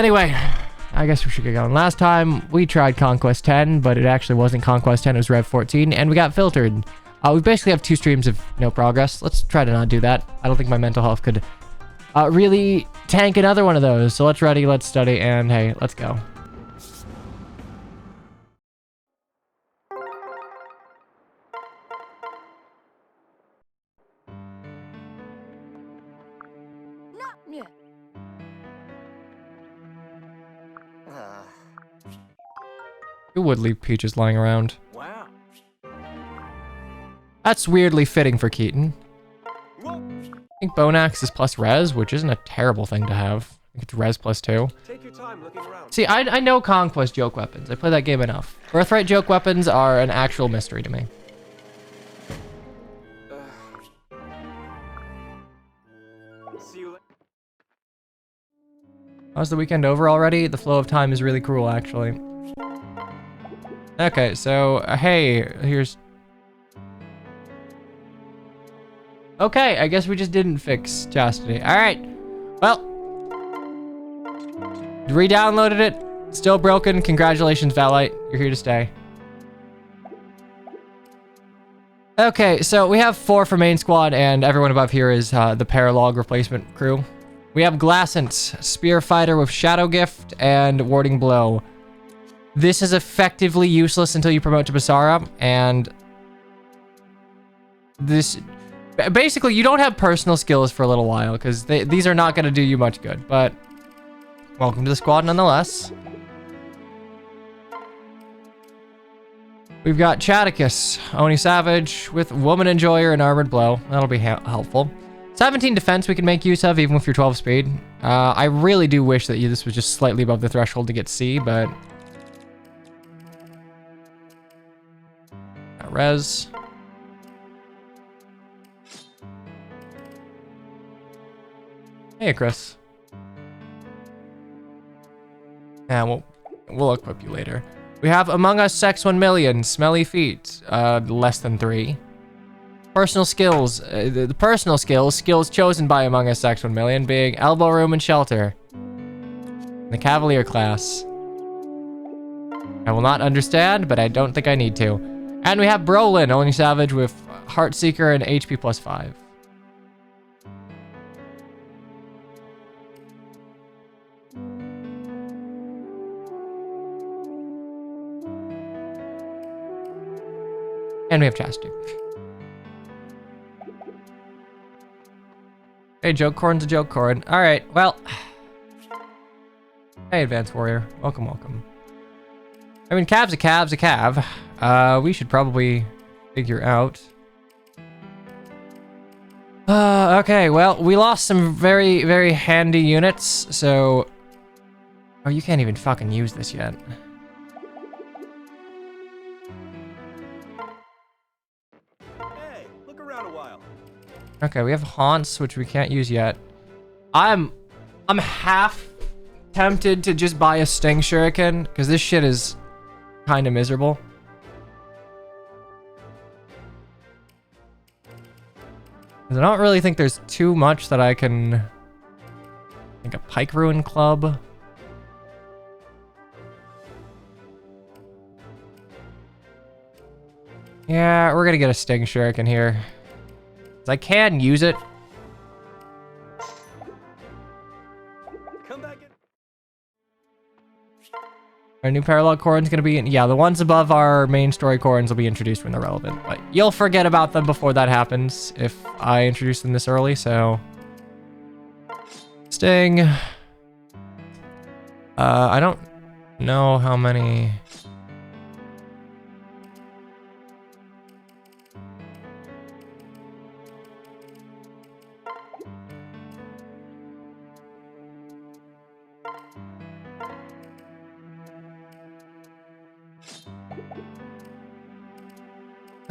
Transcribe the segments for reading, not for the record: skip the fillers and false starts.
Anyway, I guess we should get going. Last time we tried Conquest 10, but it actually wasn't Conquest 10, it was Rev 14, and we got filtered. We basically have 2 streams of no progress. Let's try to not do that. I don't think my mental health could really tank another one of those. So let's ready, let's study, and hey, let's go. Who would leave peaches lying around? Wow. That's weirdly fitting for Keaton. I think Bone Axe is plus res, which isn't a terrible thing to have. I think it's res plus 2. Take your time looking around. See, I know Conquest joke weapons. I play that game enough. Birthright joke weapons are an actual mystery to me. See you later. How's the weekend over already? The flow of time is really cruel, actually. Okay, so, hey, here's... Okay, I guess we just didn't fix Chastity. Alright, well... Re-downloaded it. Still broken. Congratulations, Valite. You're here to stay. Okay, so we have 4 for main squad, and everyone above here is the Paralog replacement crew. We have Glassant, Spear Fighter with Shadow Gift, and Warding Blow. This is effectively useless until you promote to Basara, and this... Basically, you don't have personal skills for a little while, because these are not going to do you much good, but welcome to the squad nonetheless. We've got Chaticus, Oni Savage, with Woman Enjoyer and Armored Blow. That'll be helpful. 17 defense we can make use of, even with your 12 speed. I really do wish that this was just slightly above the threshold to get C, but... Res. Hey, Chris. Yeah, we'll equip you later. We have Among Us Sex 1 Million, Smelly Feet, less than 3. Personal skills, the personal skills chosen by Among Us Sex 1 Million being Elbow Room and Shelter. The Cavalier class. I will not understand, but I don't think I need to. And we have Brolin, Only Savage with Heartseeker and HP plus 5. And we have Chastity. Hey, Joke Corn's a Joke Corn. Alright, well. Hey, Advanced Warrior. Welcome, welcome. I mean, Cav's a Cav. We should probably figure out. Okay, well, we lost some very, very handy units, so... Oh, you can't even fucking use this yet. Hey, look around a while. Okay, we have Haunts, which we can't use yet. I'm half tempted to just buy a Sting Shuriken, because this shit is kind of miserable. I don't really think there's too much that I can... Like a Pike Ruin Club. Yeah, we're gonna get a Sting Shuriken here. 'Cause I can use it. Come back in. Our new Paralog Corn's gonna be... Yeah, the ones above our main story Corns will be introduced when they're relevant. But you'll forget about them before that happens if I introduce them this early, so... Sting. I don't know how many...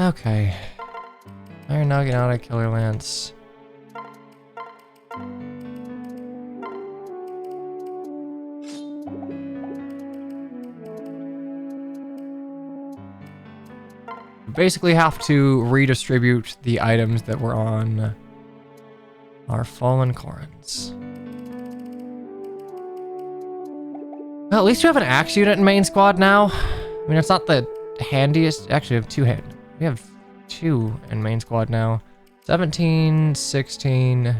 Okay. Iron Nugget out of Killer Lance. Basically have to redistribute the items that were on our Fallen Corns. Well, at least we have an axe unit in main squad now. I mean, it's not the handiest. Actually, we have we have 2 in main squad now. 17, 16. We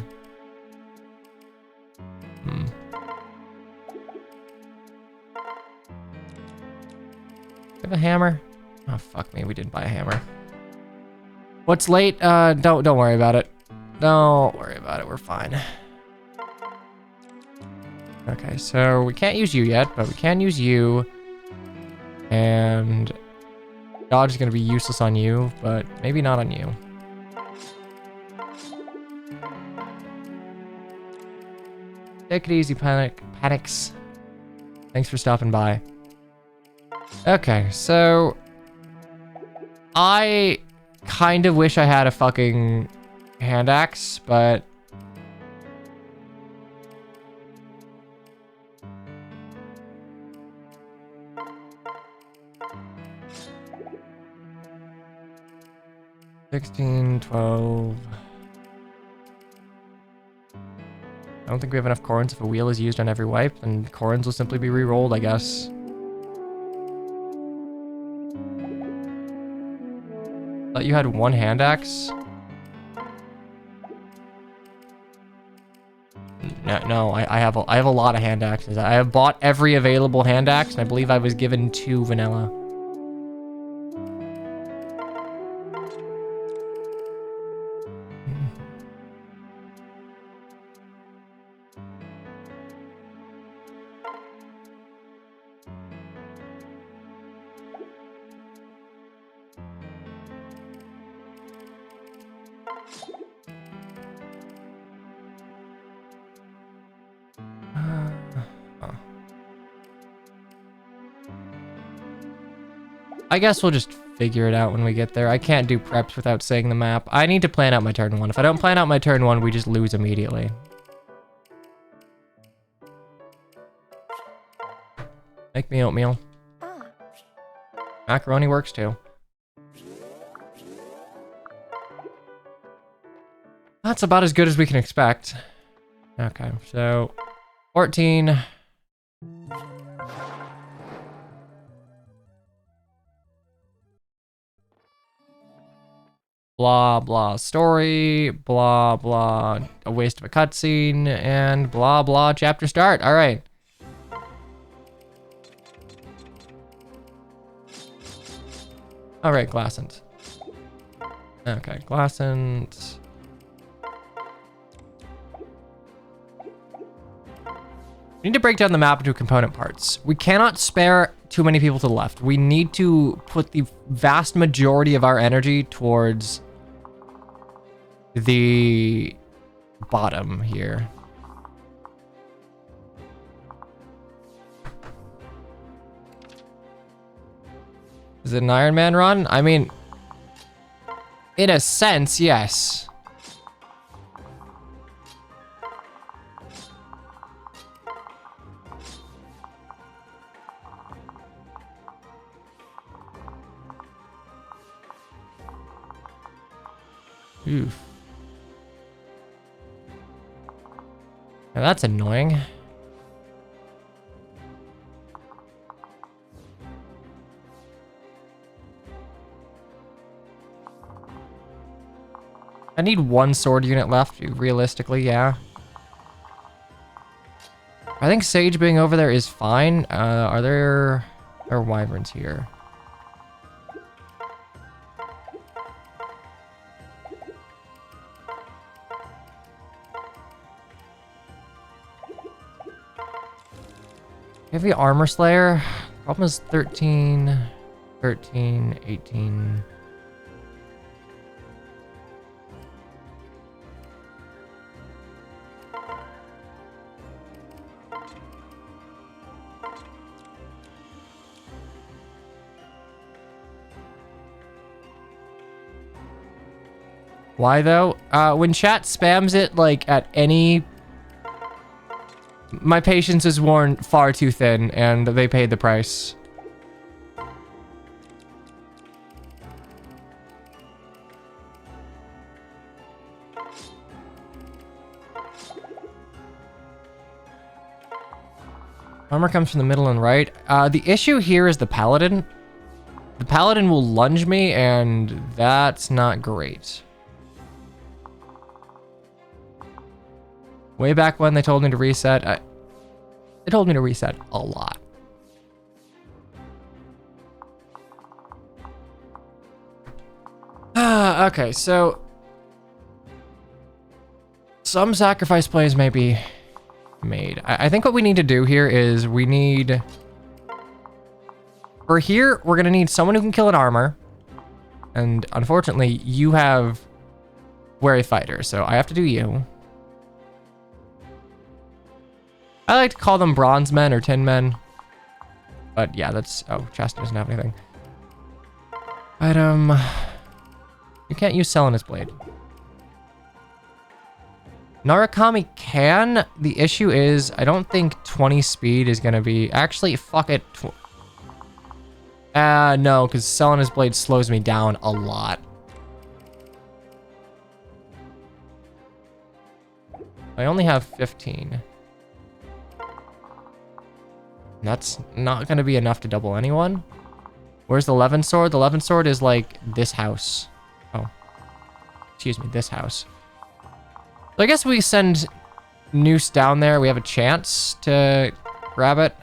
have a hammer. Oh, fuck me. We didn't buy a hammer. What's late? Don't worry about it. Don't worry about it. We're fine. Okay, so we can't use you yet, but we can use you. And dodge is going to be useless on you, but maybe not on you. Take it easy, panics. Thanks for stopping by. Okay, so I kind of wish I had a fucking hand axe, but $16, $12. I don't think we have enough corns. If a wheel is used on every wipe, then corns will simply be re-rolled, I guess. Thought you had 1 hand axe? No, I have a lot of hand axes. I have bought every available hand axe, and I believe I was given 2 vanilla. I guess we'll just figure it out when we get there. I can't do preps without saying the map. I need to plan out my turn 1. If I don't plan out my turn 1, we just lose immediately. Make me oatmeal. Macaroni works too. That's about as good as we can expect. Okay, so 14. Blah, blah, story, blah, blah, a waste of a cutscene, and blah, blah, chapter start. All right. All right, Glassant. Okay, Glassant. We need to break down the map into component parts. We cannot spare too many people to the left. We need to put the vast majority of our energy towards the bottom here. Is it an Iron Man run? I mean, in a sense, yes. Oof. Now that's annoying. I need 1 sword unit left, realistically, yeah. I think Sage being over there is fine. Are there wyverns here? Heavy Armor Slayer. Problem is 13, 13, 18. Why though? When chat spams it like at any... My patience is worn far too thin, and they paid the price. Armor comes from the middle and right. The issue here is the paladin. The paladin will lunge me, and that's not great. Way back when they told me to reset, they told me to reset a lot. Okay, so some sacrifice plays may be made. I think what we need to do here is we need... For here, we're going to need someone who can kill an armor. And unfortunately, you have wary fighter, so I have to do you. I like to call them bronze men or tin men. But yeah, that's... Oh, chest doesn't have anything. Item... You can't use Selenus Blade. Narukami can. The issue is, I don't think 20 speed is going to be... Actually, fuck it. No, because Selenus Blade slows me down a lot. I only have 15. That's not going to be enough to double anyone. Where's the Levin Sword? The Levin Sword is like this house. Oh. Excuse me, this house. So I guess we send Noose down there. We have a chance to grab it.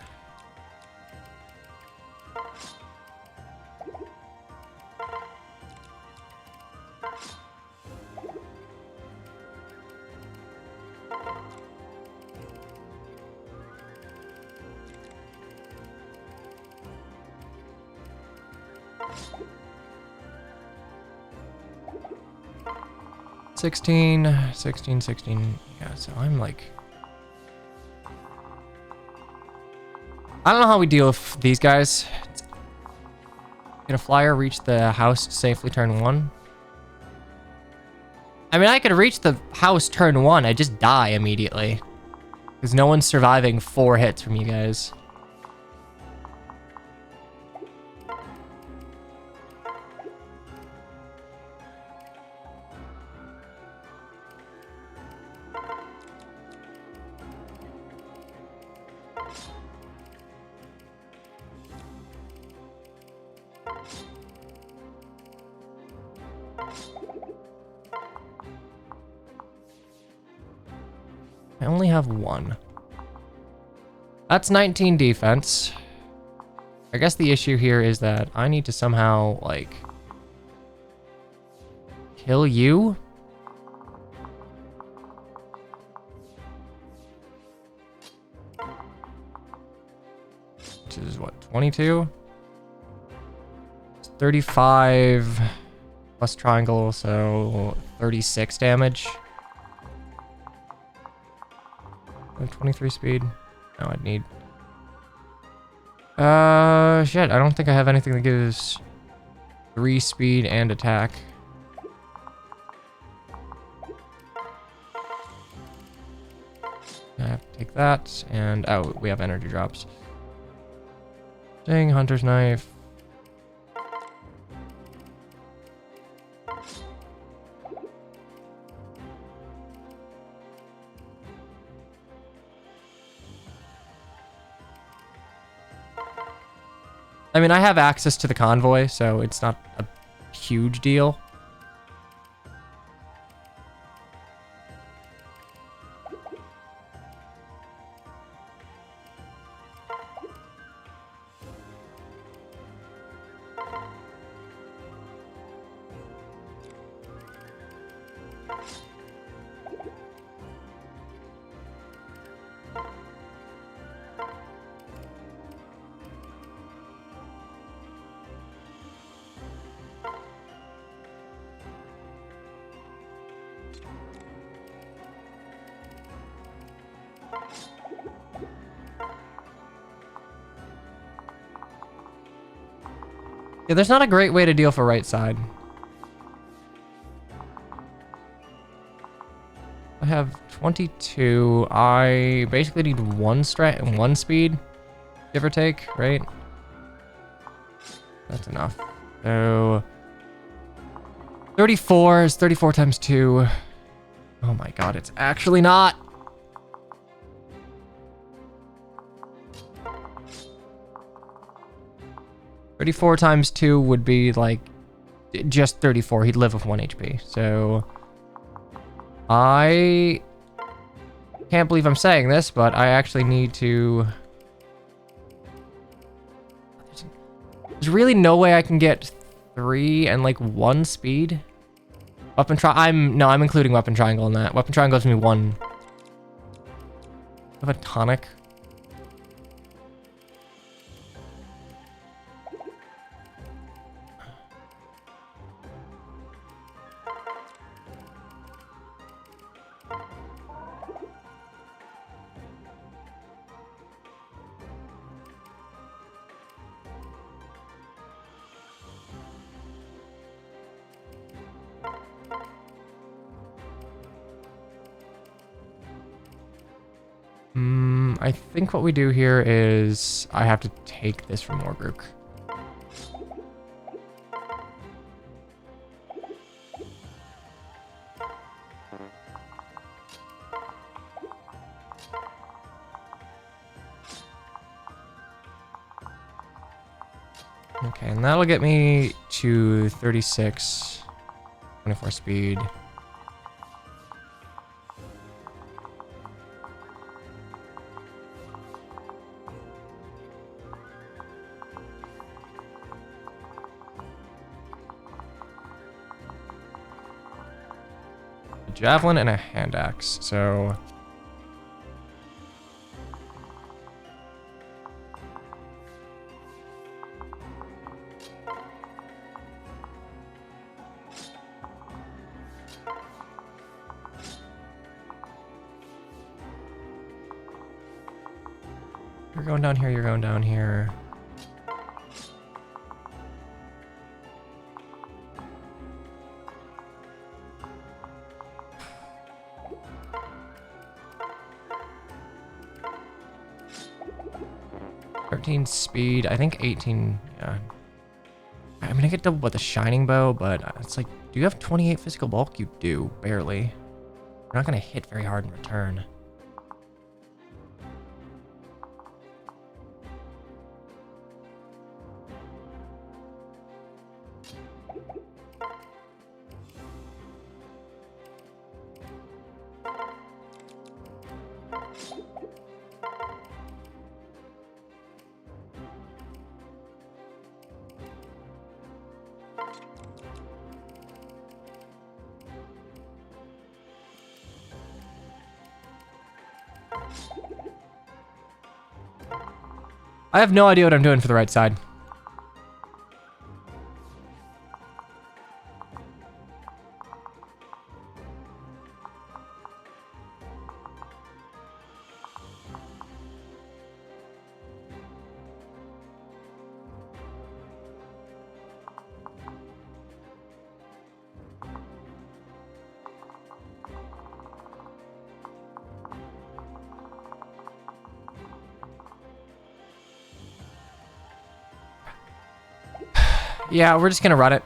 $16. Yeah, so I'm like... I don't know how we deal with these guys. Get a flyer, reach the house safely turn 1. I mean, I could reach the house turn 1. I just die immediately. Because no one's surviving 4 hits from you guys. I only have 1. That's 19 defense. I guess the issue here is that I need to somehow, like, kill you. Which is what, 22? It's 35 plus triangle, so 36 damage. 23 speed. No, I'd need... shit, I don't think I have anything that gives 3 speed and attack. I have to take that, and... Oh, we have energy drops. Dang, Hunter's Knife. I mean, I have access to the convoy, so it's not a huge deal. Yeah, there's not a great way to deal for right side. I have 22. I basically need 1 speed, give or take, right? That's enough. So 34 is 34 times 2. Oh my god, it's actually not. 34 times 2 would be like just 34. He'd live with 1 HP. So I can't believe I'm saying this, but I actually need to... There's really no way I can get 3 and like 1 speed. Weapon I'm including weapon triangle in that. Weapon triangle gives me 1. I have a tonic. I think what we do here is I have to take this from Morgruk. Okay, and that'll get me to 36, 24 speed. Javelin and a hand axe, so... You're going down here, you're going down here. Speed, I think 18, yeah. I'm gonna get double with the shining bow, but it's like, do you have 28 physical bulk? You do, barely. You're not gonna hit very hard in return. I have no idea what I'm doing for the right side. Yeah, we're just gonna run it.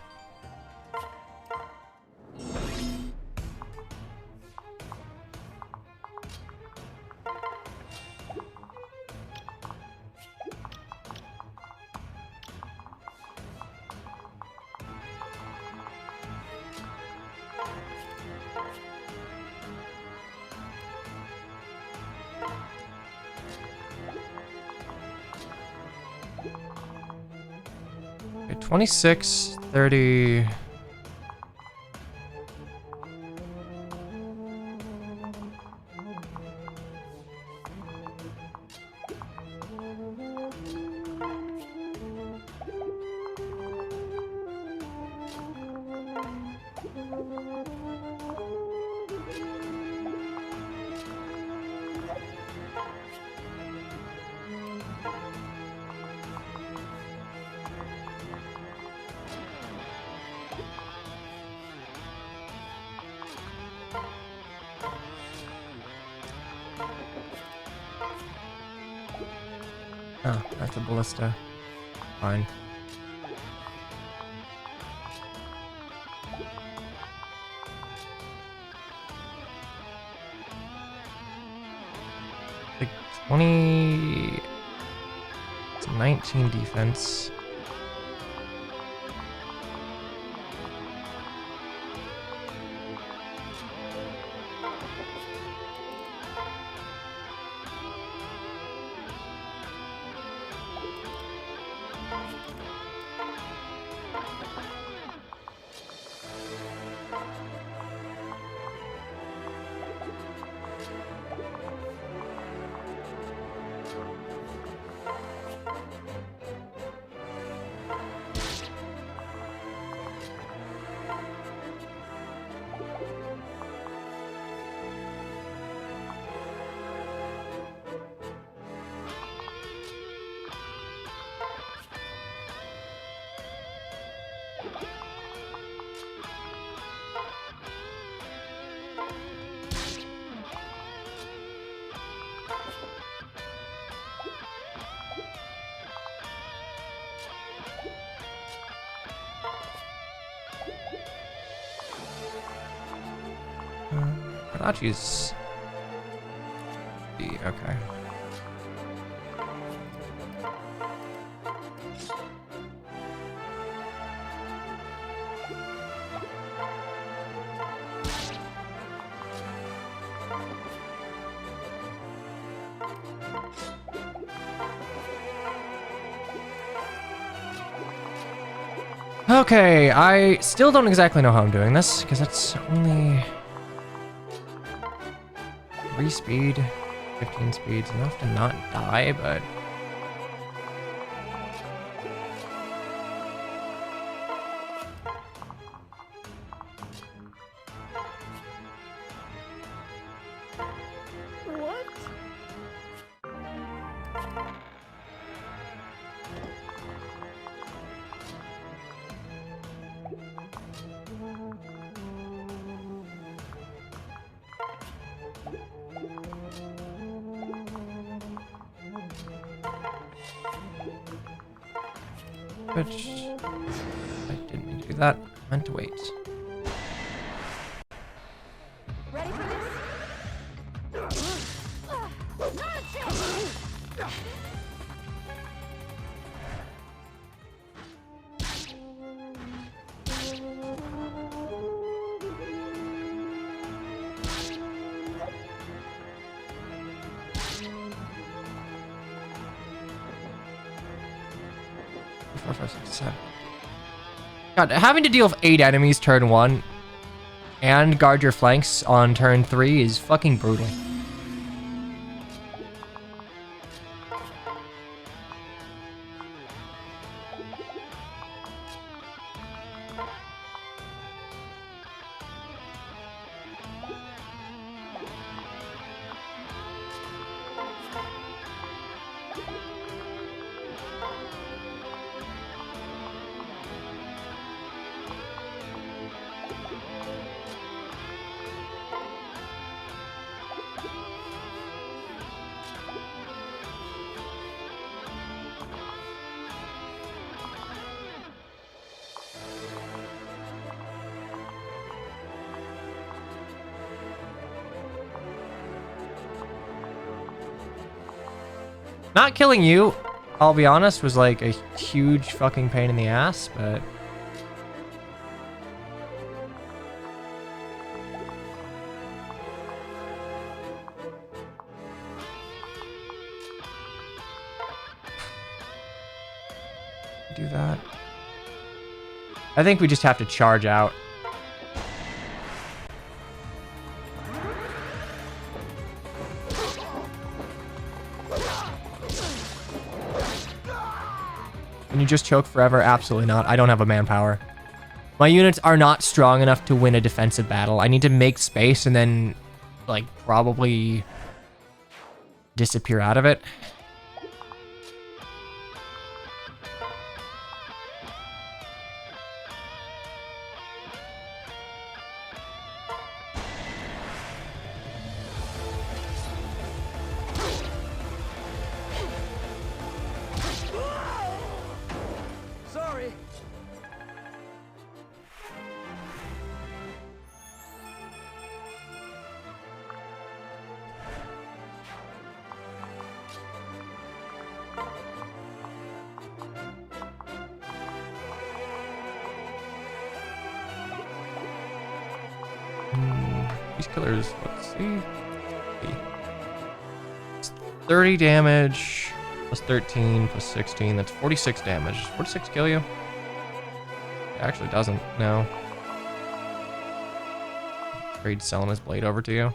Okay, 26, 30... Oh, that's a ballista. Fine. Like 20... It's 19 defense. Karachi's okay. Okay, I still don't exactly know how I'm doing this, because it's only 3 speed, 15 speeds, enough to not die, but... What? Which... I didn't mean to do that. I meant to wait. Ready for this? Not a chance! Four, five, six, seven. God, having to deal with 8 enemies turn 1 and guard your flanks on turn 3 is fucking brutal. Not killing you, I'll be honest, was like a huge fucking pain in the ass, but... do that. I think we just have to charge out. Can you just choke forever? Absolutely not. I don't have a manpower. My units are not strong enough to win a defensive battle. I need to make space and then, like, probably disappear out of it. Sorry. killers. Let's see. It's 30 damage plus 13 plus 16. That's 46 damage. Does 46 kill you? It actually doesn't. No. Trade selling his blade over to you.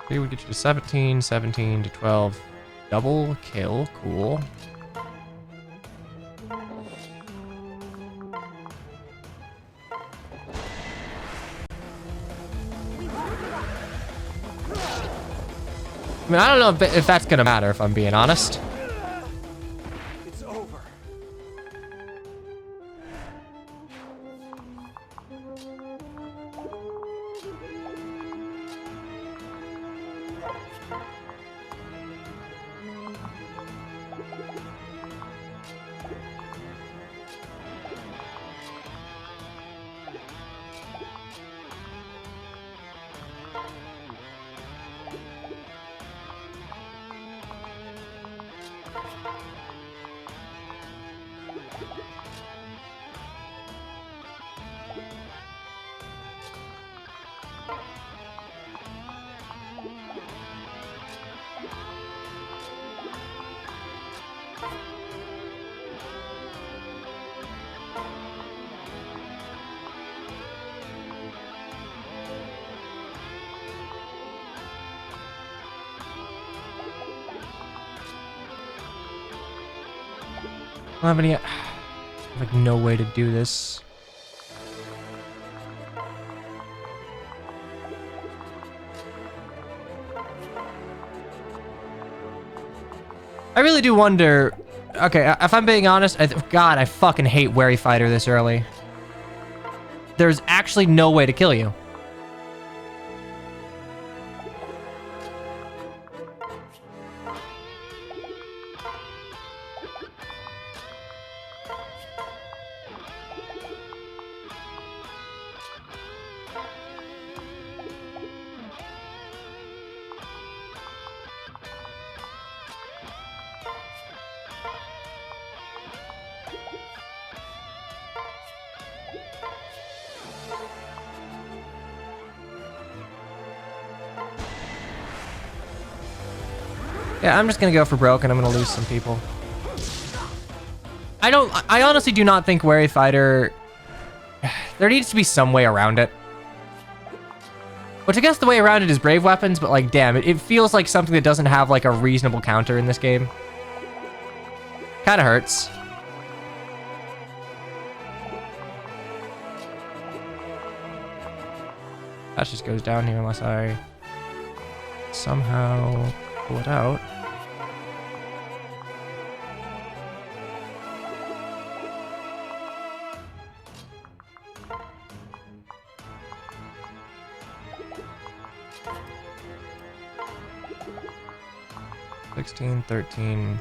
Here we get you to 17, 17 to 12. Double kill, cool. I mean, I don't know if that's gonna matter, if I'm being honest. It's over. I don't have any... like, no way to do this. I really do wonder... Okay, if I'm being honest, God, I fucking hate Wary Fighter this early. There's actually no way to kill you. Yeah, I'm just gonna go for broke and I'm gonna lose some people. I honestly do not think Wary Fighter... There needs to be some way around it. Which I guess the way around it is Brave Weapons, but like, damn, it feels like something that doesn't have like a reasonable counter in this game. Kinda hurts. That just goes down here unless I somehow pull it out. $16, $13.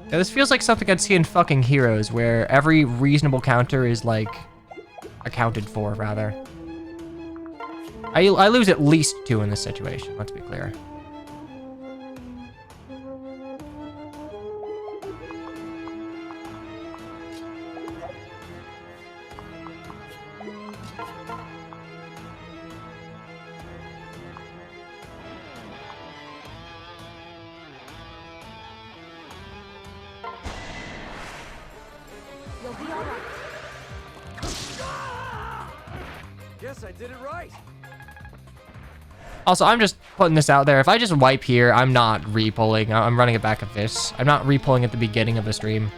Yeah, this feels like something I'd see in fucking Heroes, where every reasonable counter is, like, accounted for, rather. I lose at least 2 in this situation, let's be clear. You'll be all right. Guess I did it right. Also, I'm just putting this out there. If I just wipe here, I'm not re-pulling. I'm running it back at this. I'm not re-pulling at the beginning of the stream.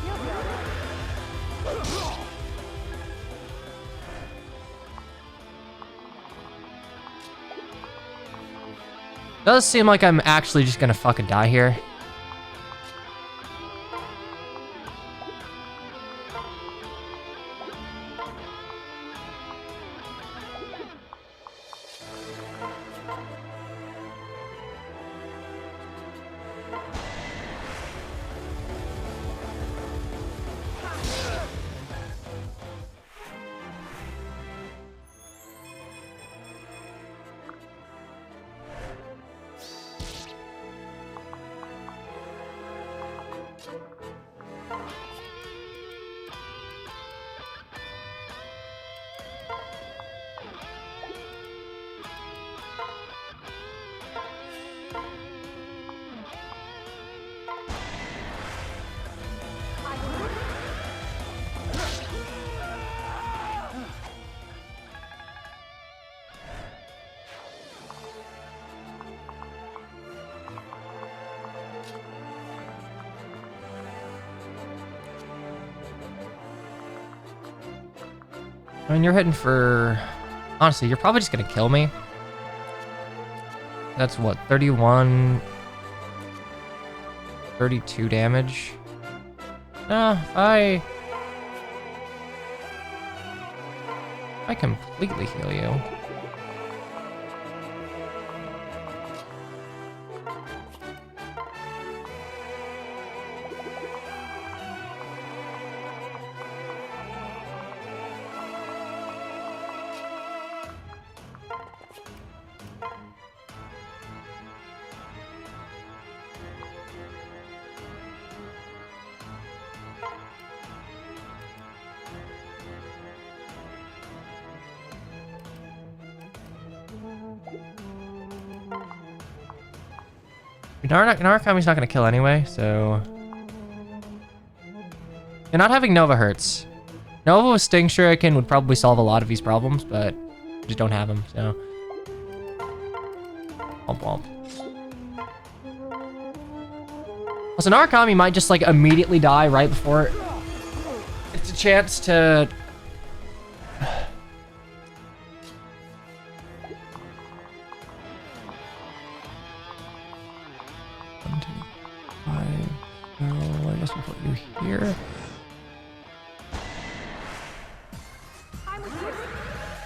You'll be all right. Does seem like I'm actually just gonna fucking die here. I mean, you're hitting for... Honestly, you're probably just gonna kill me. That's what, 31... 32 damage? No, I completely heal you. Narakami's not gonna kill anyway, so... And not having Nova hurts. Nova with Sting Shuriken would probably solve a lot of these problems, but we just don't have him, so... Womp womp. Also, Narakami might just, like, immediately die right before it's a chance to... 1, 2, 5. So I guess we'll put you here.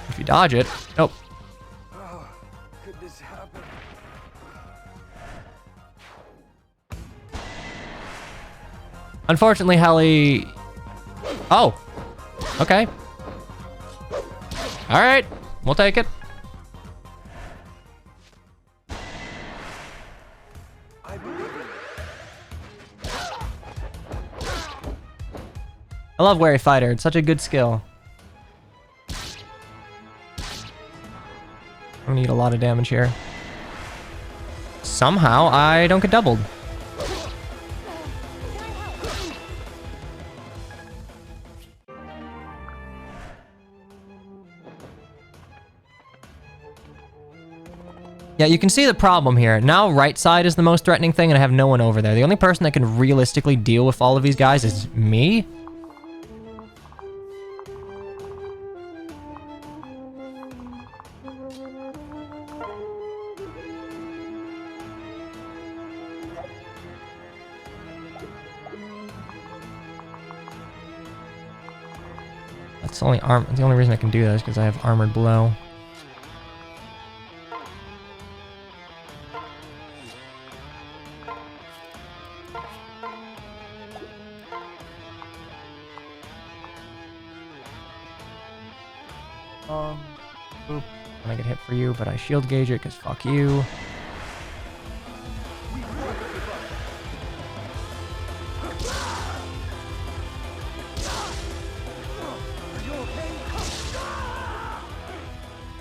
If you dodge it. Nope. Oh, could this happen? Unfortunately, Helly... Oh. Okay. Alright. We'll take it. I love Wary Fighter. It's such a good skill. I'm gonna eat a lot of damage here. Somehow, I don't get doubled. Yeah, you can see the problem here. Now right side is the most threatening thing, and I have no one over there. The only person that can realistically deal with all of these guys is me. That's the only reason I can do that is because I have Armored Blow. Boop. And I get hit for you, but I shield gauge it because fuck you.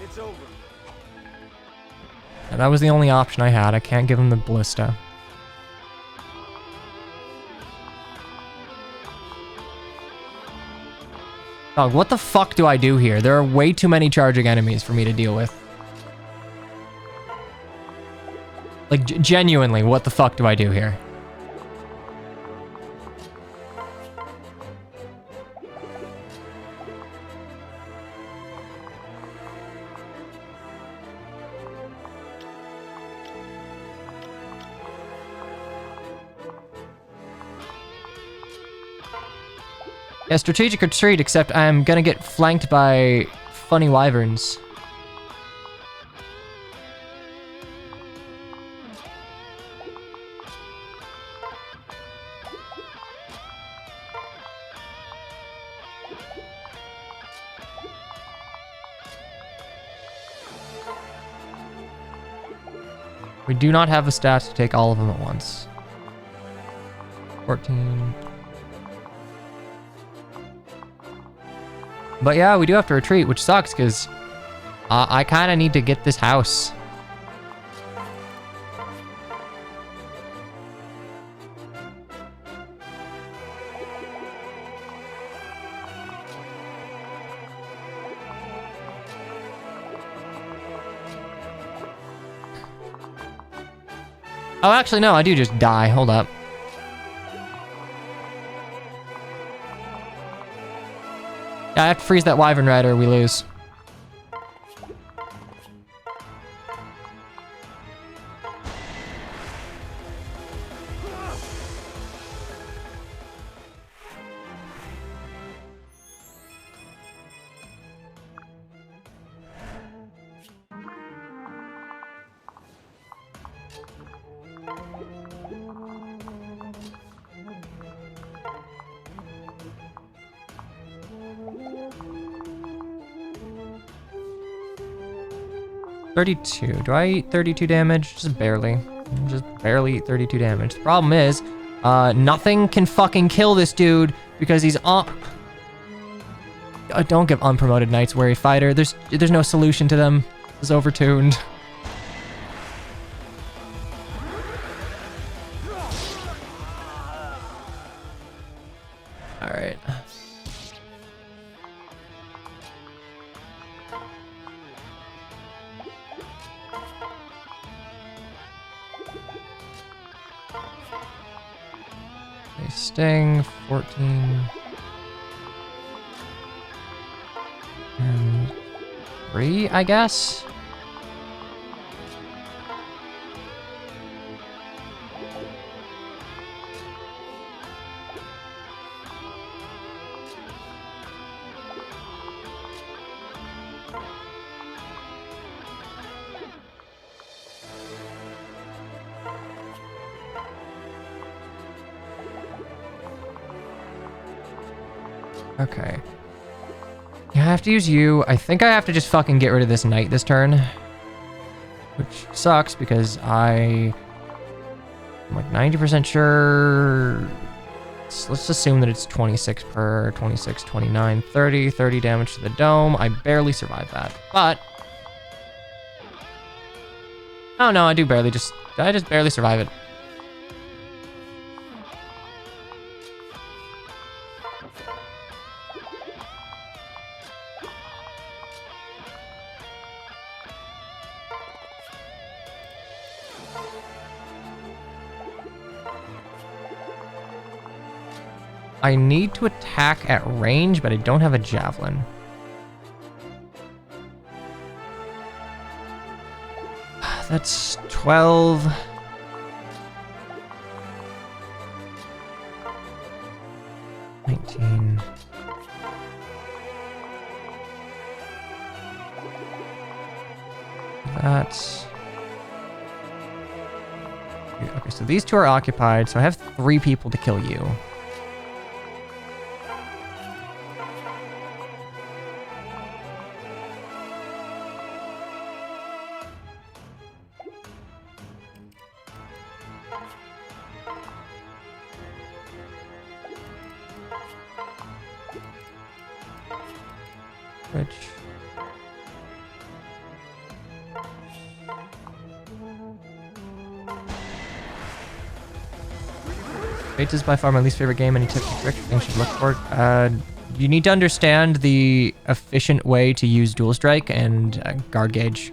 It's over. And that was the only option I had. I can't give him the ballista. Dog, what the fuck do I do here? There are way too many charging enemies for me to deal with. Like, genuinely, what the fuck do I do here? Yeah, strategic retreat, except I'm gonna get flanked by funny wyverns. We do not have the stats to take all of them at once. 14. But yeah, we do have to retreat, which sucks because I kind of need to get this house. Oh, actually, no, I do just die. Hold up. Yeah, I have to freeze that Wyvern Rider or we lose. $32. Do I eat 32 damage? Just barely. Just barely eat 32 damage. The problem is, nothing can fucking kill this dude because he's on. Don't give unpromoted knights Wary Fighter. There's no solution to them. It's overtuned. All right. Sting, 14. And 3, I guess? Okay. Yeah, I have to use you. I think I have to just fucking get rid of this knight this turn. Which sucks because I'm like 90% sure. Let's assume that it's 26 per 26, 29, 30, 30 damage to the dome. I barely survived that. But oh no, I just barely survive it. I need to attack at range, but I don't have a javelin. That's 12. That's... Okay, so these two are occupied, so I have 3 people to kill you. Which... Fates is by far my least favorite game. Any tips and tricks things should look for? You need to understand the efficient way to use Dual Strike and Guard Gauge.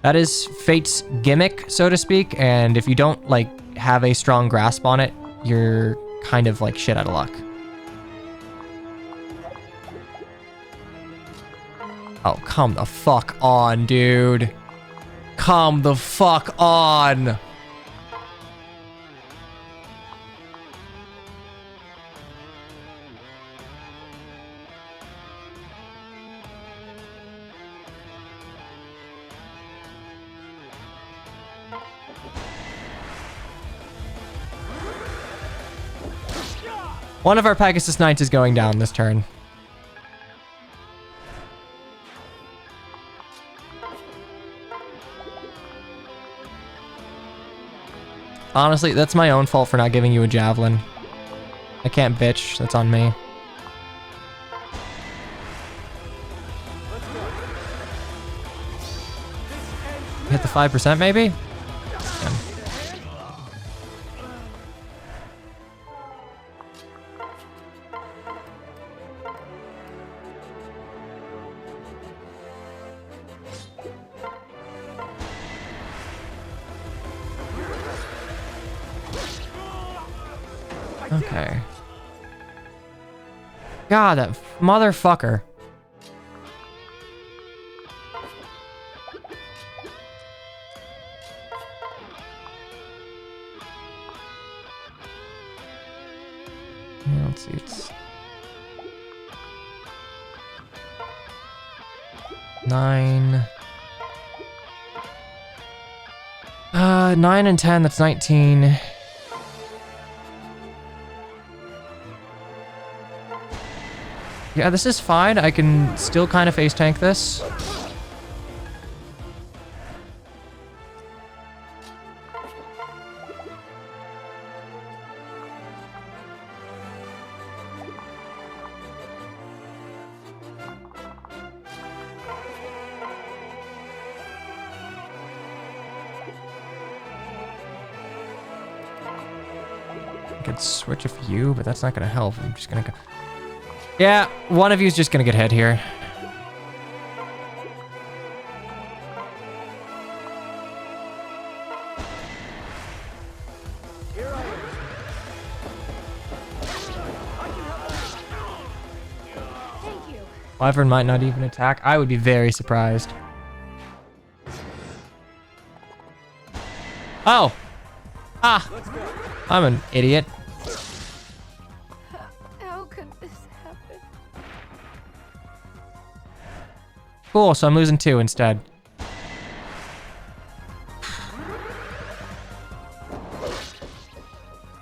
That is Fate's gimmick, so to speak, and if you don't like have a strong grasp on it, you're kind of like shit out of luck. Oh, come the fuck on, dude. Come the fuck on. One of our Pegasus Knights is going down this turn. Honestly, that's my own fault for not giving you a javelin. I can't bitch. That's on me. Hit the 5% maybe? Yeah. Okay. God, that motherfucker. Yeah, let's see. It's 9. 9 and 10, that's 19. Yeah, this is fine. I can still kind of face tank this. I could switch a few, but that's not gonna help. I'm just gonna go. Yeah, one of you is just gonna get hit here. Thank you. Wyvern might not even attack. I would be very surprised. Oh! Ah! I'm an idiot. How could this happen? Cool, so I'm losing 2 instead.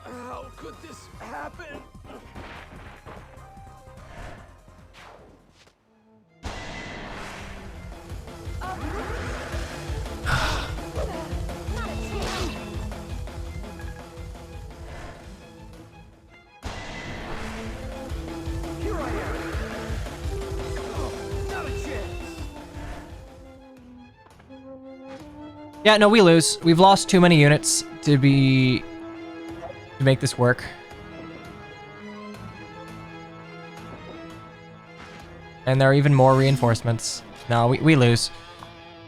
How could this happen? Not a chance. Here I am. Oh, not a chance. Yeah, no, we lose. We've lost too many units to make this work. And there are even more reinforcements. No, we lose.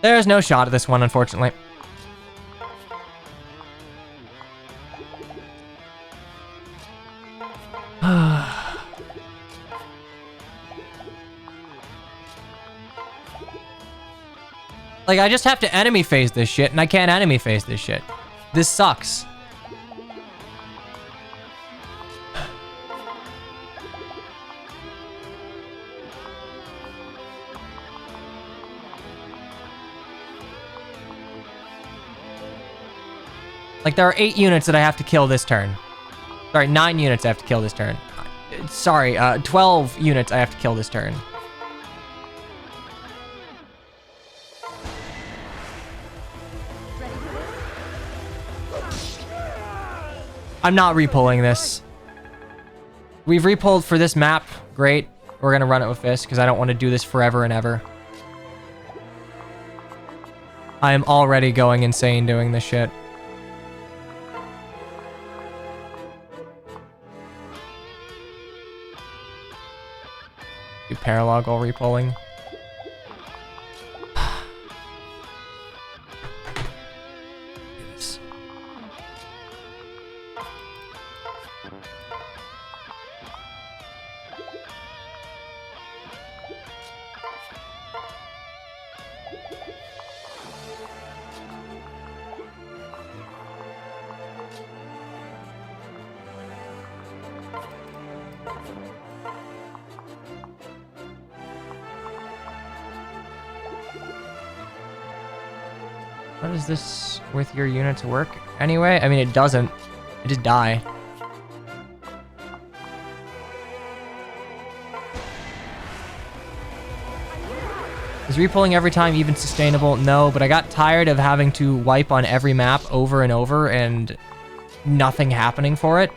There's no shot at this one, unfortunately. Like, I just have to enemy phase this shit, and I can't enemy phase this shit. This sucks. Like, there are 8 units that I have to kill this turn. Sorry, 9 units I have to kill this turn. Sorry, 12 units I have to kill this turn. I'm not repulling this. We've repulled for this map. Great. We're gonna run it with this because I don't want to do this forever and ever. I am already going insane doing this shit. Do paralog while repulling. How does this with your units work anyway? I mean, it doesn't. It just die. Is repulling every time even sustainable? No, but I got tired of having to wipe on every map over and over, and nothing happening for it.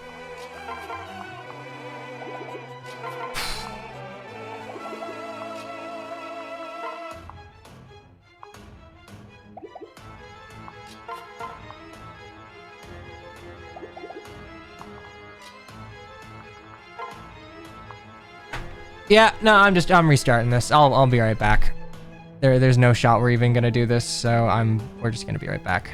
Yeah, no, I'm restarting this. I'll be right back. There's no shot we're even gonna do this, so we're just gonna be right back.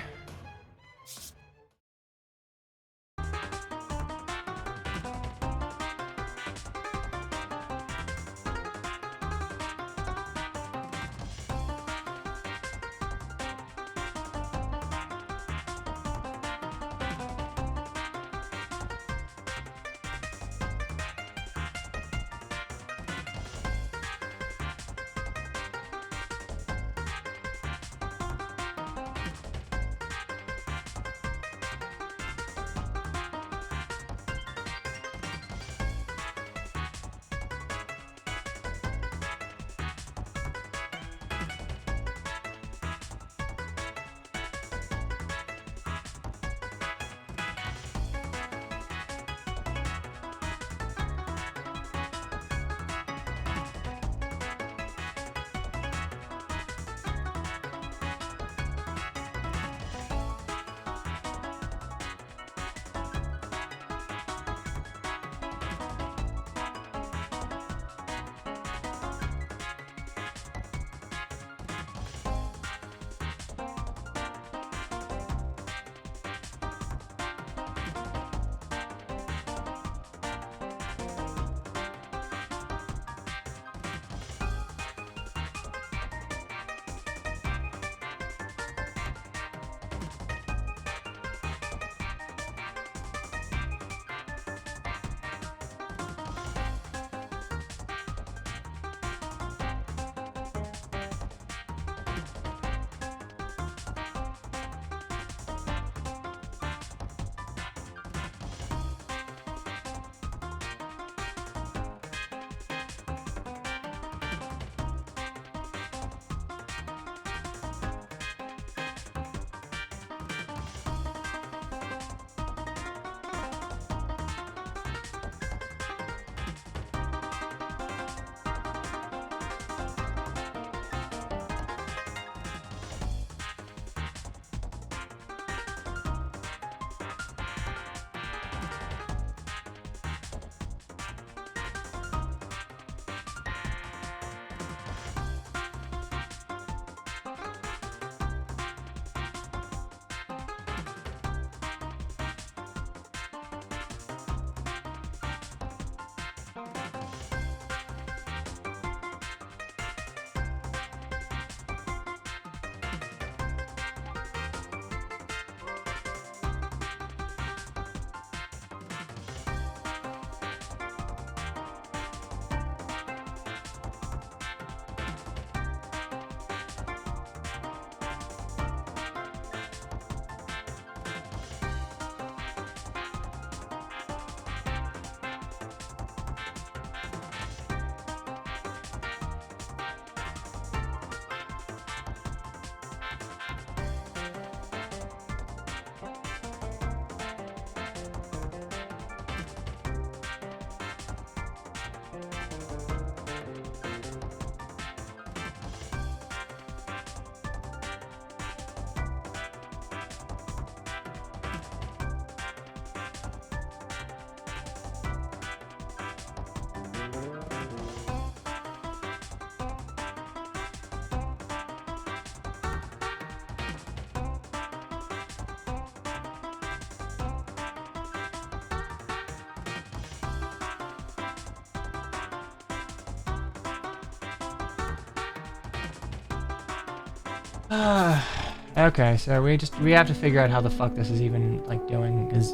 Okay, so we have to figure out how the fuck this is even like doing, because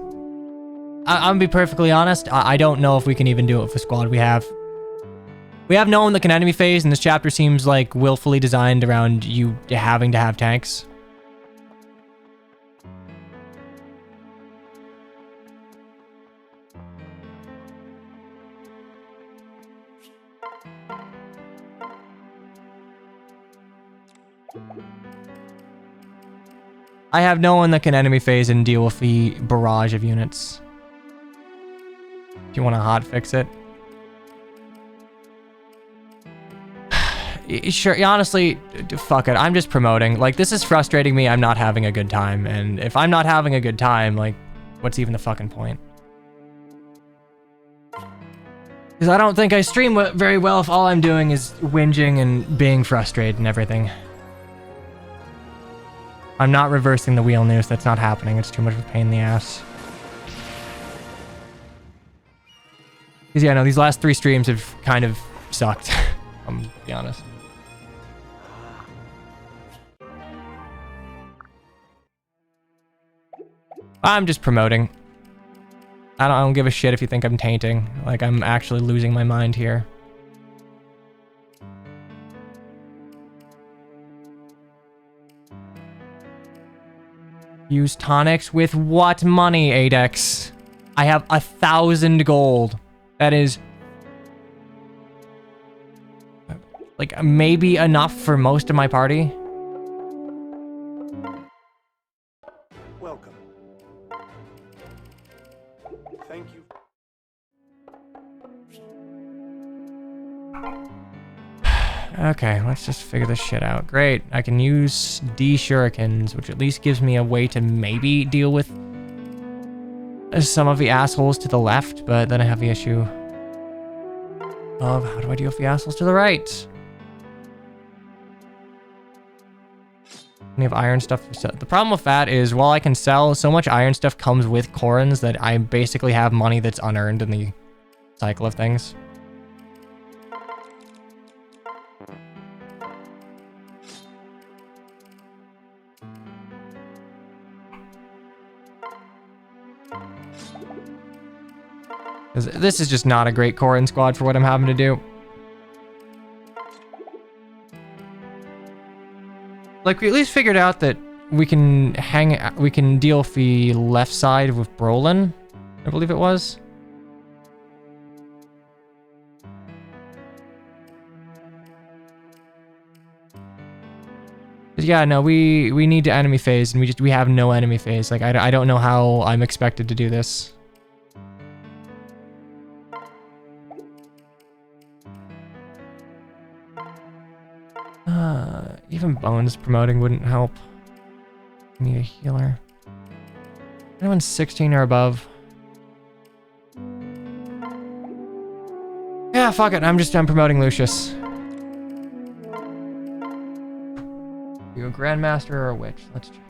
I'm gonna be perfectly honest, I don't know if we can even do it with the squad we have. We have no one that can enemy phase, and this chapter seems like willfully designed around you having to have tanks. I have no one that can enemy phase and deal with the barrage of units. If you want to hot fix it. Sure, honestly, fuck it. I'm just promoting. Like, this is frustrating me. I'm not having a good time. And if I'm not having a good time, like, what's even the fucking point? Because I don't think I stream very well if all I'm doing is whinging and being frustrated and everything. I'm not reversing the wheel news. That's not happening. It's too much of a pain in the ass. Because, yeah, no, these last 3 streams have kind of sucked. I'm to be honest. I'm just promoting. I don't give a shit if you think I'm tainting. Like, I'm actually losing my mind here. Use tonics with what money, Adex? I have 1,000 gold. That is... like, maybe enough for most of my party. Welcome. Thank you. Okay, let's just figure this shit out. Great, I can use D shurikens, which at least gives me a way to maybe deal with some of the assholes to the left, but then I have the issue of how do I deal with the assholes to the right? We have iron stuff. The problem with that is while I can sell, so much iron stuff comes with Corins that I basically have money that's unearned in the cycle of things. This is just not a great Corin squad for what I'm having to do. Like, we at least figured out that we can deal with the left side with Brolin, I believe it was. Yeah, no, we need to enemy phase, and we have no enemy phase. Like, I don't know how I'm expected to do this. Even bones promoting wouldn't help. Need a healer. Anyone 16 or above? Yeah, fuck it. I'm promoting Lucius. You a Grandmaster or a Witch? Let's check.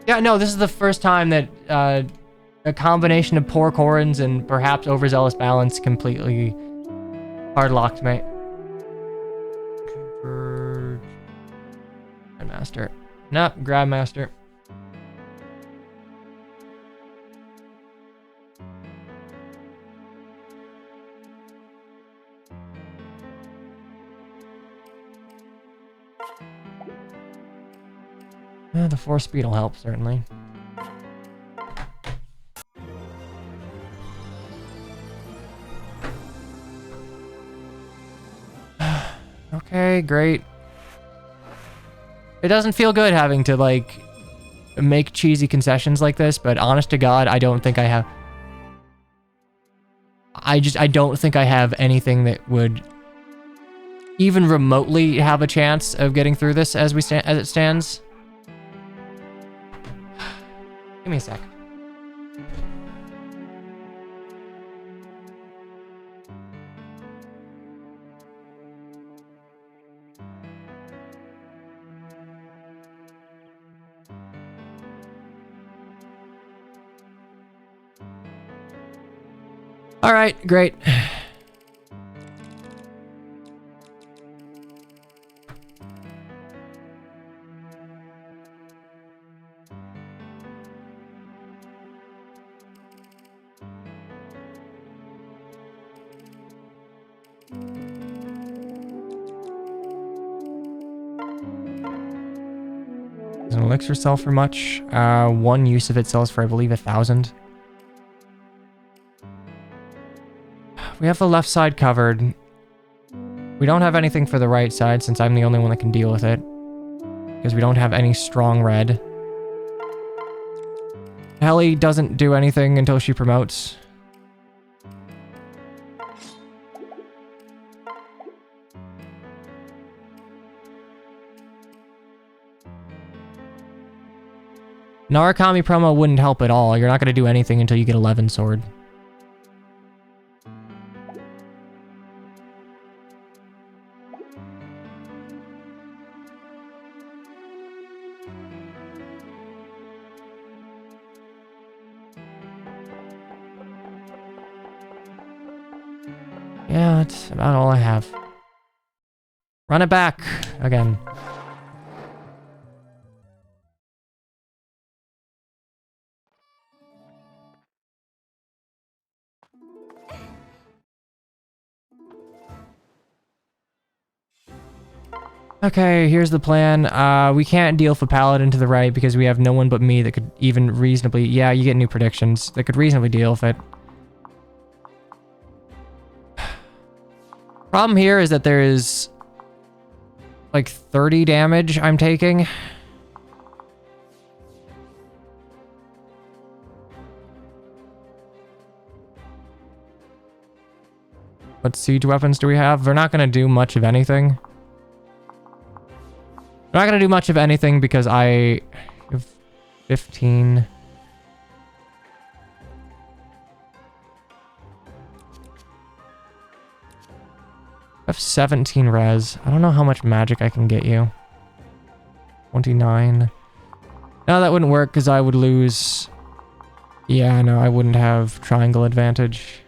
Yeah, no, this is the first time that a combination of poor Corins and perhaps overzealous balance completely hard-locked me. Grandmaster. Nope, Grandmaster. Yeah, the 4 speed will help, certainly. Okay, great. It doesn't feel good having to, like, make cheesy concessions like this, but honest to God, I don't think I have... I don't think I have anything that would even remotely have a chance of getting through this as it stands. Give me a sec. All right, great. Doesn't elixir sell for much. One use of it sells for, I believe, 1,000. We have the left side covered. We don't have anything for the right side since I'm the only one that can deal with it. because we don't have any strong red. Helly doesn't do anything until she promotes. Narukami promo wouldn't help at all. You're not going to do anything until you get 11 sword. Yeah, that's about all I have. Run it back again. Okay, here's the plan. We can't deal for Paladin to the right because we have no one but me that could even reasonably... Yeah, you get new predictions. That could reasonably deal with it. Problem here is that there is like 30 damage I'm taking. What siege weapons do we have? They're not going to do much of anything. They're not going to do much of anything because I have 15... I have 17 res. I don't know how much magic I can get you. 29. No, that wouldn't work because I would lose... Yeah, no, I wouldn't have triangle advantage.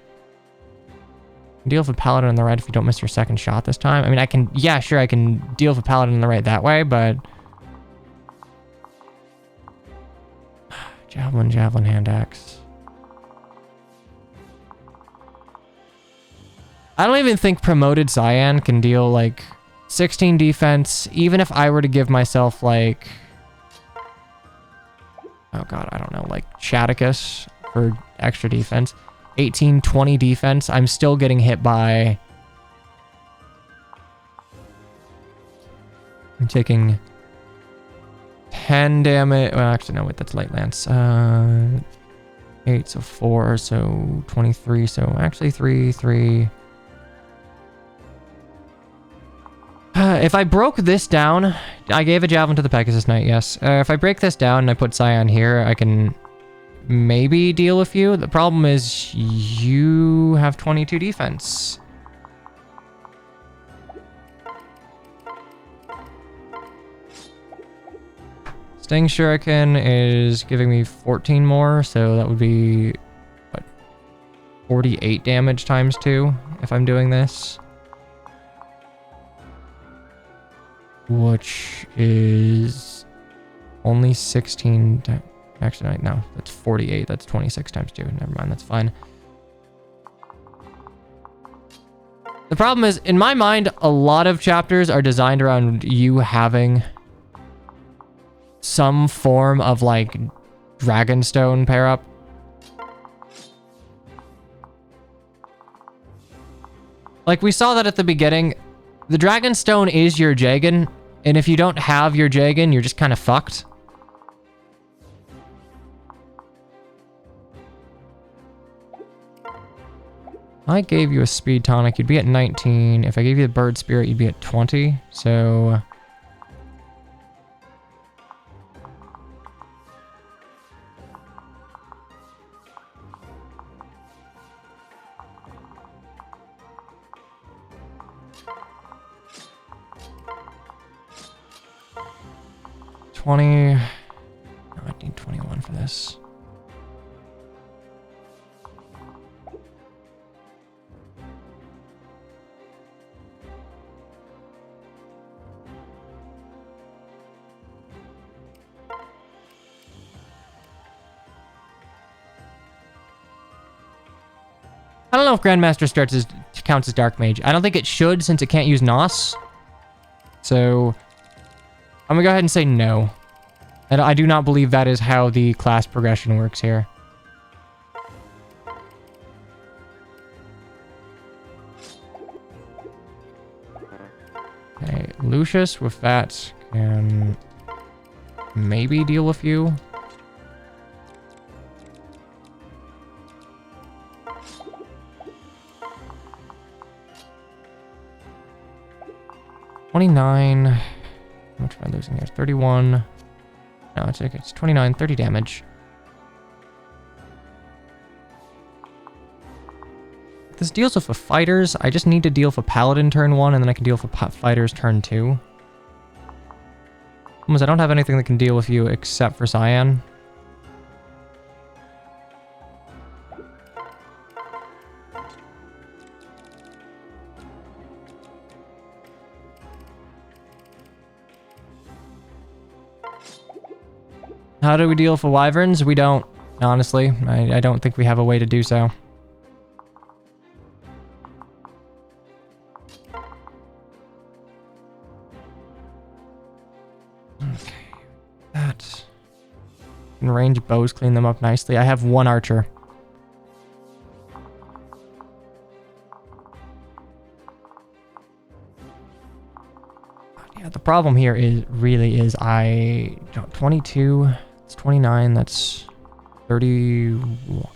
Deal with a Paladin on the right if you don't miss your second shot this time. I mean, I can... Yeah, sure, I can deal with a Paladin on the right that way, but... Javelin, javelin, hand axe. I don't even think promoted Cyan can deal like 16 defense, even if I were to give myself like, oh god, I don't know, like Chaticus for extra defense. 18, 20 defense, I'm still getting hit by... I'm taking 10 damage. Well, actually, no, wait, that's light lance. 8, so 4, so 23, so actually 3. If I broke this down, I gave a javelin to the Pegasus Knight, yes. If I break this down and I put Cyan here, I can maybe deal with you. The problem is you have 22 defense. Sting Shuriken is giving me 14 more, so that would be, what, 48 damage times 2 if I'm doing this. Which is only 16. Actually, no, that's 48. That's 26 times 2. Never mind, that's fine. The problem is, in my mind, a lot of chapters are designed around you having some form of like Dragonstone pair up. Like we saw that at the beginning. The Dragonstone is your Jagan, and if you don't have your Jagan, you're just kind of fucked. I gave you a speed tonic, you'd be at 19. If I gave you the bird spirit, you'd be at 20. So... Oh, I need 21 for this. I don't know if Grandmaster counts as Dark Mage. I don't think it should since it can't use Nos. So I'm gonna go ahead and say no. And I do not believe that is how the class progression works here. Okay, Lucius with that can maybe deal with you. $29. How much am I losing here? 31. No, it's okay. It's 29, 30 damage. This deals with the fighters. I just need to deal with a paladin turn 1, and then I can deal with a fighters turn 2. Almost, I don't have anything that can deal with you except for Cyan. How do we deal with the wyverns? We don't, honestly. I don't think we have a way to do so. Okay. That. And range bows clean them up nicely. I have 1 archer. Yeah, the problem here is 22, it's 29, that's 31.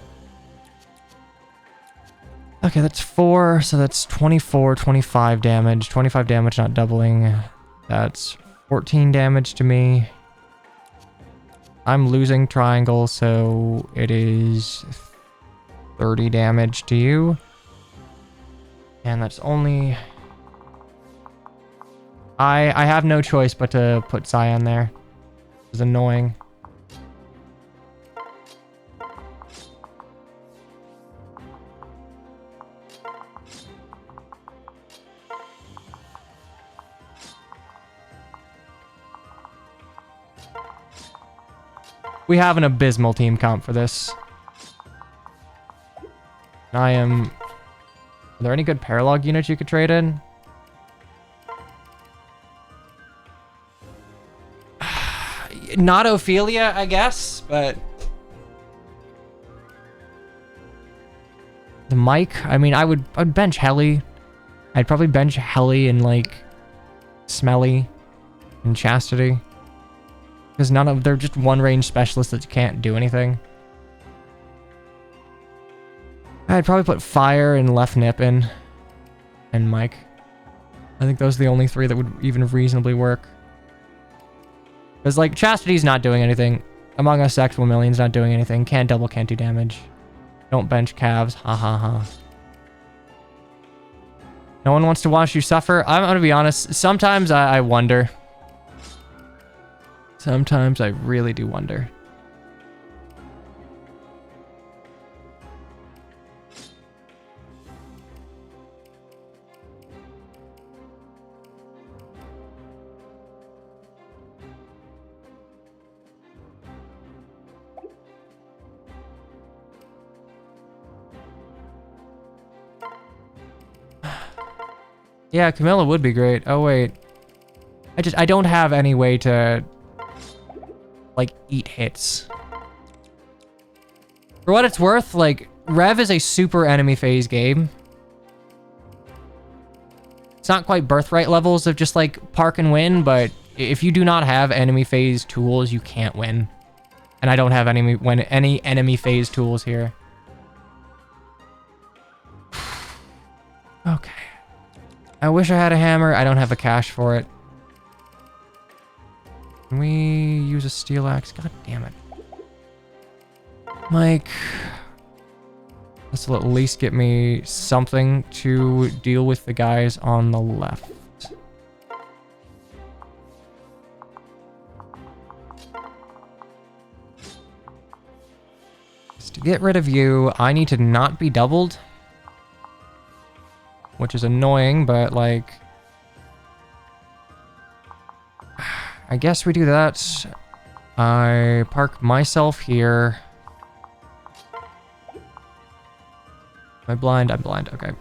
Okay, that's 4, so that's 24, 25 damage. 25 damage, not doubling. That's 14 damage to me. I'm losing triangle, so it is 30 damage to you. And that's only... I have no choice but to put Cyan there. It's annoying. We have an abysmal team count for this. Are there any good paralog units you could trade in? Not Ophelia, I guess, but... The Mike, I mean, I'd bench Helly. I'd probably bench Helly and, like, Smelly and Chastity. Because they're just one-range specialists that can't do anything. I'd probably put Fire and Left Nip in. And Mike. I think those are the only 3 that would even reasonably work. Because, like, Chastity's not doing anything. Among Us Sexual Million's not doing anything. Can't double, can't do damage. Don't bench calves. Ha ha ha. No one wants to watch you suffer. I'm gonna be honest. Sometimes I wonder. Sometimes I really do wonder. Yeah, Camilla would be great. Oh, wait. I don't have any way to, like, eat hits. For what it's worth, like, Rev is a super enemy phase game. It's not quite birthright levels of just, like, park and win, but if you do not have enemy phase tools, you can't win. And I don't have any enemy phase tools here. Okay. I wish I had a hammer. I don't have the cash for it. Can we use a steel axe? God damn it. Mike. This will at least get me something to deal with the guys on the left. Just to get rid of you, I need to not be doubled. Which is annoying, but like... I guess we do that. I park myself here. Am I blind? I'm blind. Okay.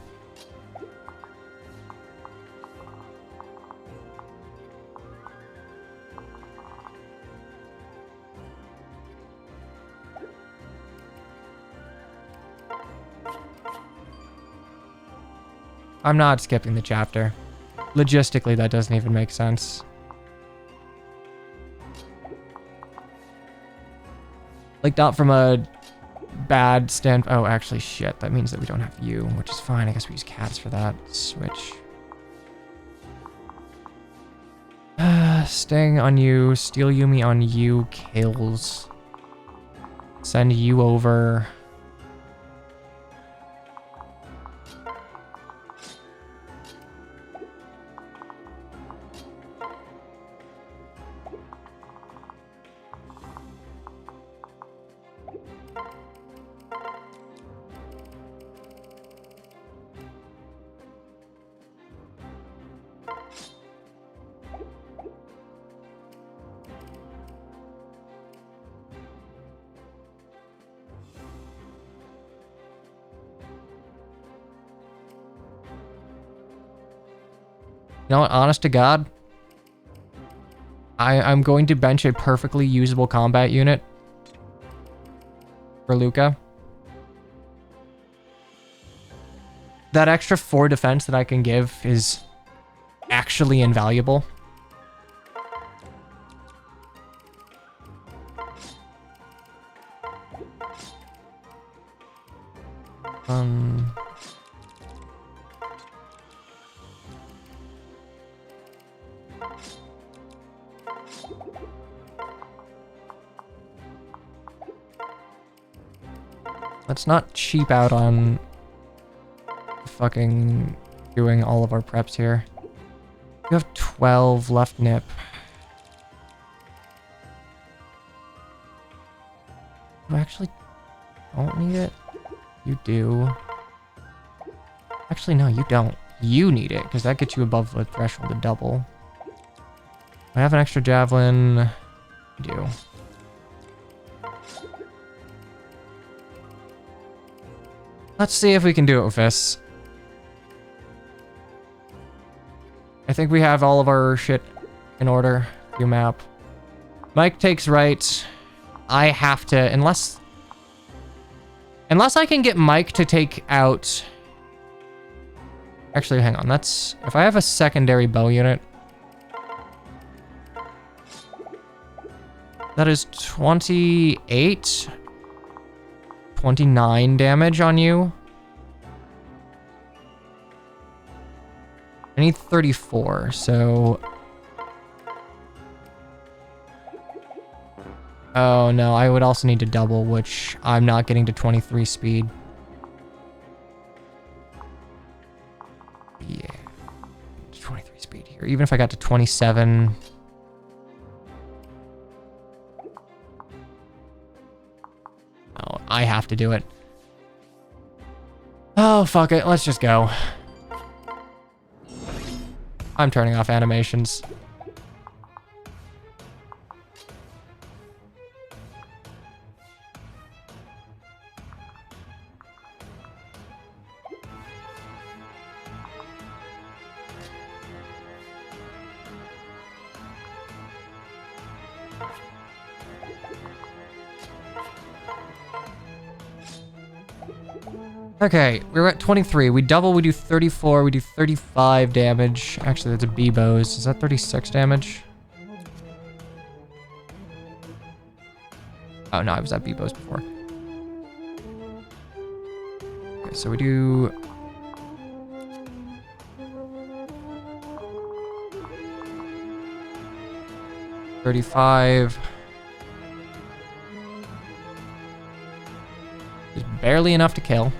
I'm not skipping the chapter. Logistically, that doesn't even make sense. Like, not from a bad stand. Oh, actually, shit. That means that we don't have you, which is fine. I guess we use cats for that. Switch. Sting on you. Steal Yumi on you. Kills. Send you over. You know what? Honest to God, I'm going to bench a perfectly usable combat unit for Luca. That extra 4 defense that I can give is actually invaluable. Let's not cheap out on fucking doing all of our preps here. You have 12 left nip. You actually don't need it? You do. Actually, no, you don't. You need it, because that gets you above the threshold to double. I have an extra javelin. You do. Let's see if we can do it with this. I think we have all of our shit in order. View map. Mike takes right. I have to, unless I can get Mike to take out. Actually, hang on. That's if I have a secondary bow unit. That is 28. 29 damage on you. I need 34, so... Oh no, I would also need to double, which I'm not getting to 23 speed. Yeah. 23 speed here. Even if I got to 27... Oh, I have to do it. Oh, fuck it. Let's just go. I'm turning off animations. Okay, we're at 23. We double, we do 34, we do 35 damage. Actually, that's a B-bows. Is that 36 damage? Oh, no, I was at B-bows before. Okay, so we do... $35. Just barely enough to kill.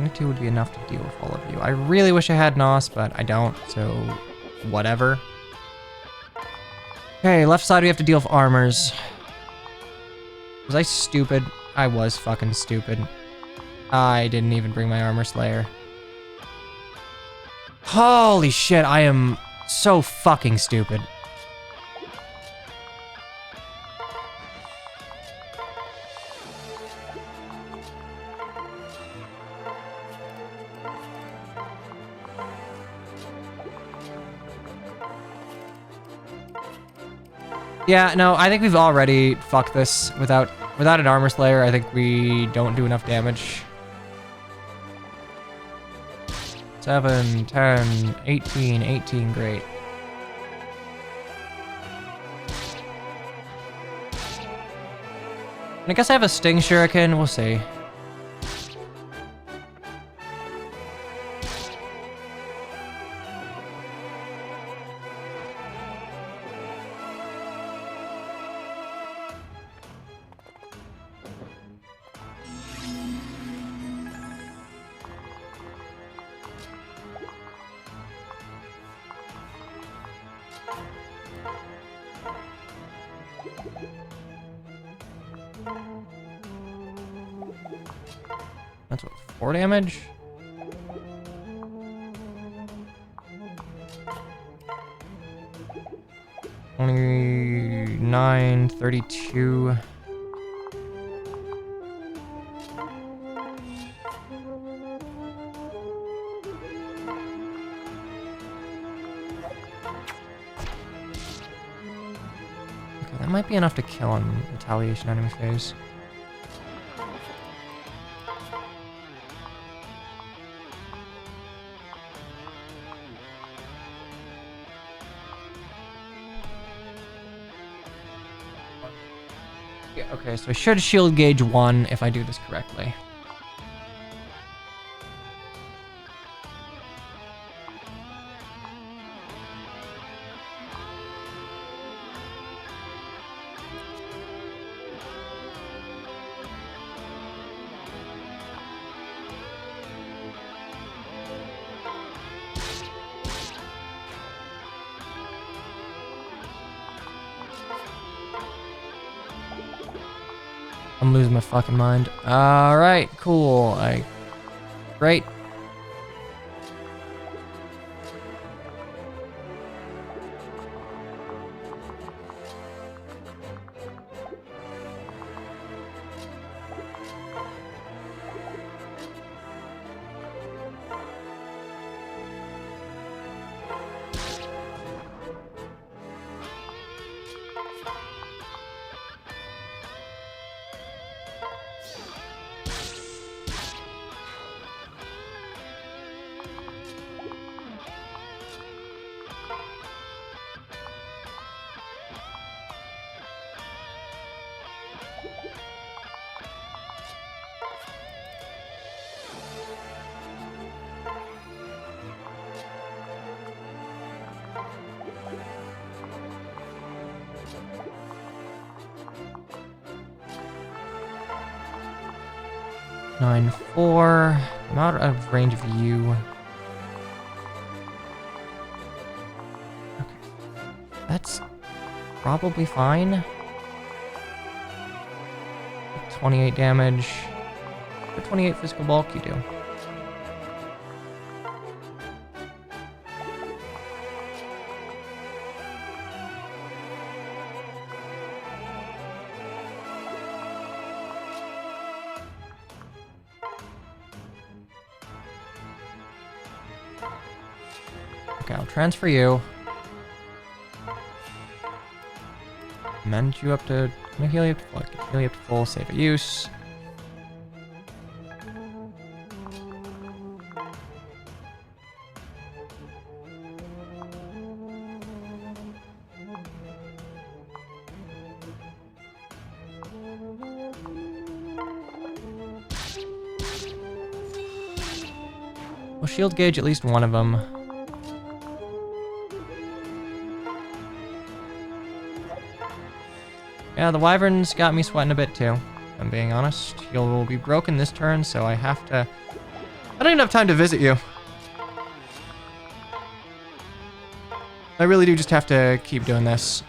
22 would be enough to deal with all of you. I really wish I had NOS, but I don't, so whatever. Okay, left side we have to deal with armors. Was I stupid? I was fucking stupid. I didn't even bring my armor slayer. Holy shit, I am so fucking stupid. Yeah, no, I think we've already fucked this. Without an armor slayer, I think we don't do enough damage. 7, 10, 18, 18, great. And I guess I have a Sting Shuriken, we'll see. That's what, 4 damage? Only 9, 32. Okay, that might be enough to kill on retaliation enemy phase. Yeah, okay, so I should shield gauge 1 if I do this correctly. I'm losing my fucking mind. Alright, cool. Great. Nine, 4. I'm out of range of you. Okay. That's probably fine. 28 damage. For 28 physical bulk, you do. Okay, I'll transfer you. Mend you up to... Can I heal you up to full? I can heal you up to full, save a use. We'll shield gauge at least one of them. Yeah, the wyverns got me sweating a bit too, if I'm being honest. He'll be broken this turn, so I have to I don't even have time to visit you. I really do just have to keep doing this.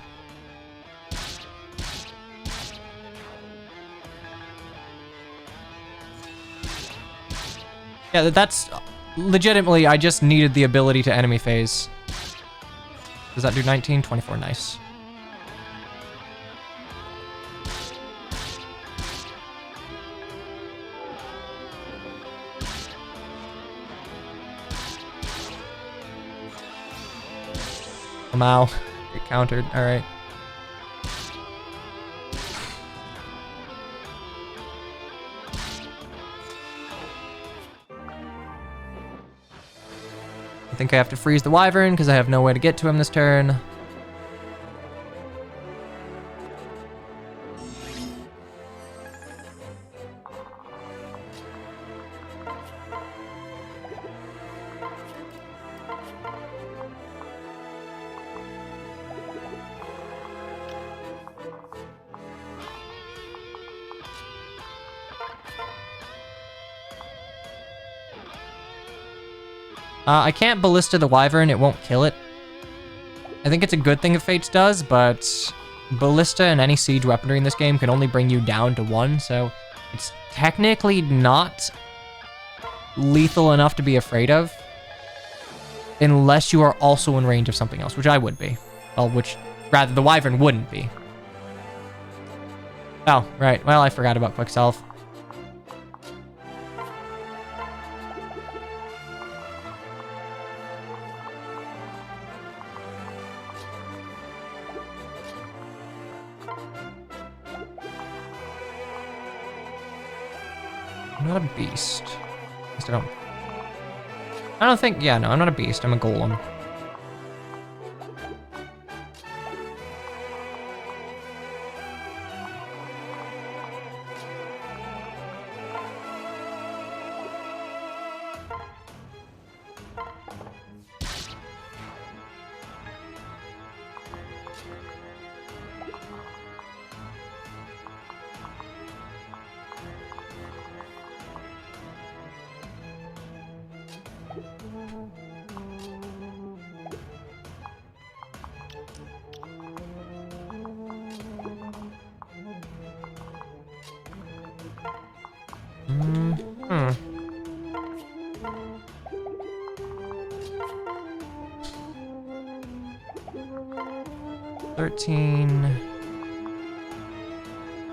Yeah, that's legitimately, I just needed the ability to enemy phase. Does that do 19? 24, nice. Ow. Get countered, alright. I think I have to freeze the wyvern because I have no way to get to him this turn. I can't ballista the wyvern, it won't kill it. I think it's a good thing if Fates does, but ballista and any siege weaponry in this game can only bring you down to 1, so it's technically not lethal enough to be afraid of. Unless you are also in range of something else, which I would be. Well, rather, the wyvern wouldn't be. Oh, right. Well, I forgot about quick self. I'm not a beast. At least I don't think, yeah, no, I'm not a beast. I'm a golem. Hmm. 13,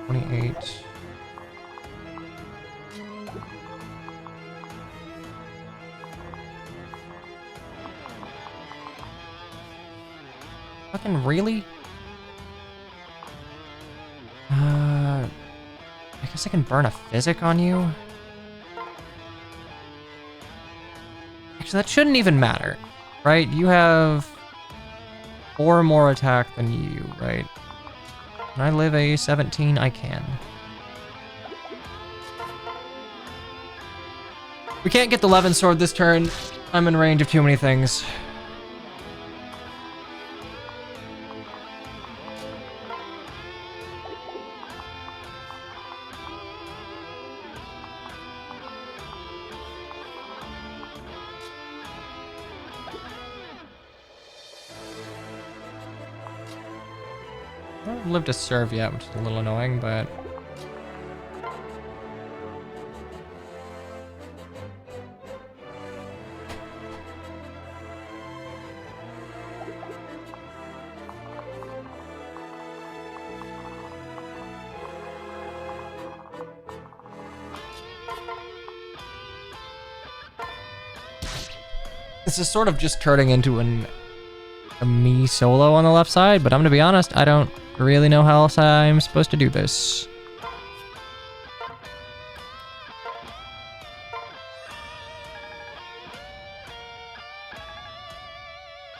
28. Fucking really? I guess I can burn a physic on you. Actually, that shouldn't even matter, right? You have 4 more attack than you, right? Can I live a 17? I can. We can't get the Levin sword this turn. I'm in range of too many things. I don't live to serve yet, which is a little annoying, but... This is sort of just turning into a me solo on the left side, but I'm gonna be honest, I don't really know how else I'm supposed to do this.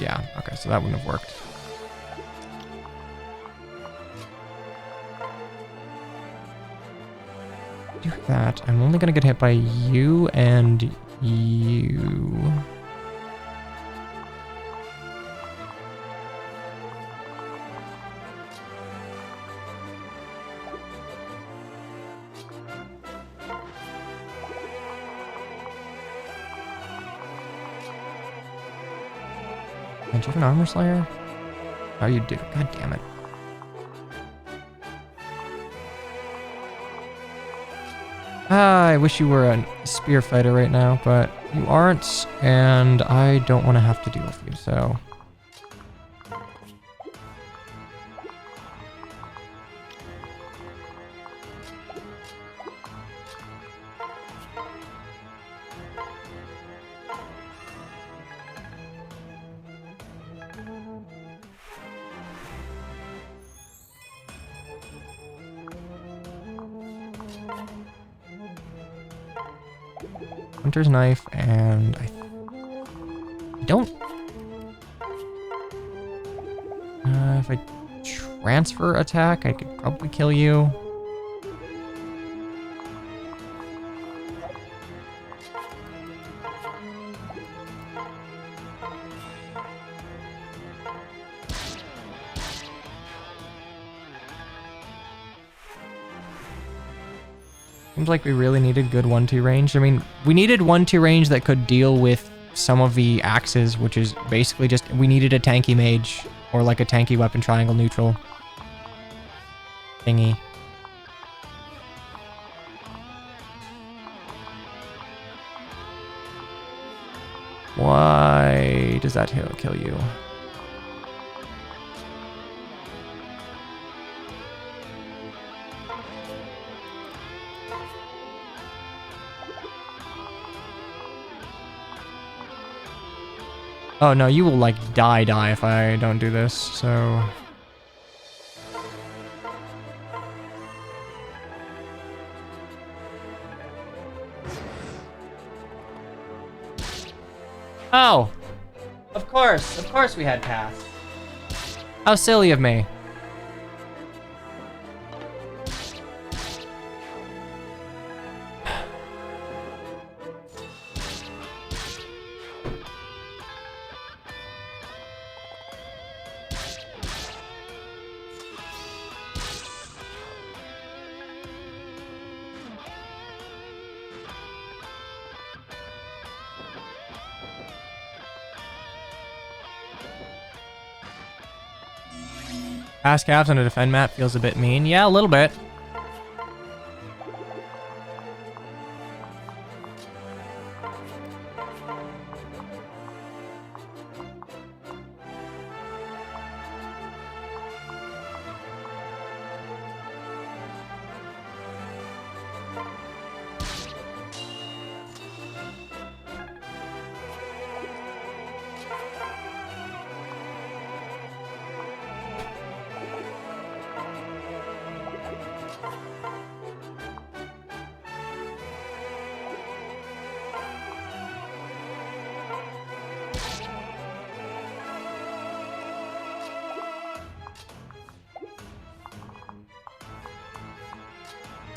Yeah, okay, so that wouldn't have worked. Do that. I'm only gonna get hit by you and you. Do you have an armor slayer? Oh, you do. God damn it. I wish you were a spear fighter right now, but you aren't, and I don't want to have to deal with you, so... Hunter's knife, and I don't... if I transfer attack, I could probably kill you. Seems like we really needed good 1-2 range. I mean, we needed 1-2 range that could deal with some of the axes, which is basically just, we needed a tanky mage, or like a tanky weapon triangle neutral thingy. Why does that kill you? Oh no, you will like die if I don't do this, so... Oh! Of course we had pass. How silly of me. Pass calves on a defend map feels a bit mean. Yeah, a little bit.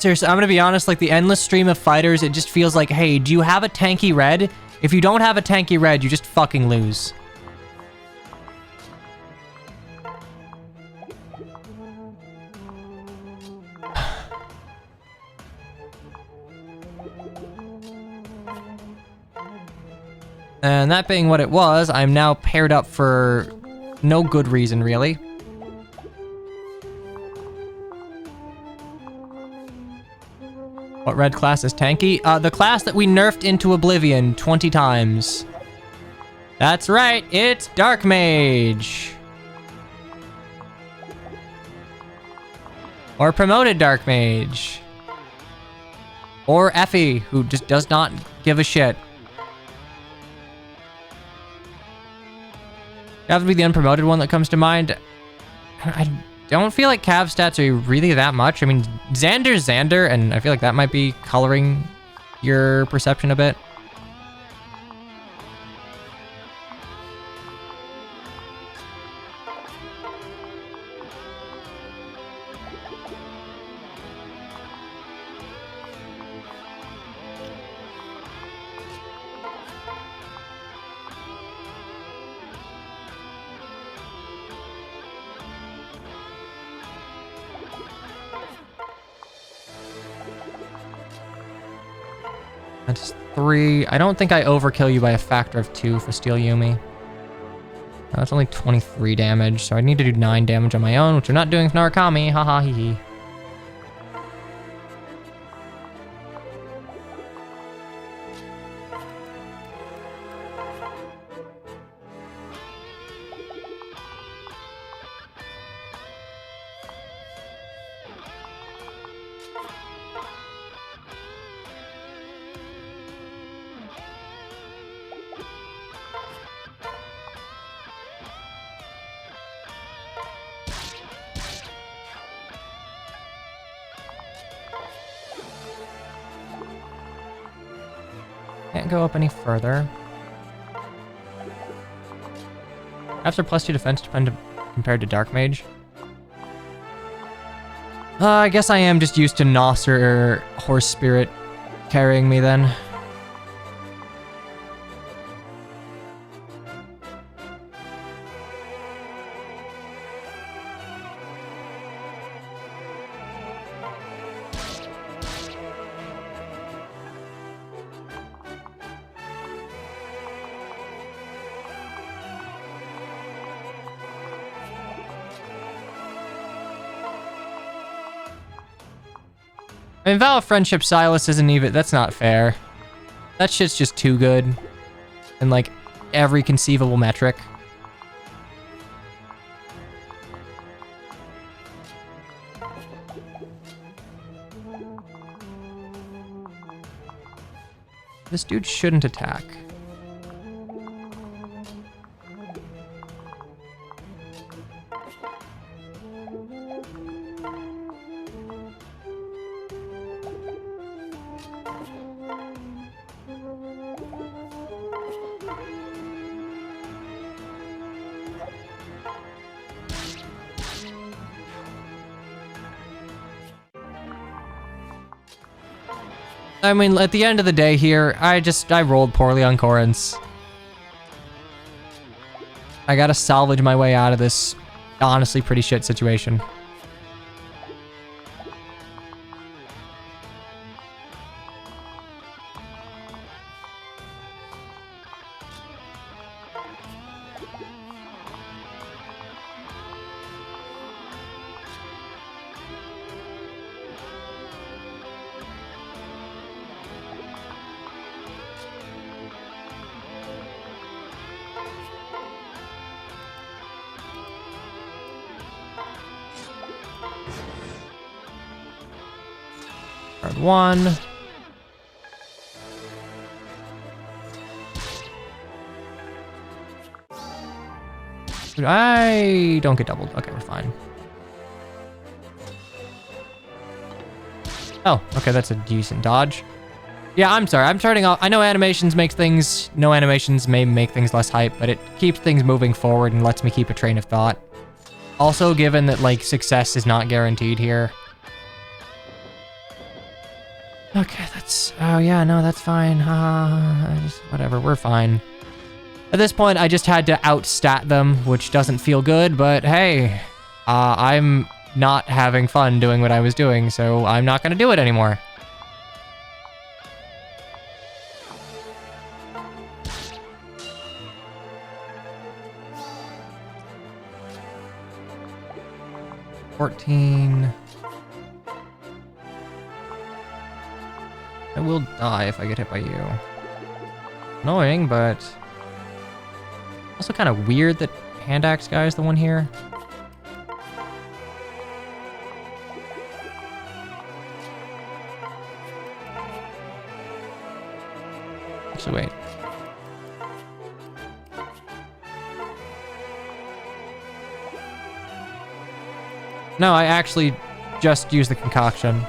Seriously, I'm gonna be honest, like the endless stream of fighters, it just feels like, hey, do you have a tanky red? If you don't have a tanky red, you just fucking lose. And that being what it was, I'm now paired up for no good reason, really. What red class is tanky? The class that we nerfed into oblivion 20 times. That's right, it's Dark Mage. Or promoted Dark Mage. Or Effie, who just does not give a shit. That would be the unpromoted one that comes to mind. I don't feel like Cav stats are really that much. I mean, Xander's Xander, and I feel like that might be coloring your perception a bit. That's 3. I don't think I overkill you by a factor of 2 for Steel Yumi. That's only 23 damage, so I need to do 9 damage on my own, which I'm not doing with Narukami. Haha, hee hee. Can't go up any further. After +2 defense compared to Dark Mage. I guess I am just used to Nos or Horse Spirit carrying me then. I mean, Vow of Friendship Silas isn't even... That's not fair. That shit's just too good. In, like, every conceivable metric. This dude shouldn't attack. I mean, at the end of the day here, I rolled poorly on Corrins. I gotta salvage my way out of this honestly pretty shit situation. Card 1. Dude, I don't get doubled. Okay, we're fine. Oh, okay, that's a decent dodge. Yeah, I'm sorry. I'm starting off. I know animations make things... No animations may make things less hype, but it keeps things moving forward and lets me keep a train of thought. Also, given that, like, success is not guaranteed here. Okay, that's... Oh, yeah, no, that's fine. Whatever, we're fine. At this point, I just had to outstat them, which doesn't feel good, but hey, I'm not having fun doing what I was doing, so I'm not going to do it anymore. $14. I will die if I get hit by you. Annoying, but also kind of weird that Hand Axe guy is the one here. Actually, wait. No, I actually just used the concoction.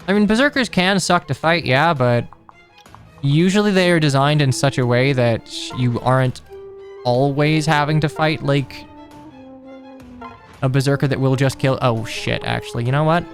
I mean, Berserkers can suck to fight, yeah, but usually they are designed in such a way that you aren't always having to fight, like, A berserker that will just kill. Oh shit, actually. You know what?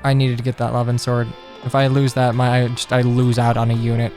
I needed to get that Levin sword. If I lose that, I lose out on a unit.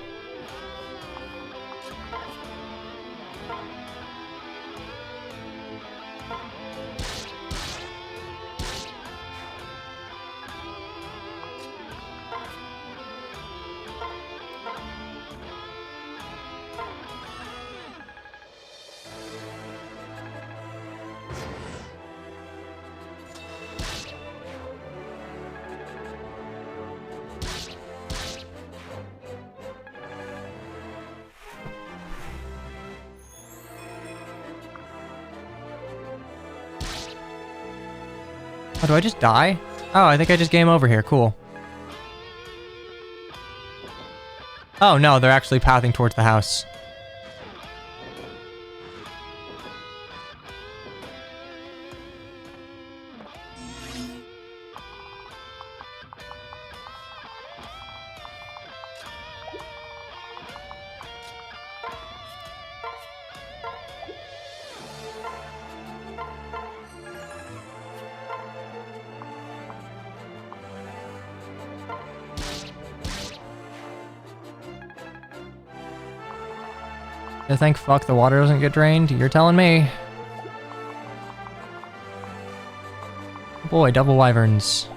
Oh, do I just die? Oh, I think I just game over here. Cool. Oh, no, they're actually pathing towards the house. I think fuck the water doesn't get drained. You're telling me. Boy, double wyverns.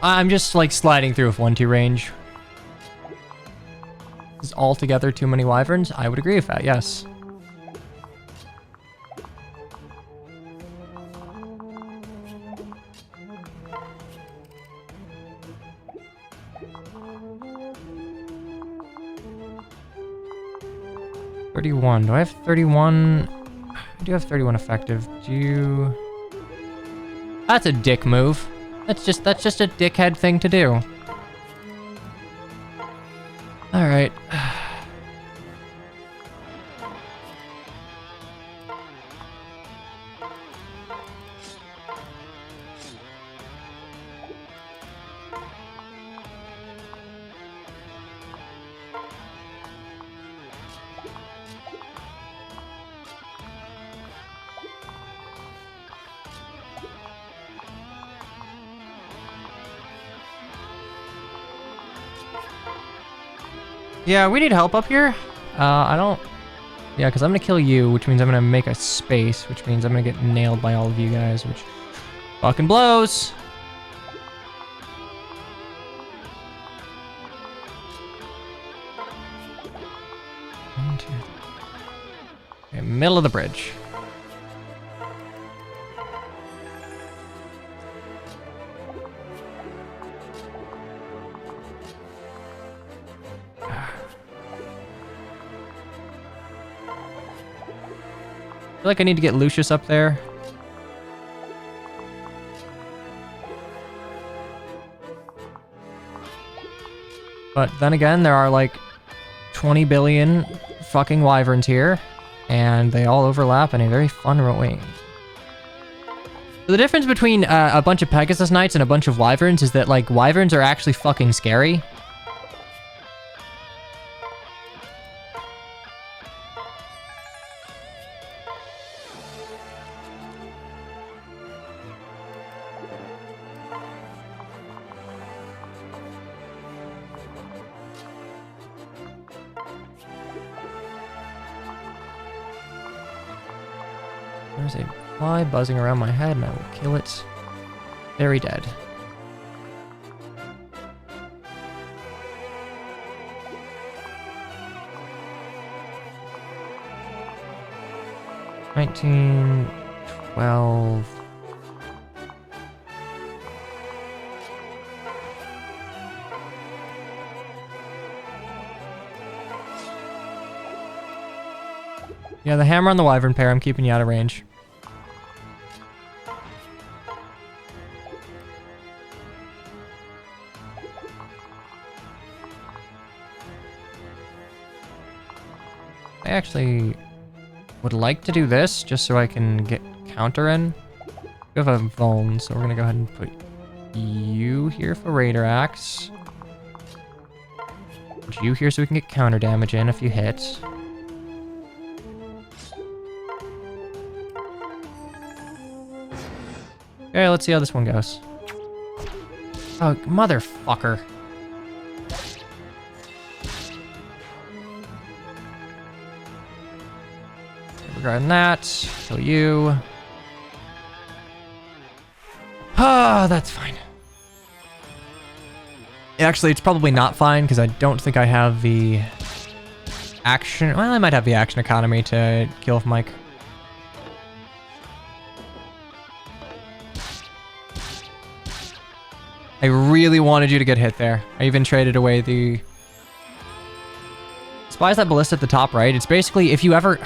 I'm just like sliding through with 1-2 range. Is altogether too many wyverns? I would agree with that, yes. $31. Do I have 31? I do have 31 effective. Do you... That's a dick move. That's just a dickhead thing to do. All right. Yeah, we need help up here. I don't... Yeah, because I'm going to kill you, which means I'm going to make a space, which means I'm going to get nailed by all of you guys, which fucking blows. One, two, three. Okay, middle of the bridge. I feel like I need to get Lucius up there. But then again, there are like 20 billion fucking wyverns here, and they all overlap in a very fun way. So the difference between a bunch of Pegasus Knights and a bunch of wyverns is that like wyverns are actually fucking scary. There's a fly buzzing around my head and I will kill it. Very dead. $19, $12. Yeah, the hammer on the wyvern pair, I'm keeping you out of range. I actually would like to do this just so I can get counter in. We have a vuln, so we're gonna go ahead and put you here for Raider Axe. Put you here so we can get counter damage in if you hit. Okay, let's see how this one goes. Oh, motherfucker. Regarding that, kill you. Ah, that's fine. Actually, it's probably not fine because I don't think I have the action. Well, I might have the action economy to kill with Mike. I really wanted you to get hit there. I even traded away the... Spies that ballista at the top right. It's basically if you ever...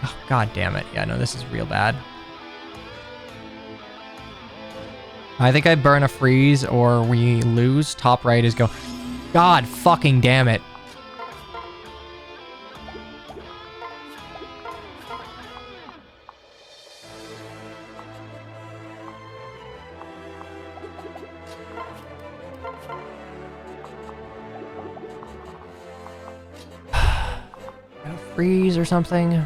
Oh, God damn it. Yeah, no, this is real bad. I think I burn a freeze or we lose. Top right is go... God fucking damn it. Freeze or something.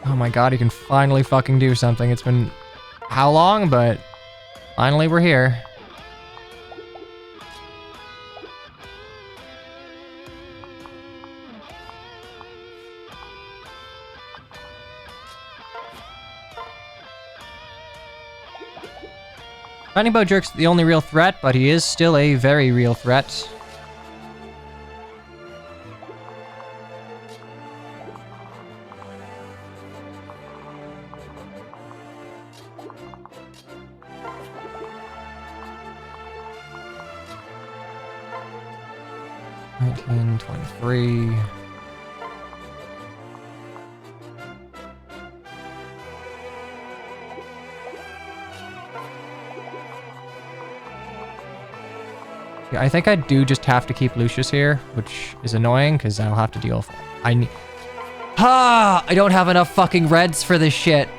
Oh my god, he can finally fucking do something. It's been how long, but finally we're here. Tiny Bow Jerk's the only real threat, but he is still a very real threat. $19.23. Yeah, I think I do just have to keep Lucius here, which is annoying because I'll have to deal with... I don't have enough fucking reds for this shit.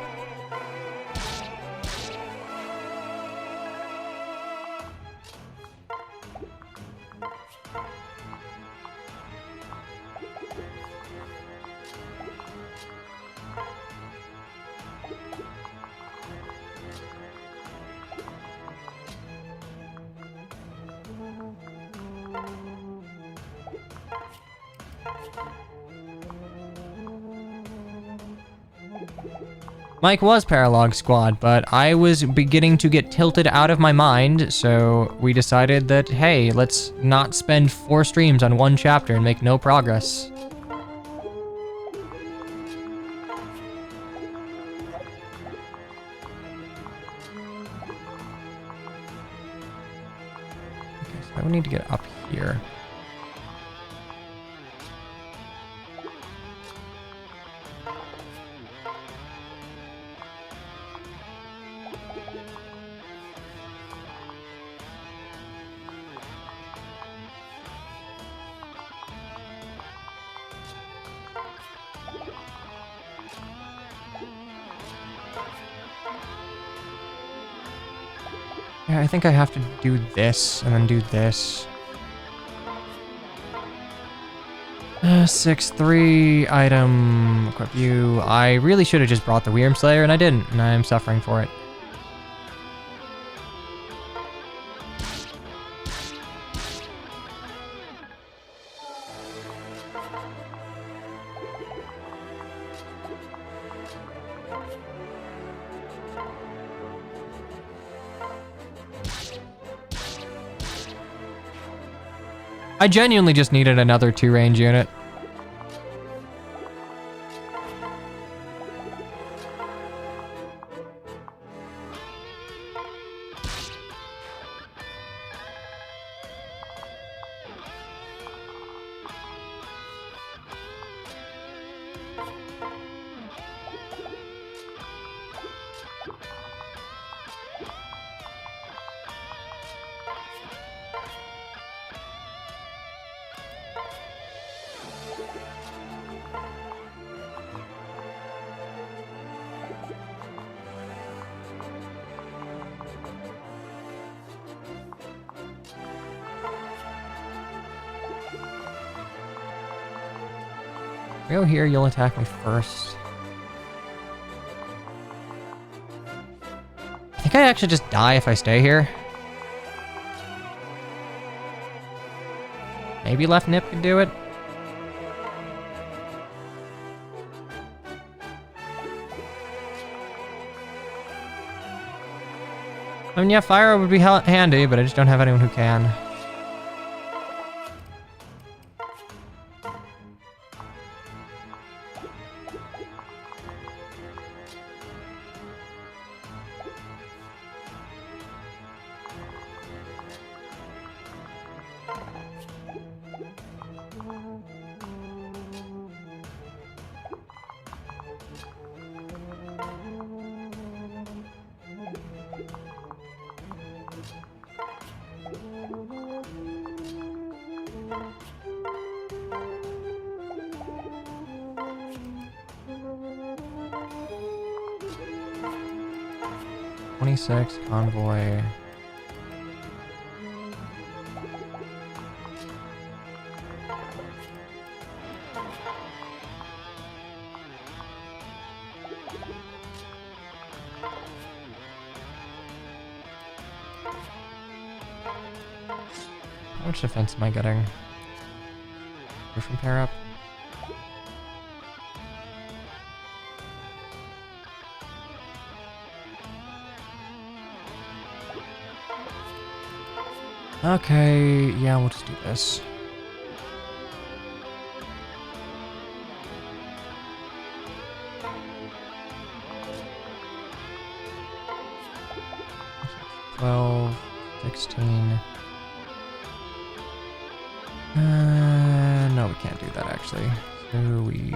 Mike was Paralog Squad, but I was beginning to get tilted out of my mind, so we decided that, hey, let's not spend 4 streams on one chapter and make no progress. Okay, so I would need to get up here. Yeah, I think I have to do this and then do this. 6-3 item equip you. I really should have just brought the Wyrm Slayer and I didn't, and I am suffering for it. I genuinely just needed another 2-range unit. Go here, you'll attack me first. I think I actually just die if I stay here. Maybe left nip could do it. I mean, yeah, fire would be handy, but I just don't have anyone who can. Convoy. How much defense am I getting? From pair up. Okay, yeah, we'll just do this. $12, $16. No, we can't do that actually. So we...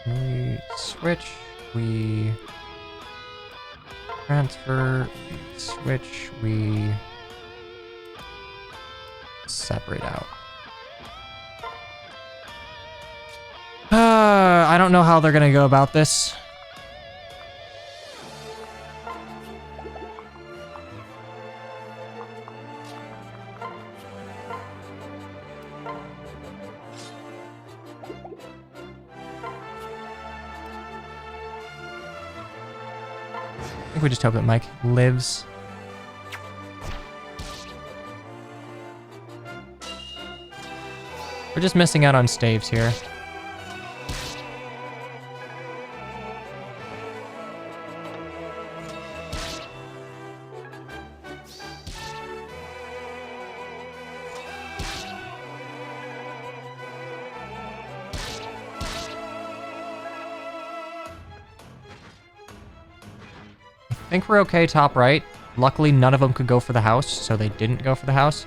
We switch, we transfer, we switch, we separate out. I don't know how they're gonna go about this. I think we just hope that Mike lives. We're just missing out on staves here. I think we're okay top right. Luckily, none of them could go for the house, so they didn't go for the house.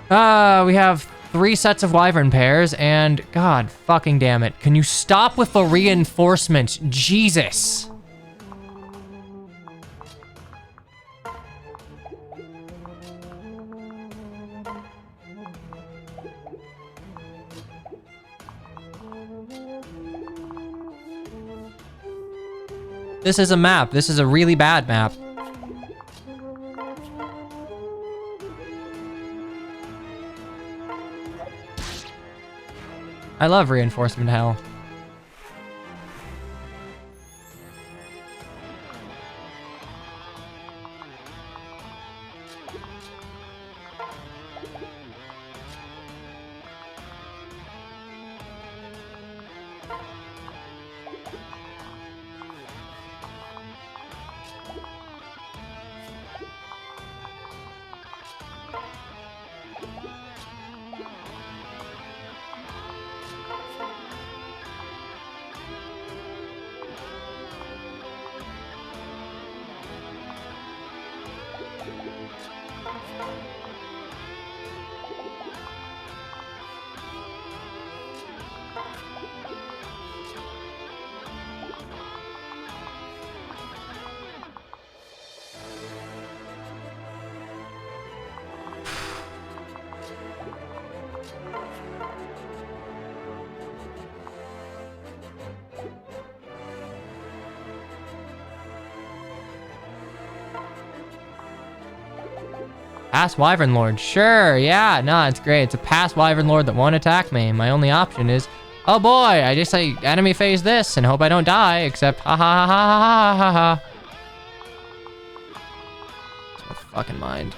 We have 3 sets of wyvern pairs, and god fucking damn it. Can you stop with the reinforcements? Jesus. This is a map. This is a really bad map. I love reinforcement hell. Past Wyvern Lord. Sure, yeah, no, it's great. It's a past Wyvern Lord that won't attack me. My only option is, oh boy, I just say enemy phase this and hope I don't die, except ha ha ha ha ha ha ha. So fucking mind.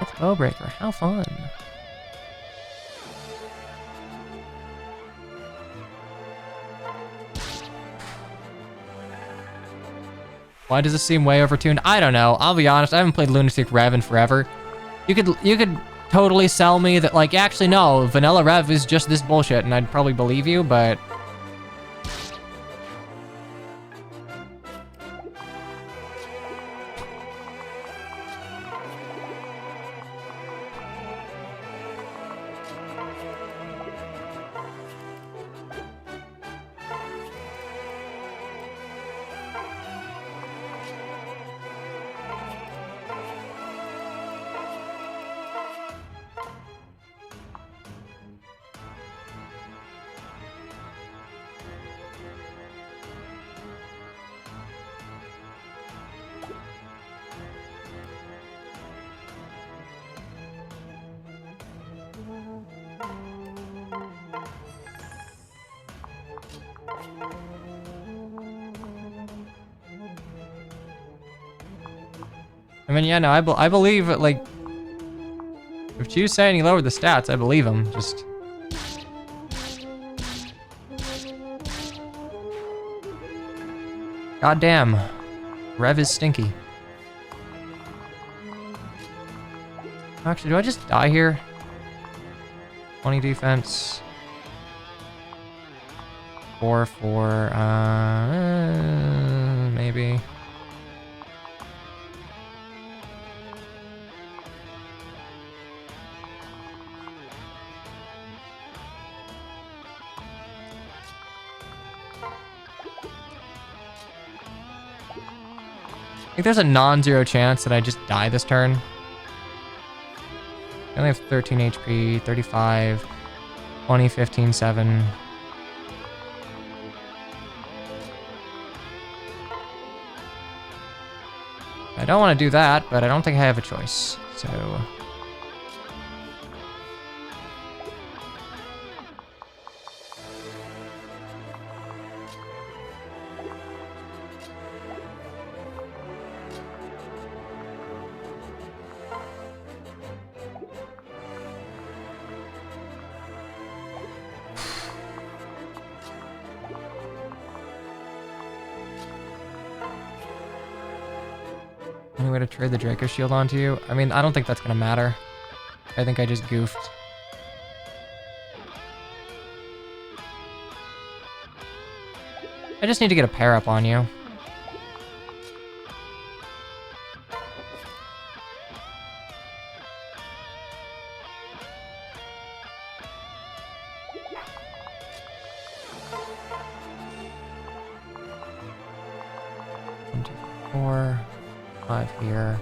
It's Bowbreaker, how fun. Why does this seem way overtuned? I don't know. I'll be honest. I haven't played Lunatic Rev in forever. You could totally sell me that, like, actually no, vanilla Rev is just this bullshit, and I'd probably believe you, but I mean, yeah, no, I believe, like, if Chu's saying he lowered the stats, I believe him. Just goddamn, Rev is stinky. Actually, do I just die here? 20 defense. 4, maybe. I think there's a non-zero chance that I just die this turn. I only have 13 HP, 35, 20, 15, 7. I don't want to do that, but I don't think I have a choice, so... Any way to trade the Draco Shield onto you? I mean, I don't think that's gonna matter. I think I just goofed. I just need to get a pair up on you. One, 2, 4, 5 here.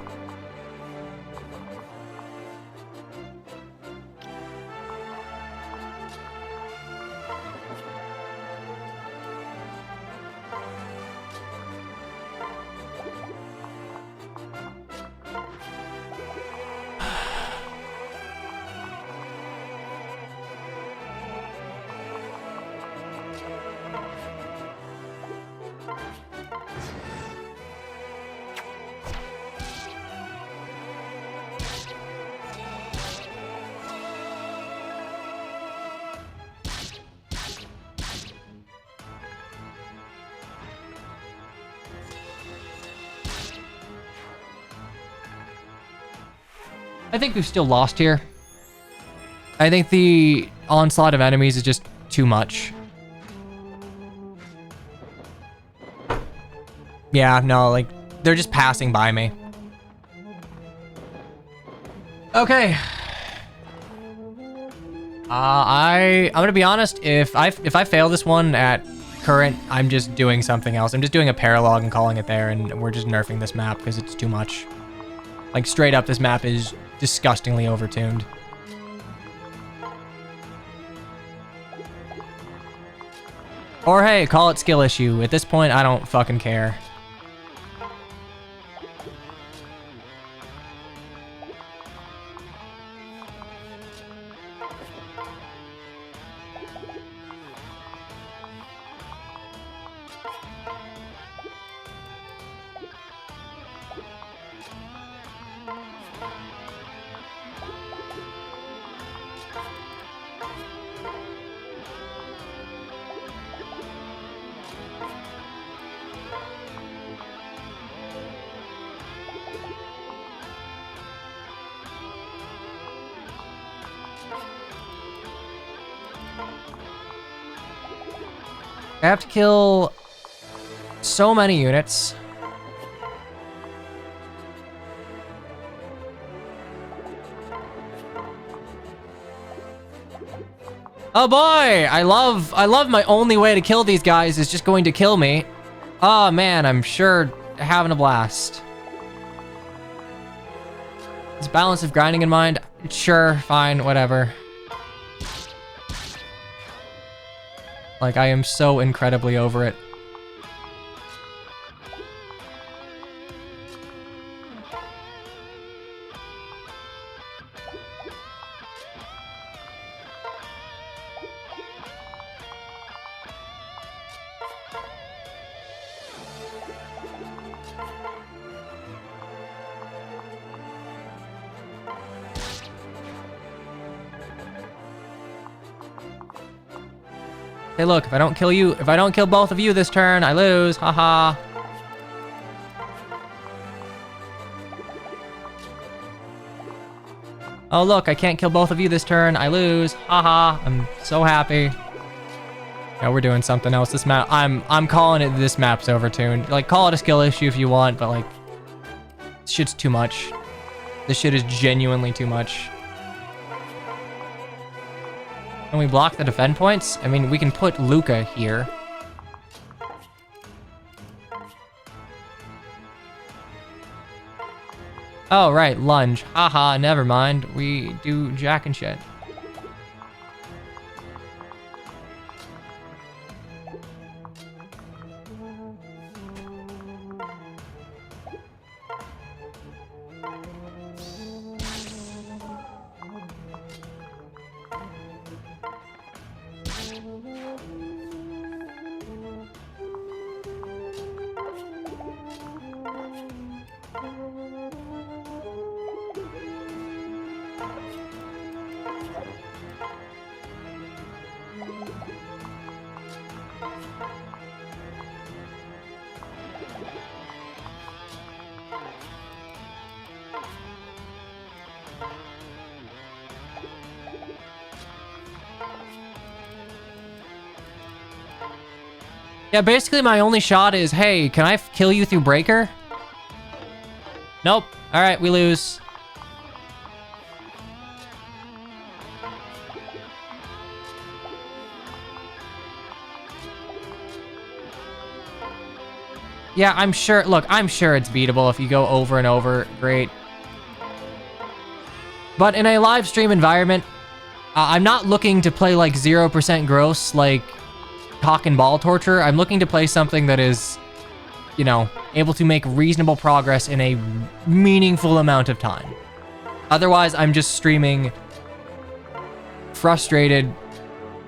I think we've still lost here. I think the onslaught of enemies is just too much. Yeah, no, like, they're just passing by me. Okay. I'm gonna be honest, if I fail this one at current, I'm just doing something else. I'm just doing a paralog and calling it there, and we're just nerfing this map because it's too much. Like, straight up, this map is disgustingly overtuned. Or hey, call it skill issue. At this point, I don't fucking care. I have to kill so many units. Oh boy, I love my only way to kill these guys is just going to kill me. Oh man, I'm sure having a blast. This balance of grinding in mind, sure, fine, whatever. Like, I am so incredibly over it. Hey, look, if I don't kill both of you this turn, I lose. Haha. Oh, look, I can't kill both of you this turn. I lose. Haha. I'm so happy. Yeah, we're doing something else. This map, I'm calling it this map's overtuned. Like, call it a skill issue if you want, but like, this shit's too much. This shit is genuinely too much. Can we block the defend points? I mean, we can put Luca here. Oh, right, lunge. Haha, never mind. We do jack and shit. Yeah, basically my only shot is, hey, can I kill you through breaker? Nope. All right, we lose. Yeah, I'm sure, look, I'm sure it's beatable if you go over and over. Great. But in a live stream environment, I'm not looking to play like 0% gross, like cock and ball torture. I'm looking to play something that is, you know, able to make reasonable progress in a meaningful amount of time. Otherwise, I'm just streaming frustrated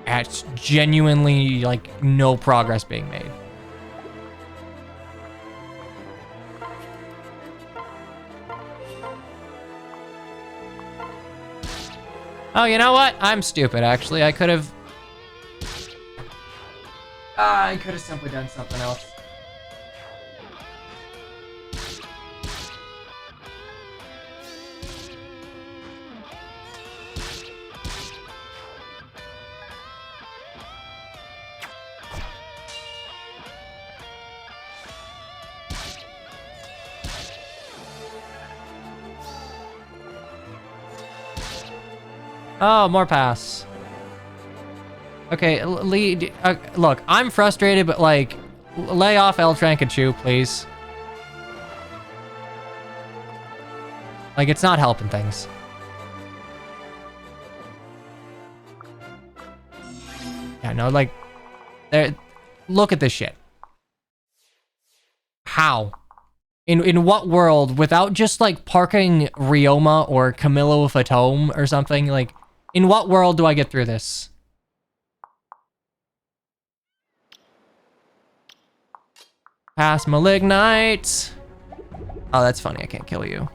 at genuinely, like, no progress being made. Oh, you know what? I'm stupid, actually. I could have simply done something else. Oh, more pass. Okay, lead. Look, I'm frustrated, but like, lay off L Trankachu, please. Like, it's not helping things. Yeah, no, like, there. Look at this shit. How? In what world, without just like parking Ryoma or Camillo Fatome or something, like, in what world do I get through this? Pass Malignite. Oh, that's funny. I can't kill you.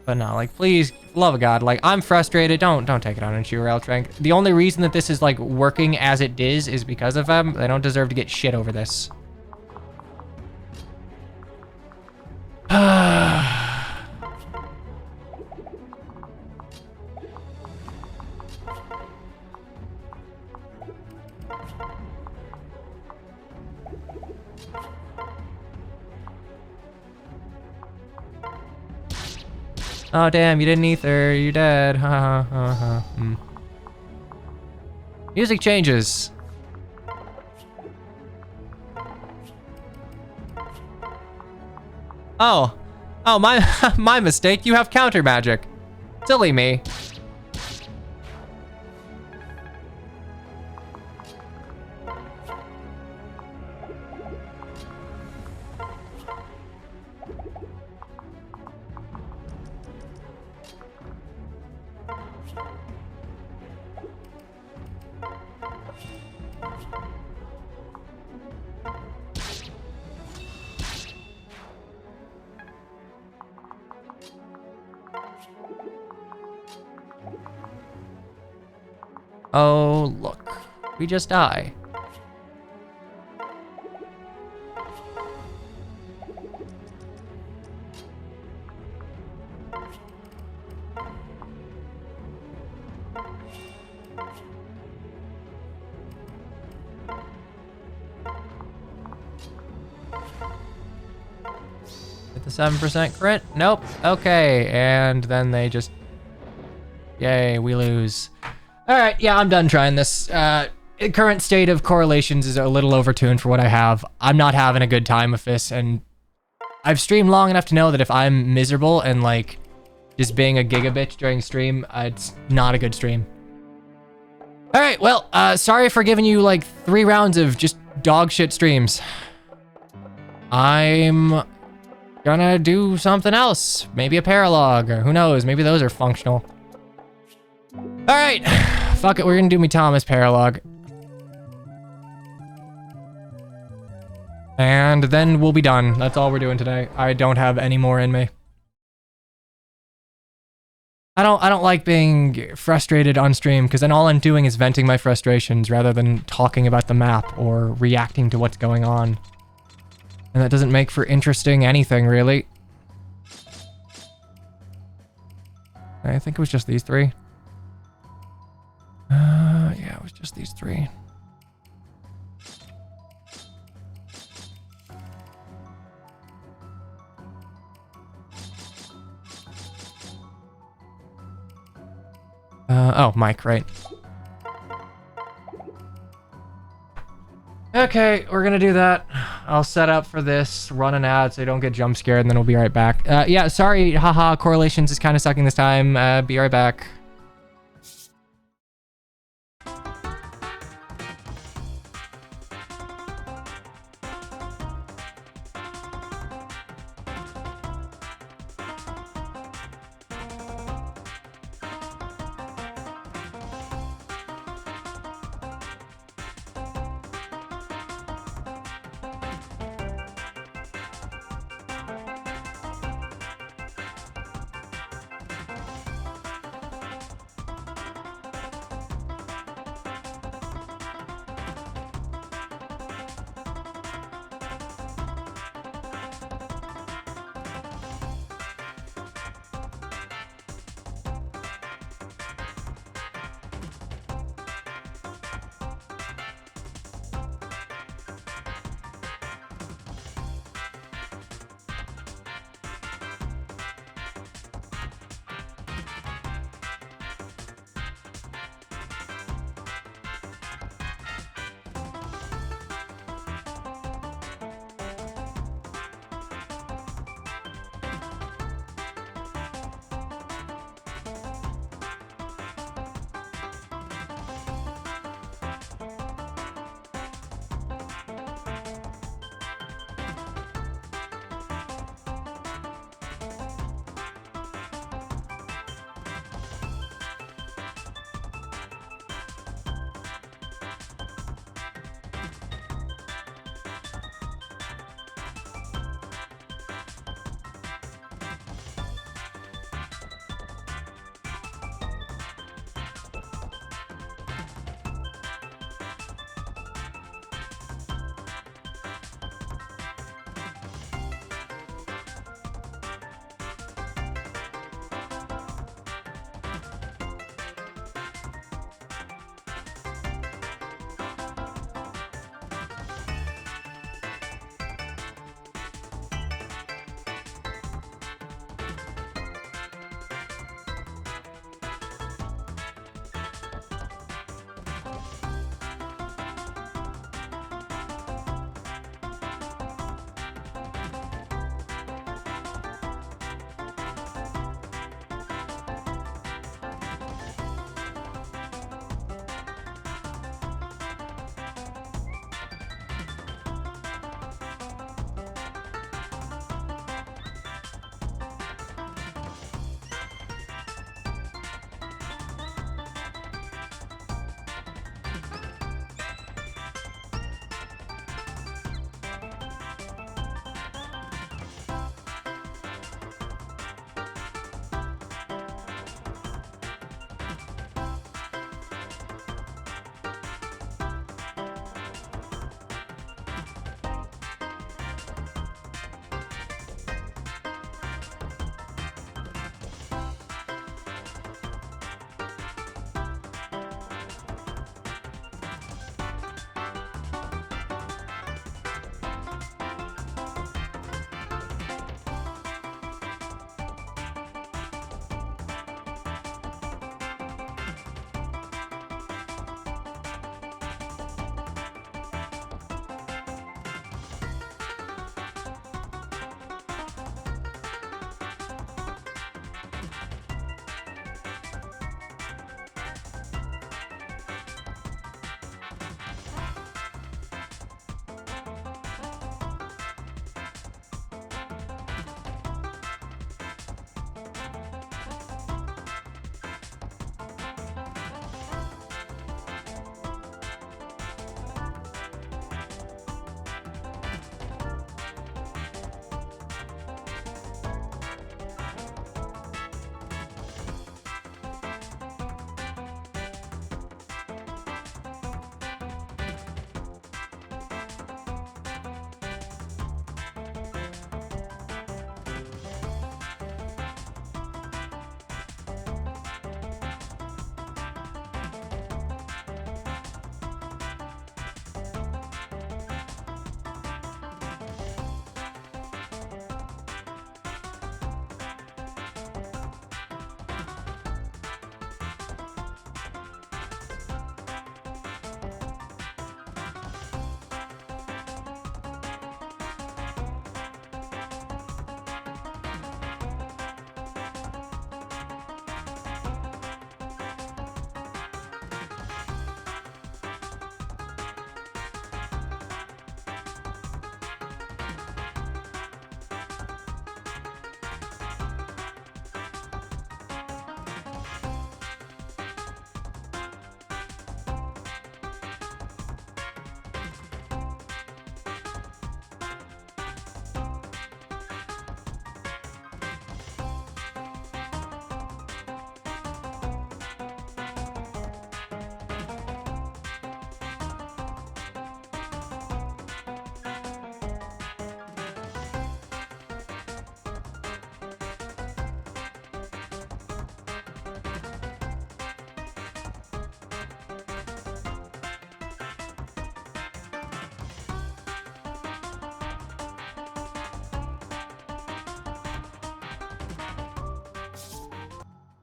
But no, like, please, love of God, like, I'm frustrated. Don't take it on Inshiro Trank. The only reason that this is like working as it is because of them. They don't deserve to get shit over this. Oh, damn, you didn't ether. You're dead. Ha ha ha ha. Music changes. Oh. Oh, my my mistake. You have counter magic. Silly me. Oh, look. We just die. Hit the 7% crit? Nope. Okay, and then they just... Yay, we lose. Alright, yeah, I'm done trying this. Current state of correlations is a little overtuned for what I have. I'm not having a good time with this, and I've streamed long enough to know that if I'm miserable and, like, just being a gigabitch during stream, it's not a good stream. Alright, well, sorry for giving you, like, 3 rounds of just dog shit streams. I'm gonna do something else. Maybe a paralog, or who knows, maybe those are functional. Alright, fuck it, we're gonna do me Thomas paralog. And then we'll be done. That's all we're doing today. I don't have any more in me. I don't like being frustrated on stream, because then all I'm doing is venting my frustrations rather than talking about the map or reacting to what's going on. And that doesn't make for interesting anything, really. I think it was just these 3. Yeah, it was just these 3. Oh, Mike, right. Okay, we're gonna do that. I'll set up for this, run an ad so you don't get jump scared, and then we'll be right back. Yeah, sorry, haha, correlations is kind of sucking this time. Be right back.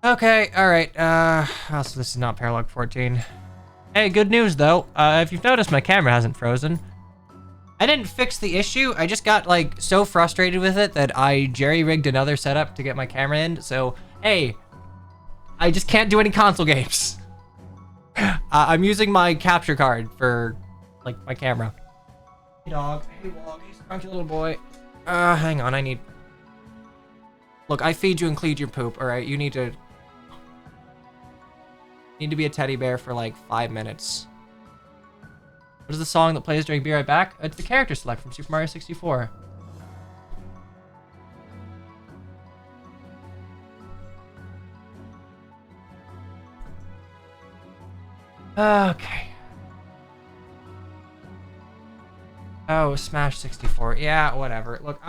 Okay, alright. Also, this is not Paralog 14. Hey, good news though. If you've noticed, my camera hasn't frozen. I didn't fix the issue. I just got like so frustrated with it that I jerry-rigged another setup to get my camera in. So, hey, I just can't do any console games. I'm using my capture card for like my camera. Hey dog, hey Wog, hey scrunky little boy. Hang on, I need... Look, I feed you and clean your poop, alright? You need to be a teddy bear for like 5 minutes. What is the song that plays during Be Right Back? It's the character select from Super Mario 64. Okay. Oh, Smash 64. Yeah, whatever. Look,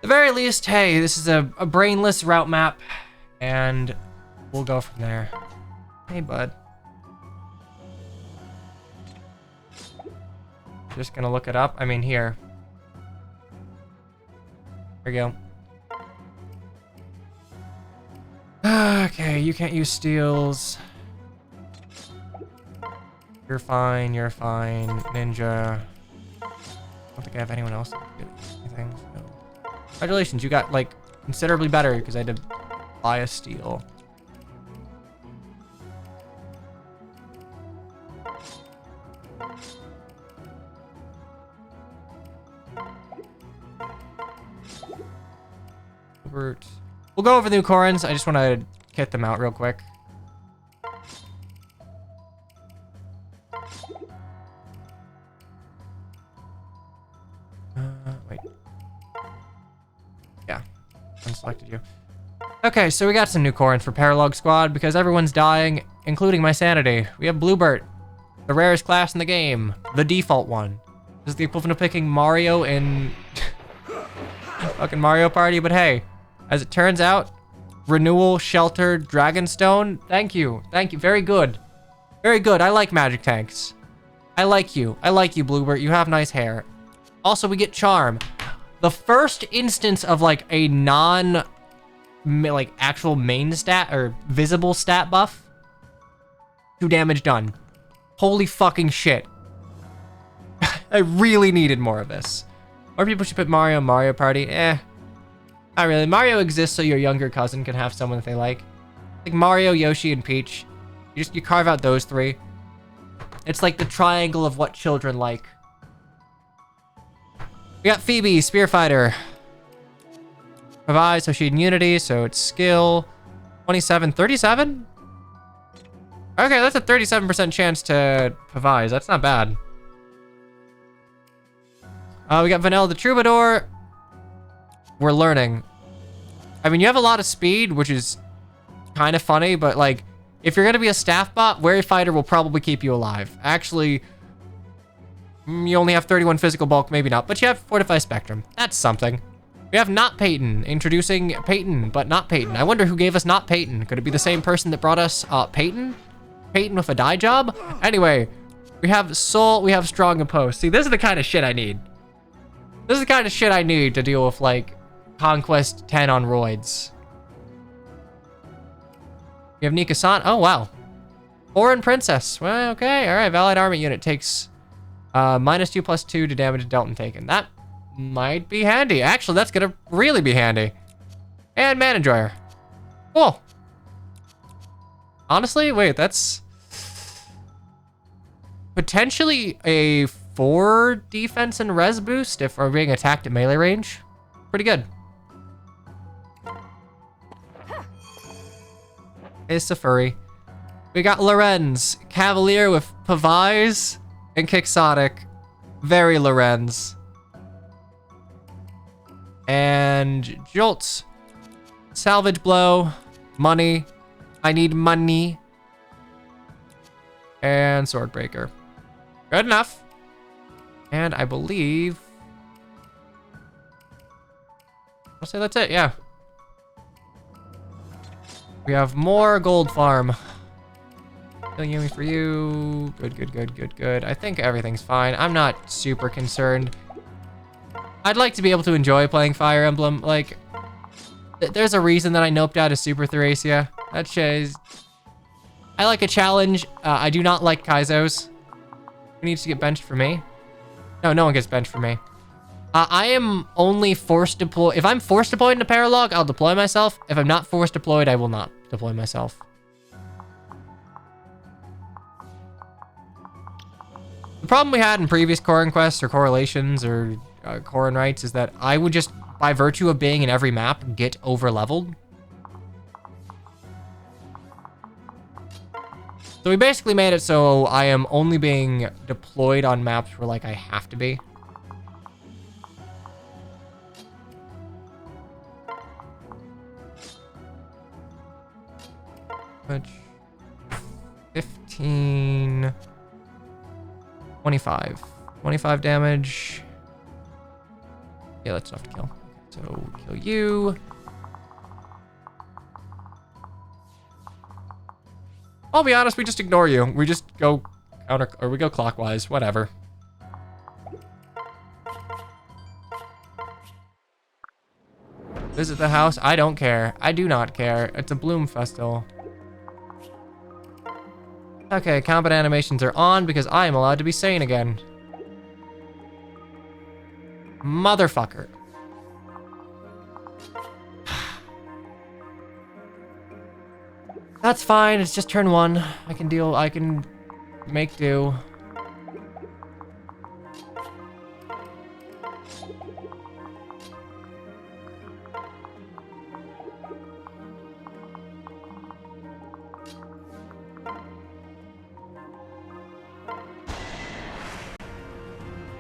the very least, hey, this is a brainless route map, and we'll go from there. Hey, bud. Just gonna look it up. I mean, here. There we go. Okay, you can't use steals. You're fine, you're fine. Ninja. I don't think I have anyone else that can do anything. So. Congratulations, you got, like, considerably better because I had to buy a steal. We'll go over the new Corins. I just want to kit them out real quick. Wait. Yeah, unselected you. Okay, so we got some new Corins for Paralog Squad because everyone's dying, including my sanity. We have Bluebert, the rarest class in the game, the default one. This is the equivalent of picking Mario in fucking Mario Party, but hey. As it turns out, Renewal, Shelter, Dragonstone. Thank you. Thank you. Very good. Very good. I like magic tanks. I like you. I like you, Bluebert. You have nice hair. Also, we get Charm. The first instance of like a like actual main stat or visible stat buff. 2 damage done. Holy fucking shit. I really needed more of this. More people should put Mario in Mario Party. Not really. Mario exists so your younger cousin can have someone that they like. Like Mario, Yoshi, and Peach. You carve out those 3. It's like the triangle of what children like. We got Phoebe, Spear Fighter. Provide, so she in Unity, so it's skill. 27, 37? Okay, that's a 37% chance to Pavise. That's not bad. We got Vanilla the Troubadour. We're learning. I mean, you have a lot of speed, which is kind of funny, but like, if you're going to be a staff bot, Wary Fighter will probably keep you alive. Actually, you only have 31 physical bulk, maybe not, but you have Fortify Spectrum. That's something. We have Not Peyton, introducing Peyton, but not Peyton. I wonder who gave us Not Peyton. Could it be the same person that brought us Peyton? Peyton with a dye job? Anyway, we have Soul, we have Strong and Post. See, this is the kind of shit I need. This is the kind of shit I need to deal with, like, Conquest 10 on roids. We have Nika-san. Oh, wow. Foreign Princess. Well, okay. All right. Valid Armor Unit takes -2/+2 to damage dealt and taken. That might be handy. Actually, that's going to really be handy. And Mana Dryer. Cool. Honestly, wait, that's potentially a 4 defense and res boost if we're being attacked at melee range. Pretty good. Hey, Safari. We got Lorenz, Cavalier with Pavise and Quixotic. Very Lorenz. And Jolts. Salvage Blow. Money. I need money. And Swordbreaker. Good enough. And I believe... I'll say that's it, yeah. We have more gold farm. Healing Yumi for you. Good, good, good, good, good. I think everything's fine. I'm not super concerned. I'd like to be able to enjoy playing Fire Emblem. Like, there's a reason that I noped out of Super Thracia. That shit is... I like a challenge. I do not like Kaizo's. Who needs to get benched for me? No, no one gets benched for me. I am only forced deploy. If I'm forced deployed in a paralog, I'll deploy myself. If I'm not forced deployed, I will not deploy myself. The problem we had in previous Conquests or correlations or core and rights is that I would just, by virtue of being in every map, get over leveled. So we basically made it so I am only being deployed on maps where like I have to be. Which 15, 25 damage. Yeah, that's enough to kill. So kill you. I'll be honest, we just ignore you. We just go counter, or we go clockwise, whatever. Visit the house. I don't care. I do not care. It's a Bloom Festival. Okay, combat animations are on because I am allowed to be sane again. Motherfucker. That's fine, it's just turn 1. I can make do.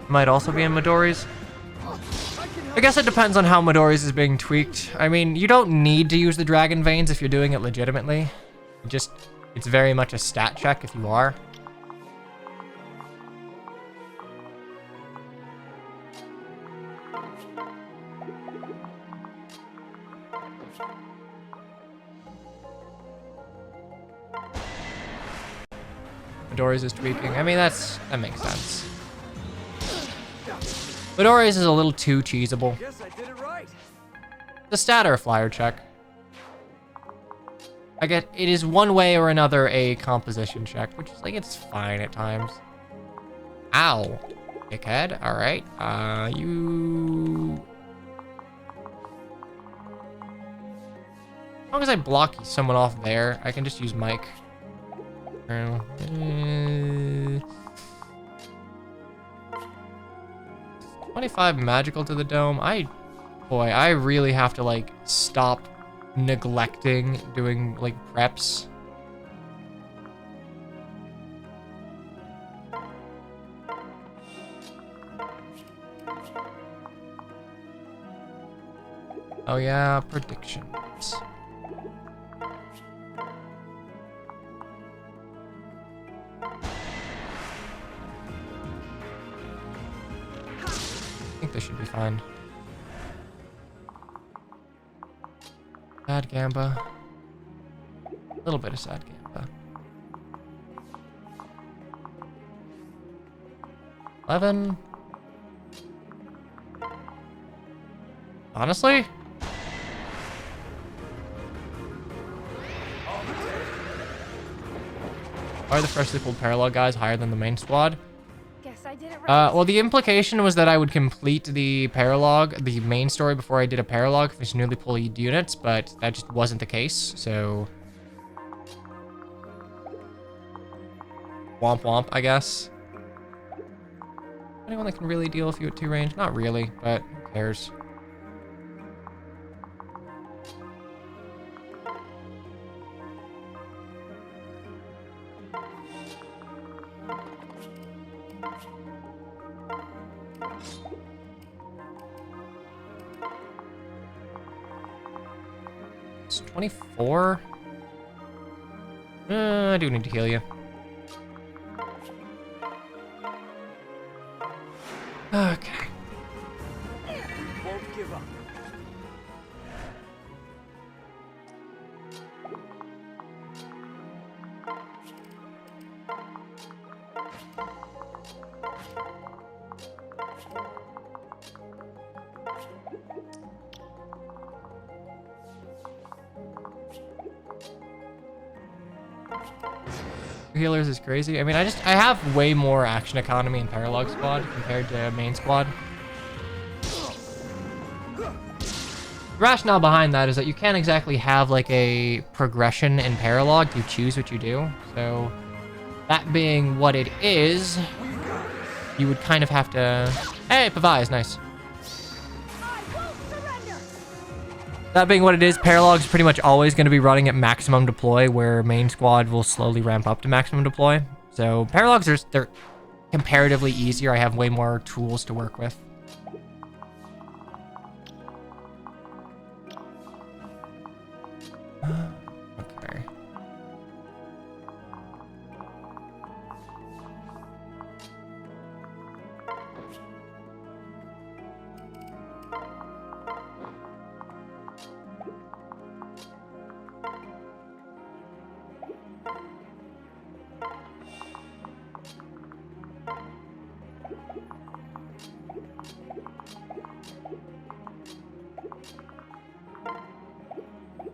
Might also be in Midori's. I guess it depends on how Midori's is being tweaked. I mean, you don't need to use the Dragon Veins if you're doing it legitimately. Just, it's very much a stat check if you are. Midori's is tweaking. I mean, that makes sense. Midori's is a little too cheesable. Guess I did it right. The stat or a flyer check. I get it is one way or another a composition check, which is like it's fine at times. Ow, dickhead. All right, you. As long as I block someone off there, I can just use Mike. 25 magical to the dome. Boy, I really have to like stop neglecting doing like preps. Oh yeah, predictions. I think this should be fine. Sad Gamba. A little bit of Sad Gamba. 11. Honestly? Are the freshly pulled parallel guys higher than the main squad? Guess I did it right. Well, the implication was that I would complete the paralog, the main story, before I did a paralog for newly pulled units, but that just wasn't the case, so... Womp womp, I guess. Anyone that can really deal with you at 2 range? Not really, but who cares? It's 24. I do need to heal you. Okay. Won't give up. Healers is crazy. I mean, I have way more action economy in Paralog squad compared to main squad. The rationale behind that is that you can't exactly have like a progression in Paralog. You choose what you do. So that being what it is, you would kind of have to... Hey, Pavai, nice. That being what it is, Paralog's pretty much always going to be running at maximum deploy, where main squad will slowly ramp up to maximum deploy. So Paralogs they're comparatively easier. I have way more tools to work with. Okay.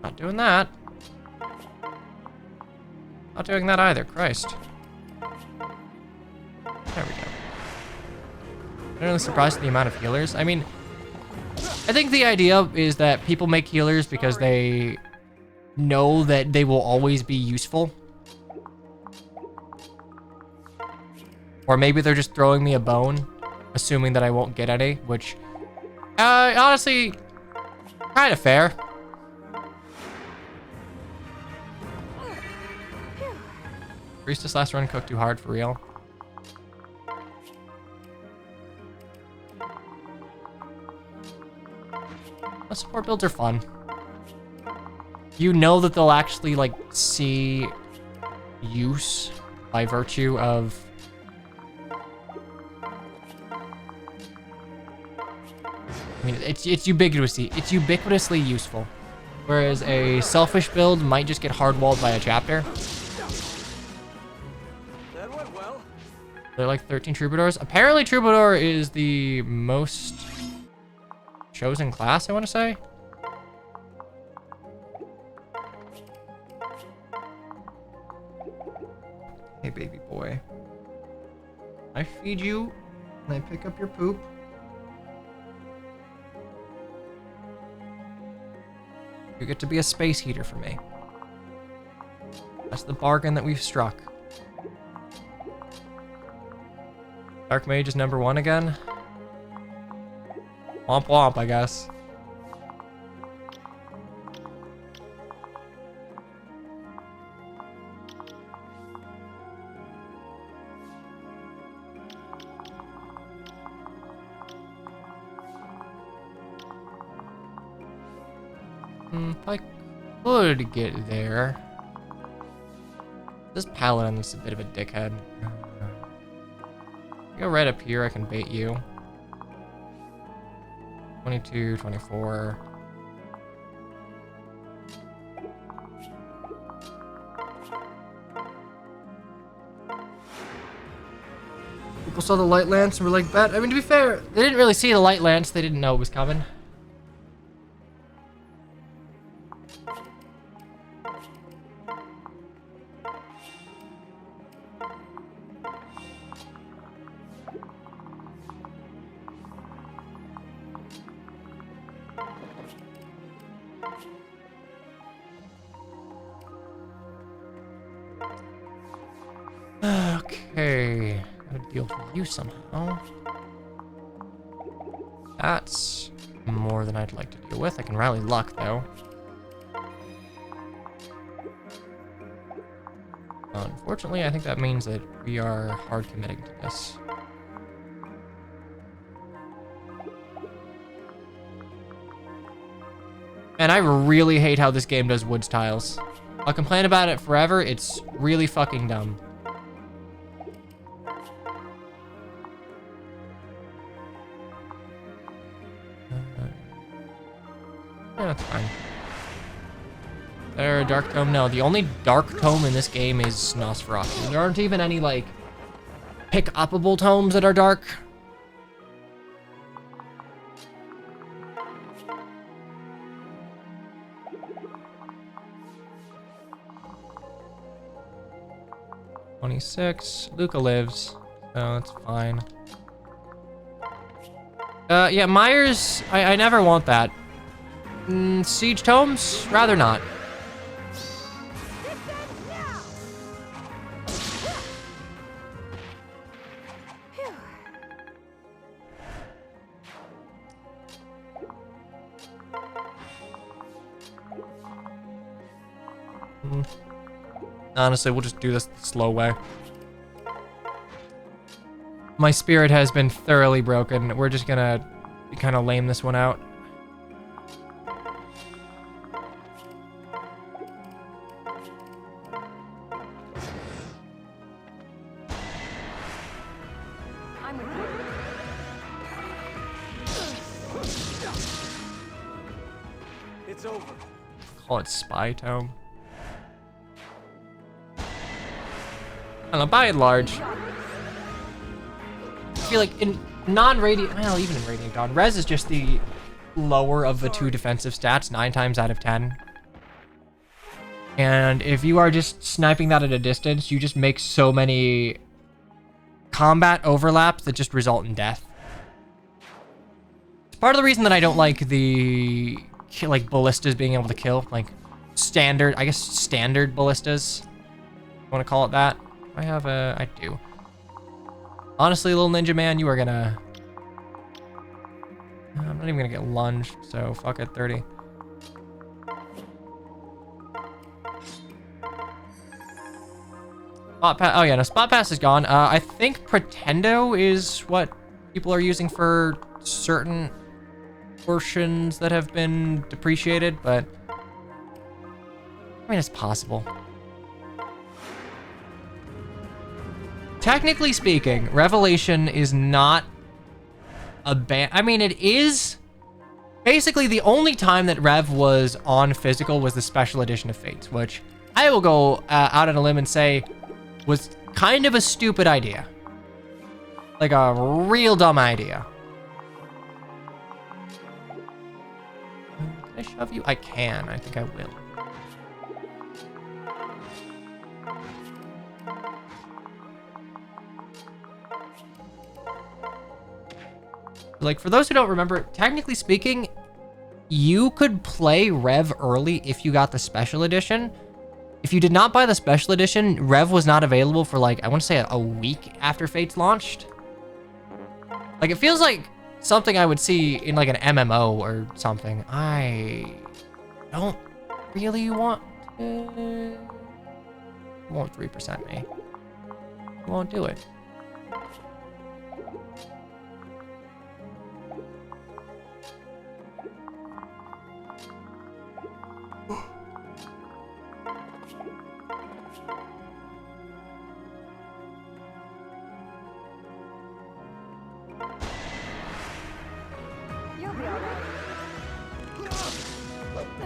Not doing that. Not doing that either, Christ. There we go. I'm really surprised at the amount of healers. I mean, I think the idea is that people make healers because they know that they will always be useful. Or maybe they're just throwing me a bone, assuming that I won't get any, which, honestly, kind of fair. Priestess last run cooked too hard, for real. The support builds are fun. You know that they'll actually, like, see use by virtue of... I mean, it's ubiquitously useful. Whereas a selfish build might just get hardwalled by a chapter. They're like 13 troubadours. Apparently troubadour is the most chosen class, I want to say. Hey, baby boy. I feed you and I pick up your poop. You get to be a space heater for me. That's the bargain that we've struck. Dark Mage is number 1 again. Womp womp, I guess. If I could get there. This paladin is a bit of a dickhead. Go right up here, I can bait you. 22, 24. People saw the light lance and were like, bet. I mean, to be fair, they didn't really see the light lance. They didn't know it was coming. Okay, gotta deal with you somehow. That's more than I'd like to deal with. I can rally luck though. Unfortunately, I think that means that we are hard committing to this. And I really hate how this game does woods tiles. I'll complain about it forever. It's really fucking dumb. Yeah, that's fine. There, Dark Tome? No, the only Dark Tome in this game is Nosferatu. There aren't even any, like, pick-upable tomes that are dark. $26. Luca lives, so that's fine. Yeah, Myers, I never want that. Siege tomes? Rather not. Honestly, we'll just do this the slow way. My spirit has been thoroughly broken. We're just gonna kind of lame this one out. I'm with you. It's over. Call it Spy Tome. I don't know, by and large, I feel like in non-Radiant, well, even in Radiant Dawn, Res is just the lower of the two defensive stats 9 times out of 10. And if you are just sniping that at a distance, you just make so many combat overlaps that just result in death. It's part of the reason that I don't like the like ballistas being able to kill, like standard, I guess standard ballistas. Want to call it that? I have a, I do. Honestly, little ninja man, you are gonna... I'm not even gonna get lunged, so fuck it, 30. Spot pass, oh yeah, no, spot pass is gone. I think Pretendo is what people are using for certain portions that have been depreciated, but... I mean, it's possible. Technically speaking, Revelation is not a ban. I mean, it is. Basically, the only time that Rev was on physical was the special edition of Fates, which I will go out on a limb and say was kind of a stupid idea. Like a real dumb idea. Can I shove you? I can. I think I will. Like, for those who don't remember, technically speaking, you could play Rev early if you got the special edition. If you did not buy the special edition, Rev was not available for, like, I want to say a week after Fates launched. Like, it feels like something I would see in, like, an MMO or something. I don't really want to... Won't 3% me. Won't do it.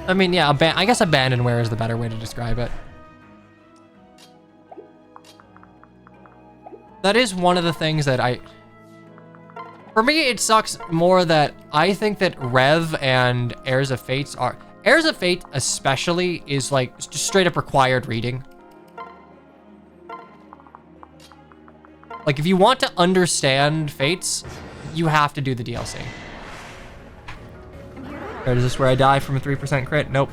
I mean, yeah, I guess abandonware is the better way to describe it. That is one of the things that for me, it sucks more that I think that Rev and Heirs of Fates are... Heirs of Fate especially is like just straight up required reading. Like, if you want to understand Fates, you have to do the DLC. Or is this where I die from a 3% crit? Nope.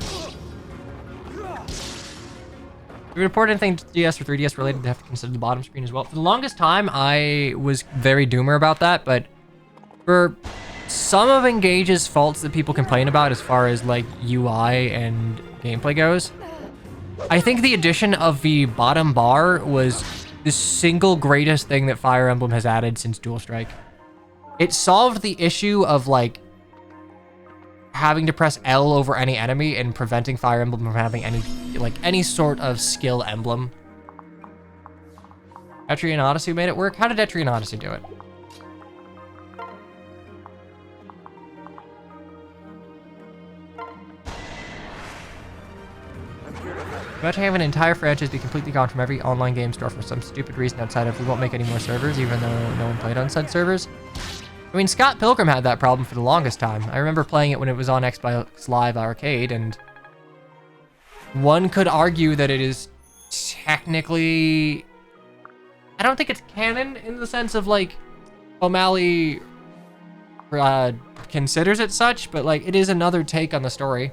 If you report anything to DS or 3DS related, they have to consider the bottom screen as well. For the longest time, I was very doomer about that, but for some of Engage's faults that people complain about as far as like UI and gameplay goes, I think the addition of the bottom bar was the single greatest thing that Fire Emblem has added since Dual Strike. It solved the issue of like having to press L over any enemy and preventing Fire Emblem from having any sort of skill emblem. Etrian Odyssey made it work? How did Etrian Odyssey do it? Imagine having an entire franchise be completely gone from every online game store for some stupid reason outside of we won't make any more servers, even though no one played on said servers. I mean, Scott Pilgrim had that problem for the longest time. I remember playing it when it was on Xbox Live Arcade, and one could argue that it is technically... I don't think it's canon in the sense of, like, O'Malley considers it such, but, like, it is another take on the story.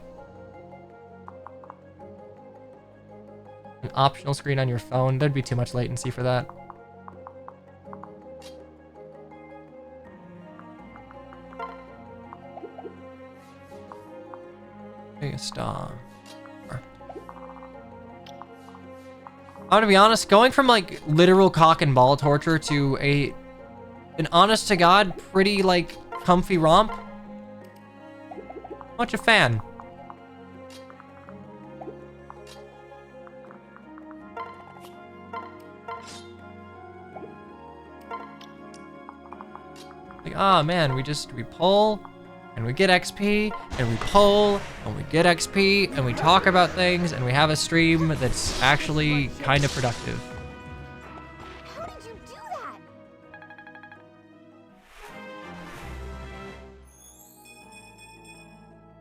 An optional screen on your phone. There'd be too much latency for that. Biggest star. I'm gonna be honest, going from like literal cock and ball torture to an honest to God, pretty like comfy romp. Much a fan. Like, ah, man, we pull and we get XP and we pull and we get XP and we talk about things and we have a stream that's actually kind of productive. How did you do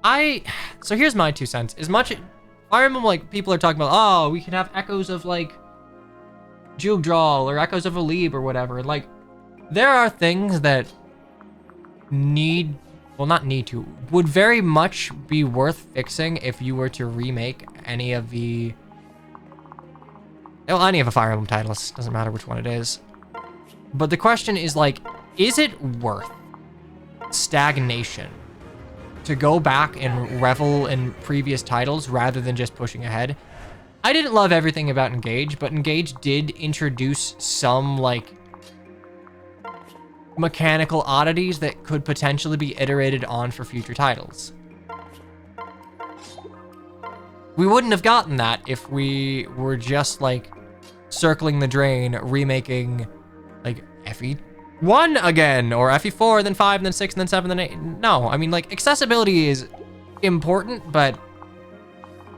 that? So here's my 2 cents. As much Fire Emblem, like, people are talking about, oh, we can have echoes of, like, Jugdrawl or echoes of Alib or whatever. Like, there are things that would very much be worth fixing if you were to remake any of the... Well, any of the Fire Emblem titles. Doesn't matter which one it is. But the question is, like, is it worth stagnation to go back and revel in previous titles rather than just pushing ahead? I didn't love everything about Engage, but Engage did introduce some, like, mechanical oddities that could potentially be iterated on for future titles. We wouldn't have gotten that if we were just, like, circling the drain, remaking, like, FE1 again, or FE4, then 5, then 6, then 7, then 8. No, I mean, like, accessibility is important, but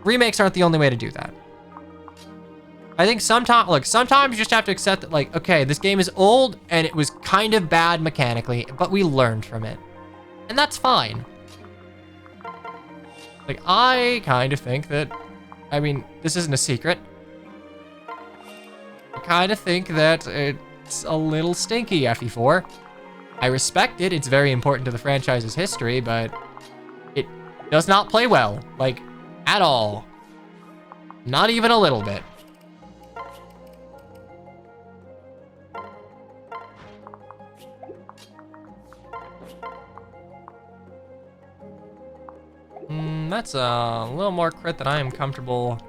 remakes aren't the only way to do that. I think sometimes you just have to accept that, like, okay, this game is old and it was kind of bad mechanically, but we learned from it. And that's fine. Like, I kind of think that, I mean, this isn't a secret. I kind of think that it's a little stinky, FE4. I respect it, it's very important to the franchise's history, but it does not play well, like, at all. Not even a little bit. That's a little more crit than I am comfortable.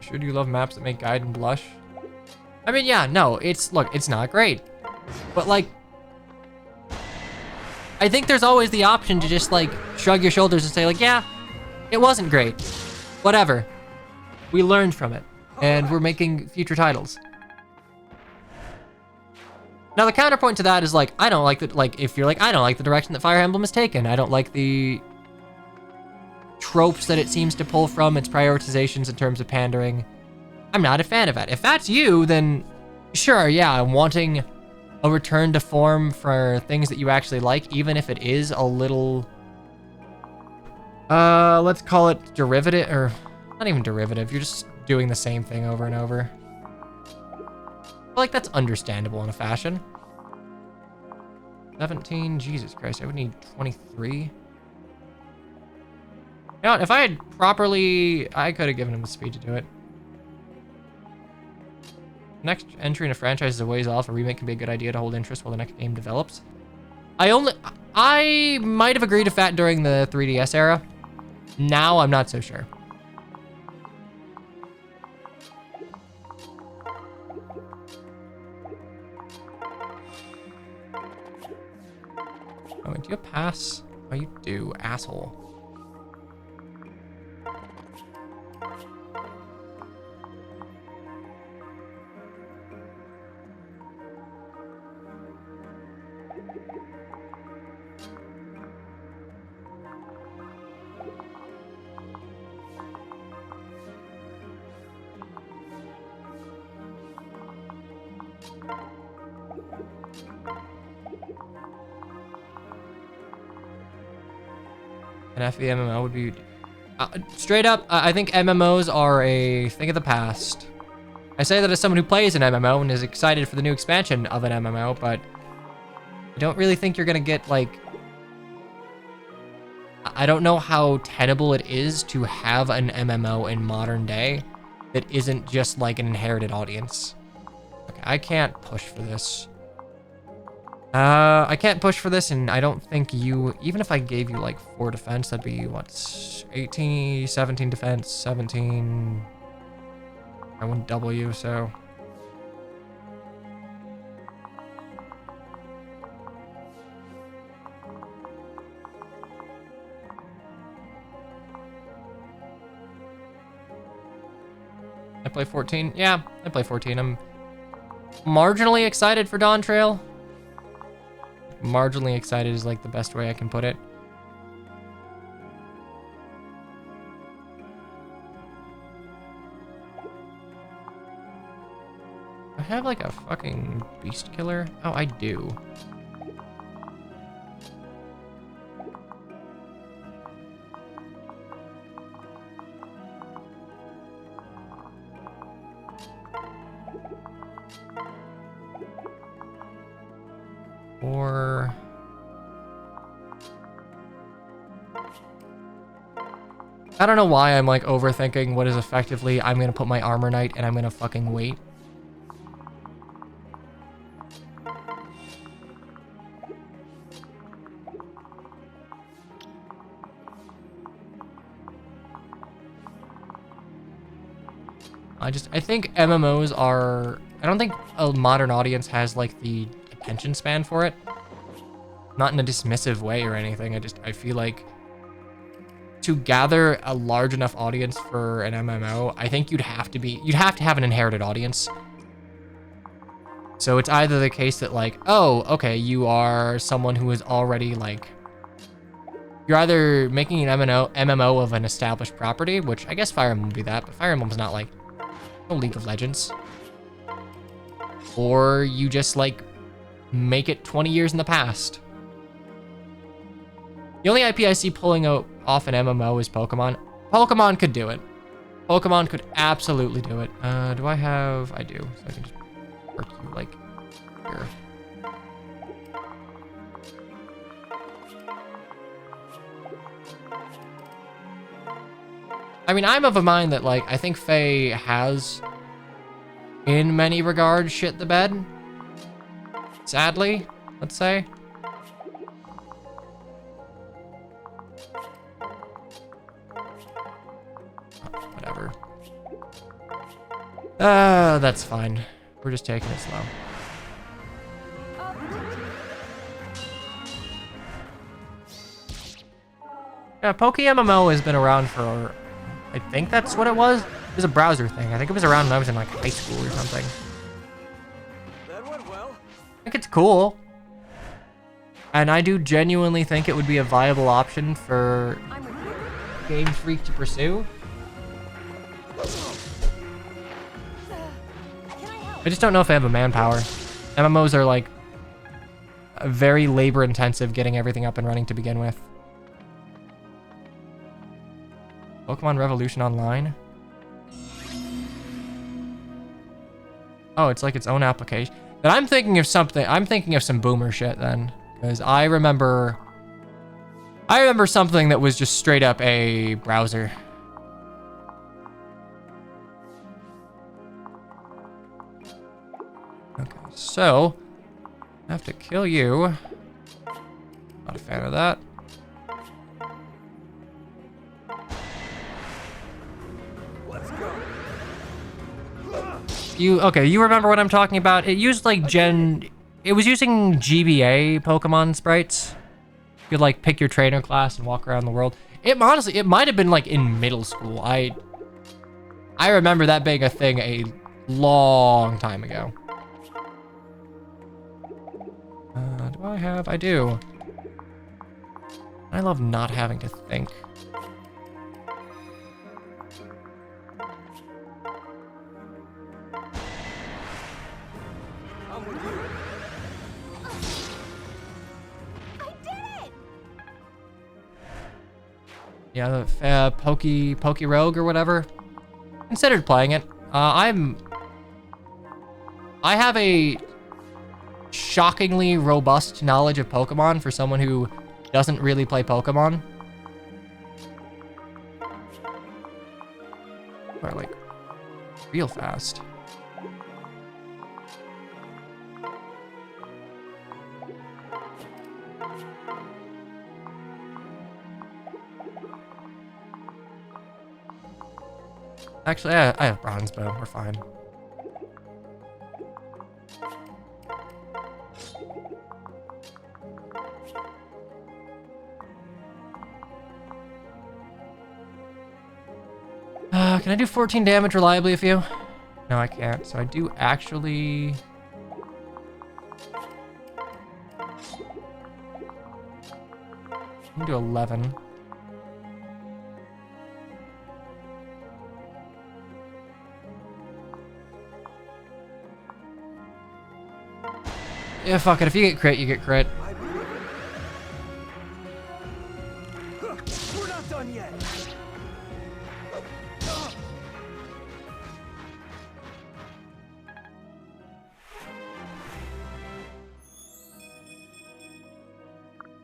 Should you love maps that make Gaiden blush? I mean, yeah, no, it's not great. But, like, I think there's always the option to just, like, shrug your shoulders and say, like, yeah, it wasn't great. Whatever. We learned from it, and we're making future titles. Now, the counterpoint to that is, like, I don't like the, like, if you're like, I don't like the direction that Fire Emblem has taken. I don't like the tropes that it seems to pull from, its prioritizations in terms of pandering. I'm not a fan of that. If that's you, then sure, yeah, I'm wanting a return to form for things that you actually like, even if it is a little, let's call it derivative, or not even derivative. You're just doing the same thing over and over. Like, that's understandable in a fashion. 17, Jesus Christ, I would need 23. You know what, if I had properly, I could have given him the speed to do it. Next entry in a franchise is a ways off. A remake can be a good idea to hold interest while the next game develops. I might have agreed with that during the 3DS era. Now, I'm not so sure. Oh, do you pass? Oh, you do, asshole. An FVMMO would be... straight up, I think MMOs are a thing of the past. I say that as someone who plays an MMO and is excited for the new expansion of an MMO, but I don't really think you're gonna get, like... I don't know how tenable it is to have an MMO in modern day that isn't just like an inherited audience. Okay, I can't push for this. I can't push for this, and I don't think you... Even if I gave you, like, 4 defense, that'd be, what, 18, 17 defense, 17... I wouldn't double you, so... I play 14? Yeah, I play 14. I'm marginally excited for Dawn Trail. Marginally excited is like the best way I can put it. I have like a fucking beast killer. Oh, I do. Or... I don't know why I'm like overthinking what is effectively I'm gonna put my armor knight and I'm gonna fucking wait. I think MMOs are... I don't think a modern audience has like the attention span for it. Not in a dismissive way or anything. I feel like to gather a large enough audience for an MMO, I think you'd have to have an inherited audience. So it's either the case that like, oh, okay, you are someone who is already like, you're either making an MMO of an established property, which I guess Fire Emblem would be that, but Fire Emblem's not like no League of Legends. Or you just like make it 20 years in the past. The only IP I see pulling off an MMO is Pokemon. Pokemon could do it. Pokemon could absolutely do it. Do I have... I do. So I can just work you, like, here. I mean, I'm of a mind that, like, I think Faye has, in many regards, shit the bed. Sadly, let's say. Whatever. That's fine. We're just taking it slow. Yeah, Poke MMO has been around for... I think that's what it was. It was a browser thing. I think it was around when I was in like high school or something. That went well. I think it's cool. And I do genuinely think it would be a viable option for Game Freak to pursue. I just don't know if they have the manpower. MMOs are like very labor intensive getting everything up and running to begin with. Pokemon Revolution Online. Oh, it's like its own application. Then I'm thinking of something. I'm thinking of some boomer shit then, because I remember something that was just straight up a browser. Okay, so I have to kill you. Not a fan of that. You remember what I'm talking about? It used like it was using GBA Pokemon sprites. You could like pick your trainer class and walk around the world. It might have been like in middle school. I remember that being a thing a long time ago. Do I have? I do. I love not having to think. Yeah, the Poke Rogue or whatever. Considered playing it. I have a shockingly robust knowledge of Pokemon for someone who doesn't really play Pokemon. Or like real fast. Actually, I have Bronze Bow. We're fine. Can I do 14 damage reliably with you? No, I can't. So I do actually... I can do 11. Yeah, fuck it. If you get crit, you get crit. We're not done yet.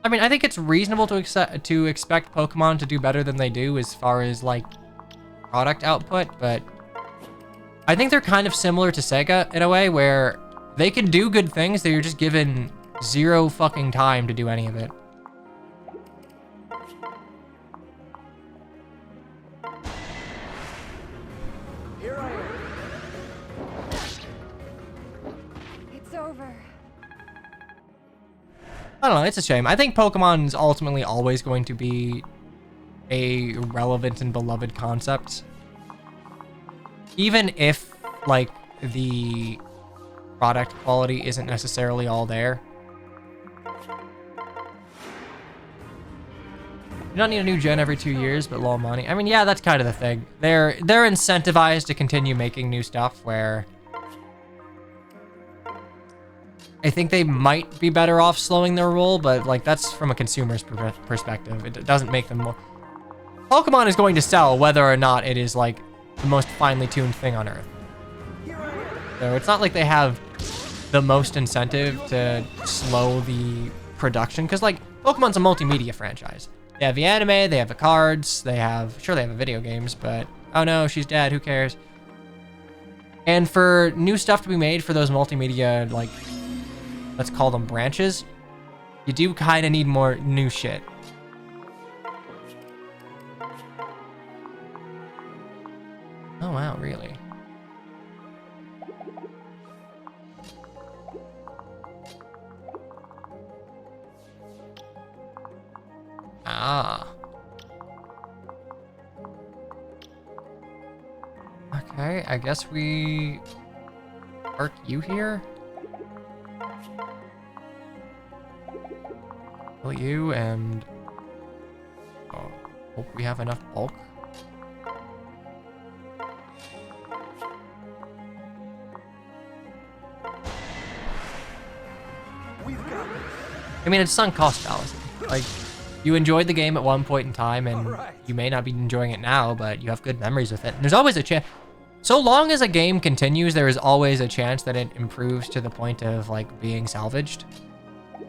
I mean, I think it's reasonable to expect Pokemon to do better than they do as far as, like, product output, but I think they're kind of similar to Sega in a way where they can do good things, they're just given zero fucking time to do any of it. Here I am. It's over. I don't know, it's a shame. I think Pokemon's ultimately always going to be a relevant and beloved concept. Even if, like, the product quality isn't necessarily all there. You don't need a new gen every 2 years, but low money. I mean, yeah, that's kind of the thing. They're incentivized to continue making new stuff where I think they might be better off slowing their roll, but like that's from a consumer's perspective. It doesn't make them more... Pokemon is going to sell whether or not it is like the most finely tuned thing on Earth. So it's not like they have the most incentive to slow the production, because like Pokemon's a multimedia franchise. They have the anime, they have the cards, they have the video games, but oh no, she's dead, who cares? And for new stuff to be made for those multimedia, like, let's call them branches, you do kind of need more new shit. Oh wow, really? Ah. Okay, I guess we park you here. Kill you and hope we have enough bulk. We've got this. I mean, it's sunk cost fallacy. Like, you enjoyed the game at one point in time, and Alright. you may not be enjoying it now, but you have good memories with it. And there's always a chance. So long as a game continues, there is always a chance that it improves to the point of, like, being salvaged. I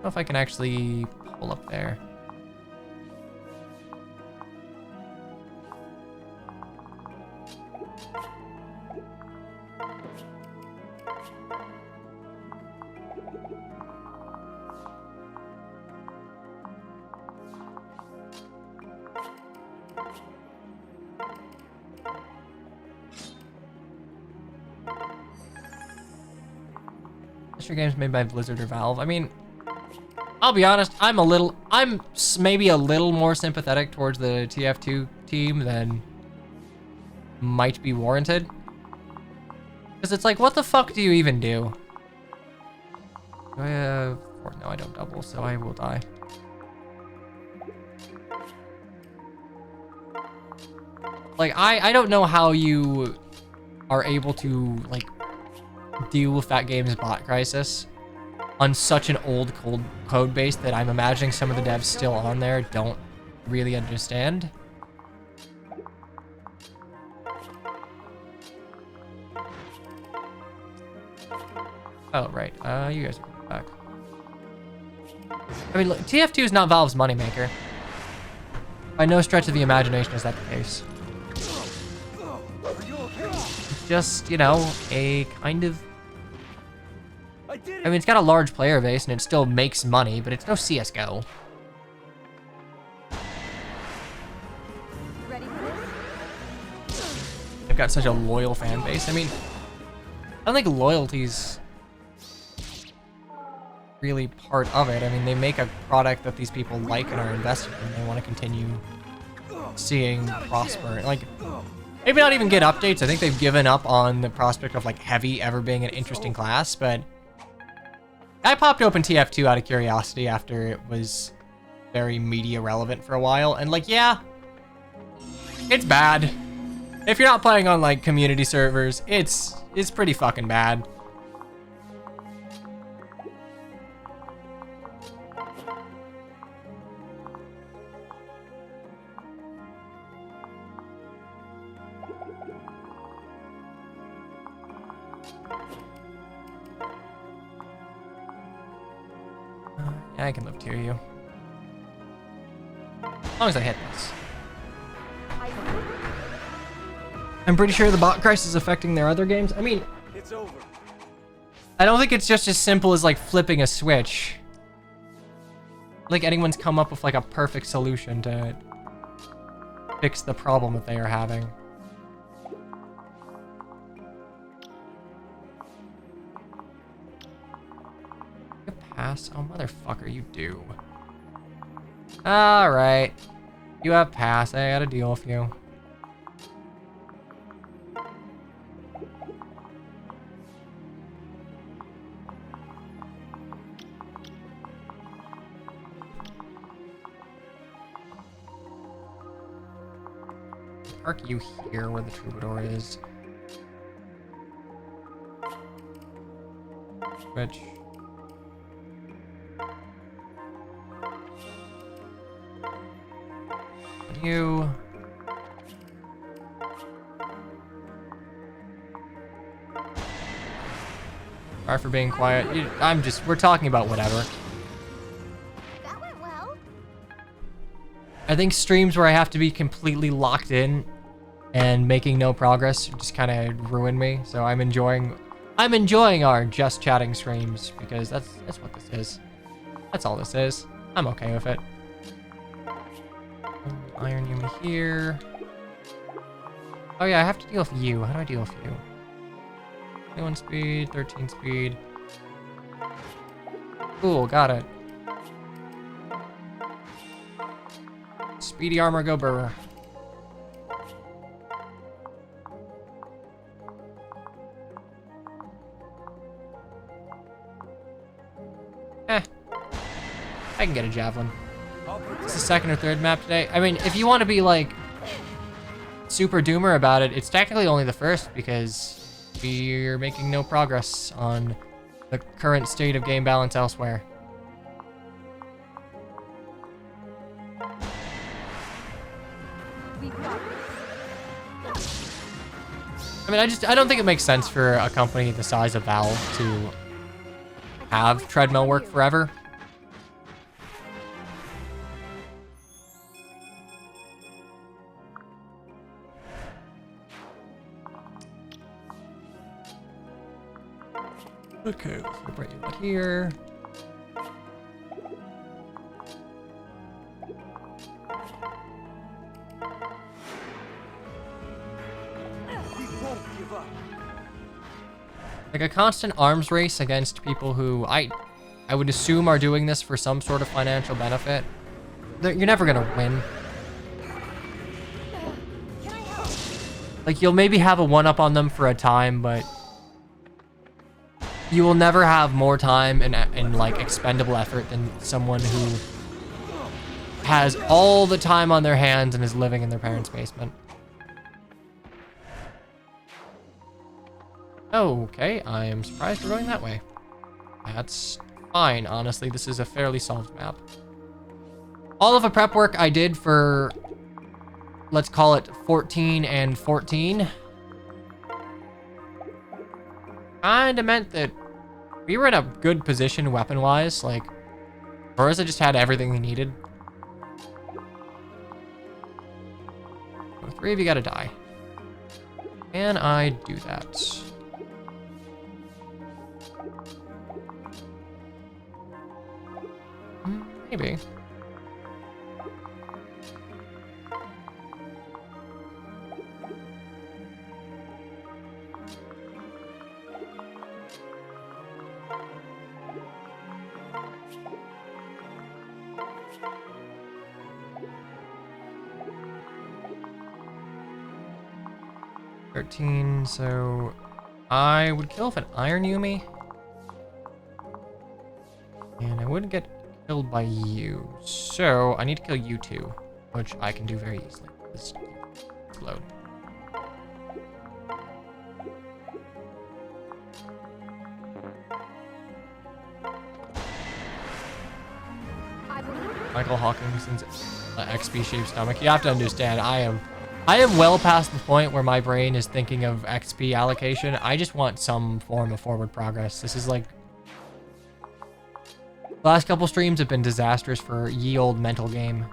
don't know if I can actually pull up there. Your games made by Blizzard or Valve. I mean, I'll be honest, I'm maybe a little more sympathetic towards the TF2 team than might be warranted. Because it's like, what the fuck do you even do? Do I have... Or no, I don't double, so I will die. Like, I don't know how you are able to, like, deal with that game's bot crisis. on such an old code base that I'm imagining some of the devs still on there don't really understand. Oh, right. You guys are back. I mean, look, TF2 is not Valve's moneymaker. By no stretch of the imagination is that the case. It's just, you know, a kind of... I mean, it's got a large player base and it still makes money, but it's no CSGO. Ready for this? They've got such a loyal fan base. I mean, I don't think loyalty's really part of it. I mean, they make a product that these people like and are invested in. They want to continue seeing prosper. Like, maybe not even get updates. I think they've given up on the prospect of like Heavy ever being an interesting class, but I popped open TF2 out of curiosity after it was very media relevant for a while, and like, yeah, it's bad. If you're not playing on like community servers, it's pretty fucking bad. Yeah, I can live to you. As long as I hit this. I'm pretty sure the bot crisis is affecting their other games. I mean, It's over. I don't think it's just as simple as like flipping a switch. Like anyone's come up with like a perfect solution to fix the problem that they are having. Pass? Oh, motherfucker, you do. Alright. You have pass. I gotta deal with you. Park you here where the troubadour is. Which... you. Sorry for being quiet. We're talking about whatever. That went well. I think streams where I have to be completely locked in and making no progress just kind of ruin me. So I'm enjoying our just chatting streams because that's what this is. That's all this is. I'm okay with it. Iron Yumi here. Oh yeah, I have to deal with you. How do I deal with you? 21 speed, 13 speed. Cool, got it. Speedy armor, go burr. I can get a javelin. It's the second or third map today. I mean, if you want to be like super doomer about it, it's technically only the first because we're making no progress on the current state of game balance elsewhere. I mean, I don't think it makes sense for a company the size of Valve to have treadmill work forever. Okay, let's bring you out here. We won't give up. Like a constant arms race against people who I would assume are doing this for some sort of financial benefit. You're never gonna win. Like you'll maybe have a one-up on them for a time, but you will never have more time and like expendable effort than someone who has all the time on their hands and is living in their parents' basement. Okay, I am surprised we're going that way. That's fine, honestly. This is a fairly solved map. All of the prep work I did for, let's call it 14 and 14, kinda meant that we were in a good position weapon-wise. Like, Rosa just had everything he needed. So 3 of you gotta die. Can I do that? Maybe. So I would kill if an Iron Yumi. And I wouldn't get killed by you. So I need to kill you two, which I can do very easily. Let's load. Michael Hawkinson's XP-shaped stomach. You have to understand, I am well past the point where my brain is thinking of XP allocation. I just want some form of forward progress. This is like... The last couple streams have been disastrous for ye old mental game.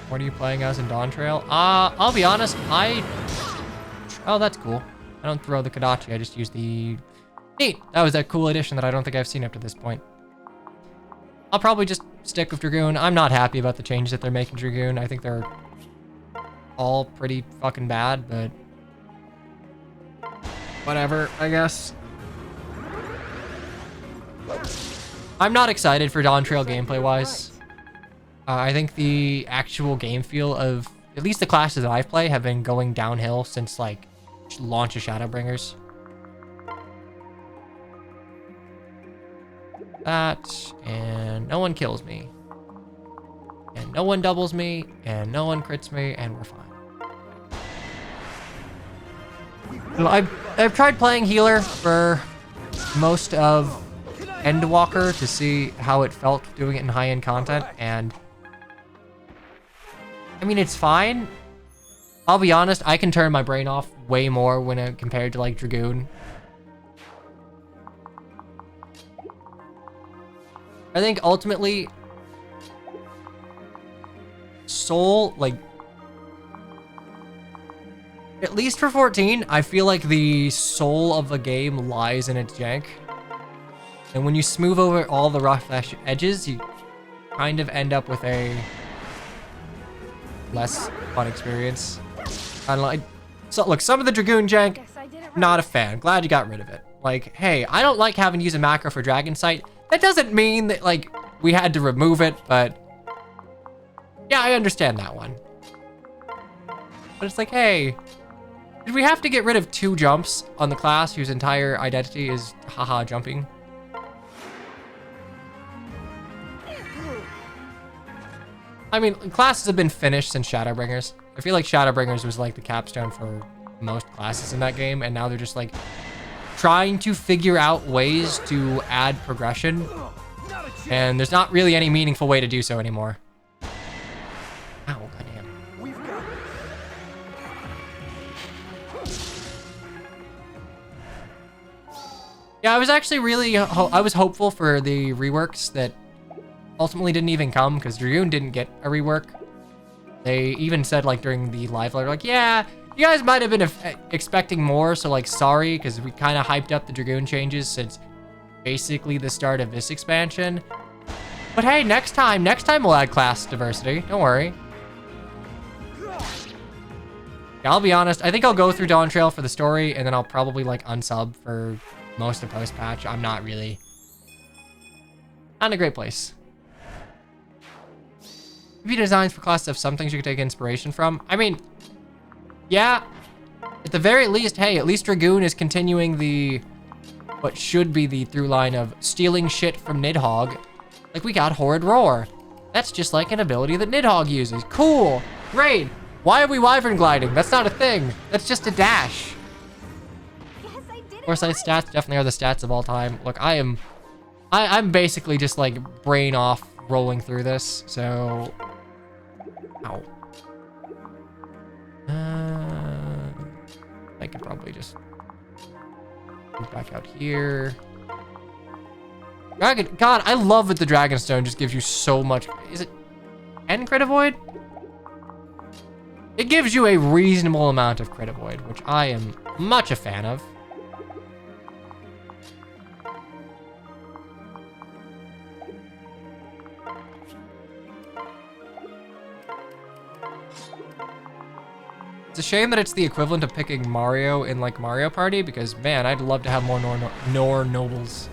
What are you playing as in Dawn Trail? I'll be honest, oh, that's cool. I don't throw the Kodachi, I just use the... Neat! That was a cool addition that I don't think I've seen up to this point. I'll probably just stick with Dragoon. I'm not happy about the changes that they're making to Dragoon. I think they're all pretty fucking bad, but... whatever, I guess. I'm not excited for Dawn Trail gameplay-wise. I think the actual game feel of at least the classes that I've played have been going downhill since like launch of Shadowbringers. That, and no one kills me, and no one doubles me, and no one crits me, and we're fine. So I've tried playing healer for most of Endwalker to see how it felt doing it in high-end content, and I mean, it's fine. I'll be honest, I can turn my brain off way more when compared to like Dragoon. I think ultimately Soul, like, at least for 14, I feel like the soul of the game lies in its jank. And when you smooth over all the rough edges, you kind of end up with a less fun experience. I don't like. So look, some of the Dragoon jank, not a fan. Glad you got rid of it. Like, hey, I don't like having to use a macro for Dragon Sight. That doesn't mean that like we had to remove it, but yeah, I understand that one. But it's like, hey, did we have to get rid of 2 jumps on the class whose entire identity is haha jumping? I mean, classes have been finished since Shadowbringers. I feel like Shadowbringers was like the capstone for most classes in that game, and now they're just like trying to figure out ways to add progression, and there's not really any meaningful way to do so anymore. Ow, goddamn. Yeah, I was actually really, I was hopeful for the reworks that ultimately didn't even come, because Dragoon didn't get a rework. They even said like during the live letter, like, yeah, you guys might have been expecting more, so like sorry, because we kind of hyped up the Dragoon changes since basically the start of this expansion. But hey, next time we'll add class diversity. Don't worry. Yeah, I'll be honest, I think I'll go through Dawn Trail for the story, and then I'll probably like unsub for most of post-patch. I'm not really... not in a great place. If you designs for classes have some things you can take inspiration from. I mean, yeah, At the very least, hey, at least Dragoon is continuing what should be the through line of stealing shit from Nidhogg. Like, we got Horrid Roar. That's just like an ability that Nidhogg uses. Cool, great. Why are we Wyvern gliding? That's not a thing. That's just a dash. Yes, I did it Foresight right. stats definitely are the stats of all time. Look, I'm basically just like brain off rolling through this, so. Ow. I could probably just move back out here. Dragon, God, I love that the Dragonstone just gives you so much. Is it 10 crit avoid? It gives you a reasonable amount of crit avoid, which I am much a fan of. It's a shame that it's the equivalent of picking Mario in like Mario Party, because man, I'd love to have more Nor nobles.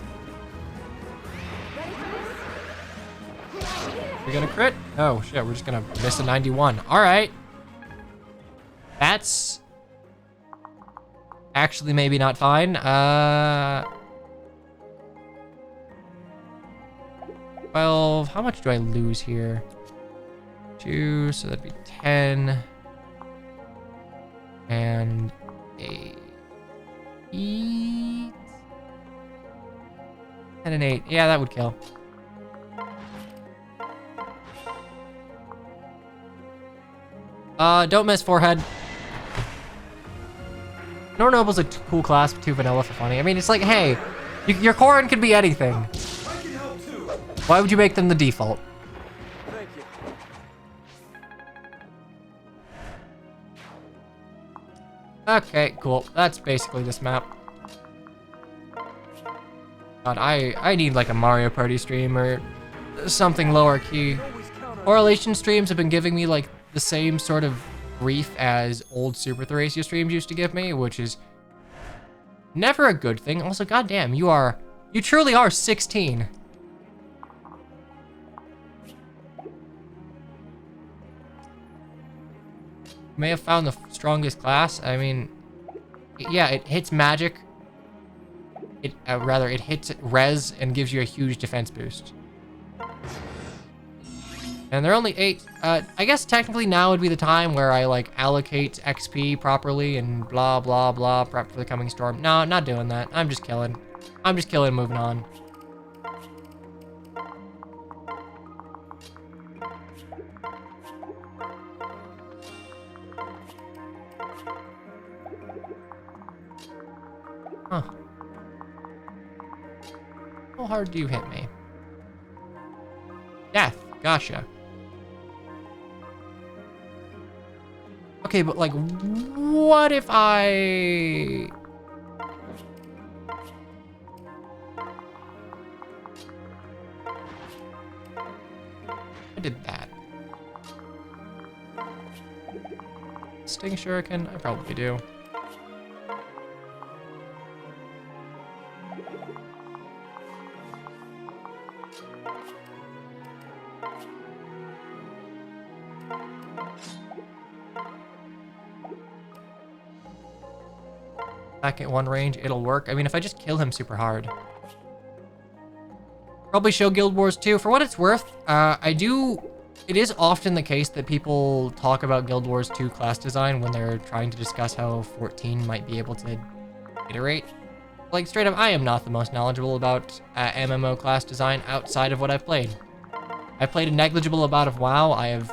We gonna crit? Oh shit, we're just gonna miss a 91. All right. That's actually maybe not fine. 12, how much do I lose here? 2, so that'd be 10. And 8. 10 and 8. Yeah, that would kill. Don't miss forehead. Nor Noble's a cool class, too vanilla for funny. I mean, it's like, hey, your Corrin could be anything. I can help too. Why would you make them the default? Thank you. Okay, cool. That's basically this map. God, I need like a Mario Party stream or something lower key. Always count on Correlation streams have been giving me like the same sort of grief as old Super Thracia streams used to give me, which is never a good thing. Also, goddamn, you truly are 16. May have found the strongest class. I mean, yeah, it hits magic. It it hits res and gives you a huge defense boost. And they're only 8. I guess technically now would be the time where I like allocate XP properly and blah blah blah, prep for the coming storm. No, not doing that. I'm just killing. Moving on. Huh. How hard do you hit me? Death. Gotcha. Okay, but like, what if I did that? Sting Shuriken? I probably do. Back at one range, it'll work. I mean, if I just kill him super hard. Probably show Guild Wars 2. For what it's worth, it is often the case that people talk about Guild Wars 2 class design when they're trying to discuss how 14 might be able to iterate. Like, straight up, I am not the most knowledgeable about MMO class design outside of what I've played. I've played a negligible amount of WoW. I have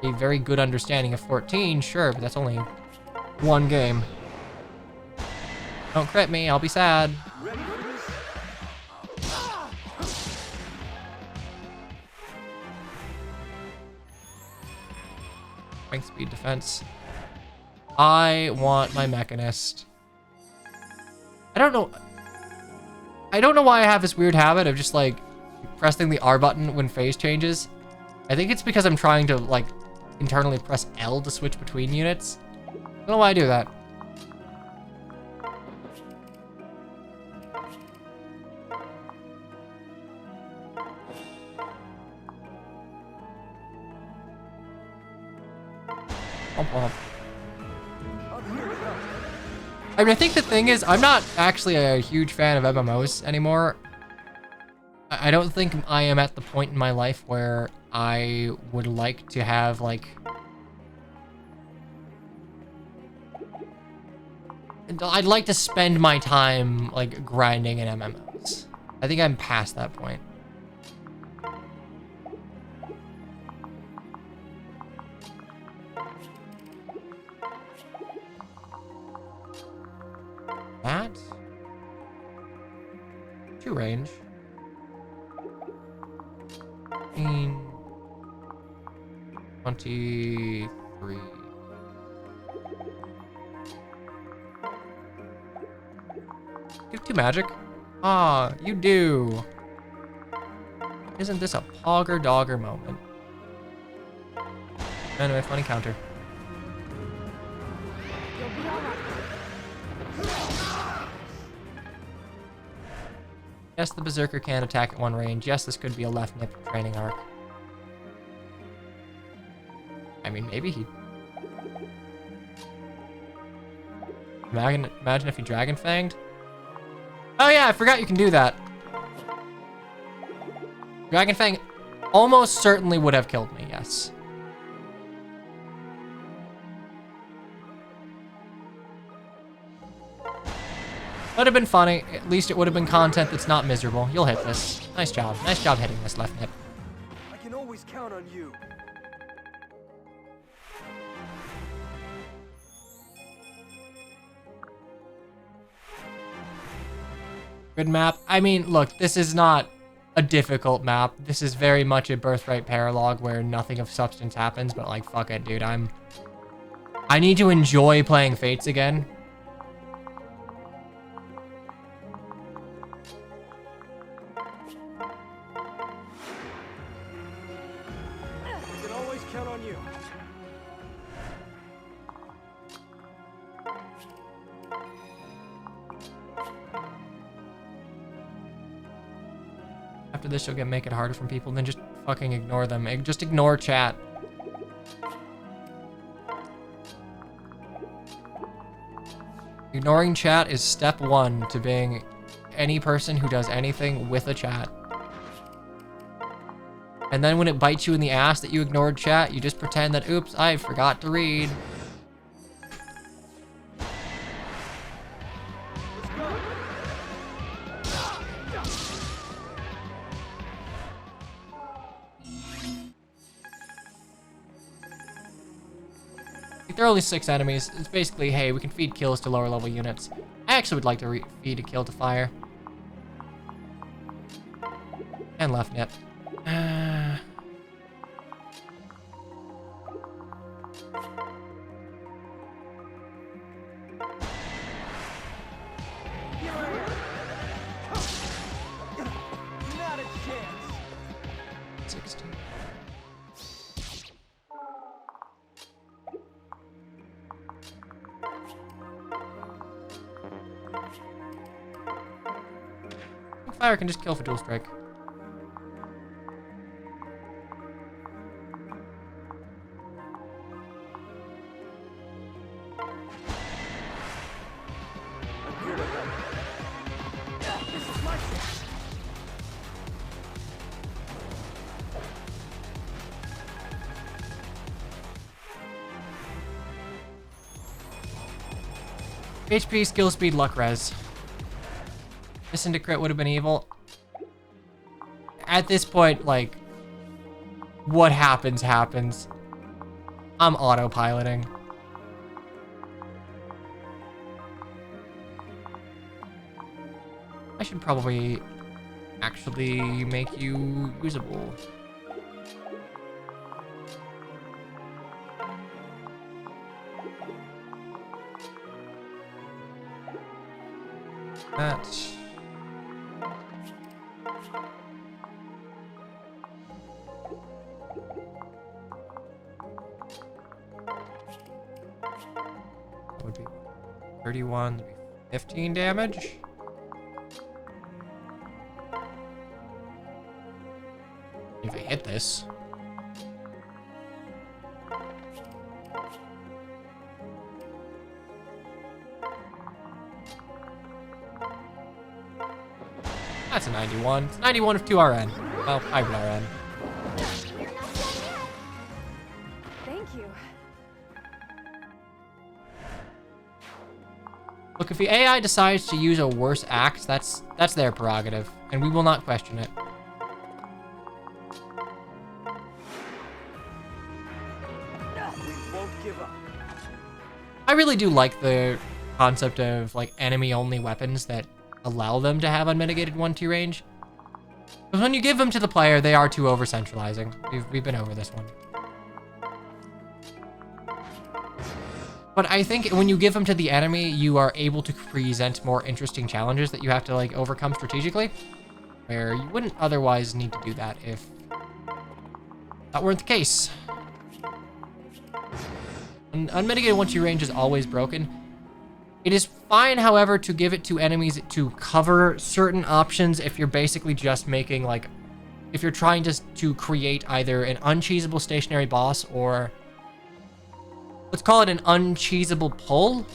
a very good understanding of 14, sure, but that's only one game. Don't crit me, I'll be sad. ready for this? Strength, speed, defense. I want my Mechanist. I don't know why I have this weird habit of just like pressing the R button when phase changes. I think it's because I'm trying to like internally press L to switch between units. I don't know why I do that. Womp womp. I'm here to help. I mean, I think the thing is, I'm not actually a huge fan of MMOs anymore. I don't think I am at the point in my life where I would like to have, like... I'd like to spend my time, like, grinding in MMOs. I think I'm past that point. That? 2 range. 15, 23. Give 2 magic. Ah, you do. Isn't this a pogger dogger moment? Anyway, funny counter. You'll be all right. Yes, the Berserker can attack at 1 range. Yes, this could be a left nip training arc. I mean, maybe he... Imagine if he Dragon Fanged. Oh yeah, I forgot you can do that. Dragon Fang almost certainly would have killed me, yes. Would have been funny. At least it would have been content that's not miserable. You'll hit this. Nice job. Nice job hitting this left nip. I can always count on you. Good map. I mean, look, this is not a difficult map. This is very much a Birthright paralog where nothing of substance happens, but like, fuck it, dude. I need to enjoy playing Fates again. I can always count on you. After this, you'll make it harder for people, then just fucking ignore them. Just ignore chat. Ignoring chat is step 1 to being any person who does anything with a chat. And then when it bites you in the ass that you ignored chat, you just pretend that, oops, I forgot to read. There are only 6 enemies. It's basically, hey, we can feed kills to lower level units. I actually would like to feed a kill to fire. And left nip. Not a chance. 16. Fire can just kill for dual strike. I'm here to help. This is my chance. HP, skill, speed, luck, res. This into crit would have been evil. At this point, like, what happens, happens. I'm autopiloting. I should probably actually make you usable. That. Would be 31, 15 damage. If I hit this. That's a 91. It's 91 of 2 RN. Well, hybrid RN. We're not done yet. Thank you. Look, if the AI decides to use a worse axe, that's their prerogative, and we will not question it. We won't give up. I really do like the concept of like enemy-only weapons that allow them to have unmitigated 1-2 range. Because when you give them to the player, they are too over-centralizing. We've been over this one. But I think when you give them to the enemy, you are able to present more interesting challenges that you have to like overcome strategically, where you wouldn't otherwise need to do that if that weren't the case. Unmitigated 1-2 range is always broken. It is fine, however, to give it to enemies to cover certain options if you're basically just making like, if you're trying to create either an uncheesable stationary boss or let's call it an uncheesable pull.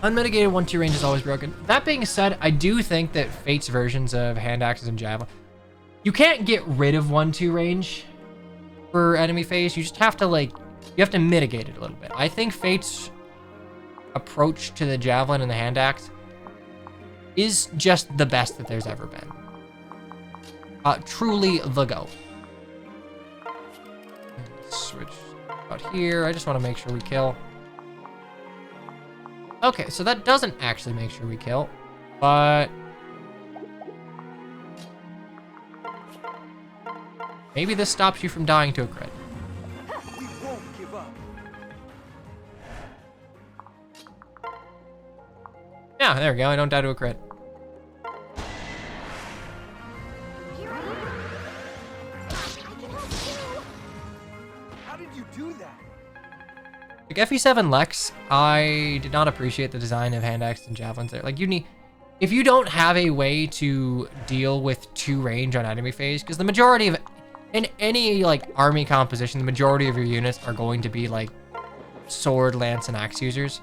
Unmitigated 1-2 range is always broken. That being said, I do think that Fate's versions of hand axes and javelin, you can't get rid of 1-2 range for enemy phase. You just have to like, you have to mitigate it a little bit. I think Fate's approach to the javelin and the hand axe is just the best that there's ever been. Truly the go. Switch out here. I just want to make sure we kill. Okay, so that doesn't actually make sure we kill, but maybe this stops you from dying to a crit. We won't give up. Yeah, there we go. I don't die to a crit. Here I am. I can help you. How did you do that? Like FE7 Lex, I did not appreciate the design of hand axe and javelins there. Like you need, if you don't have a way to deal with 2 range on enemy phase, because the majority of, in any like army composition, the majority of your units are going to be like sword, lance, and axe users.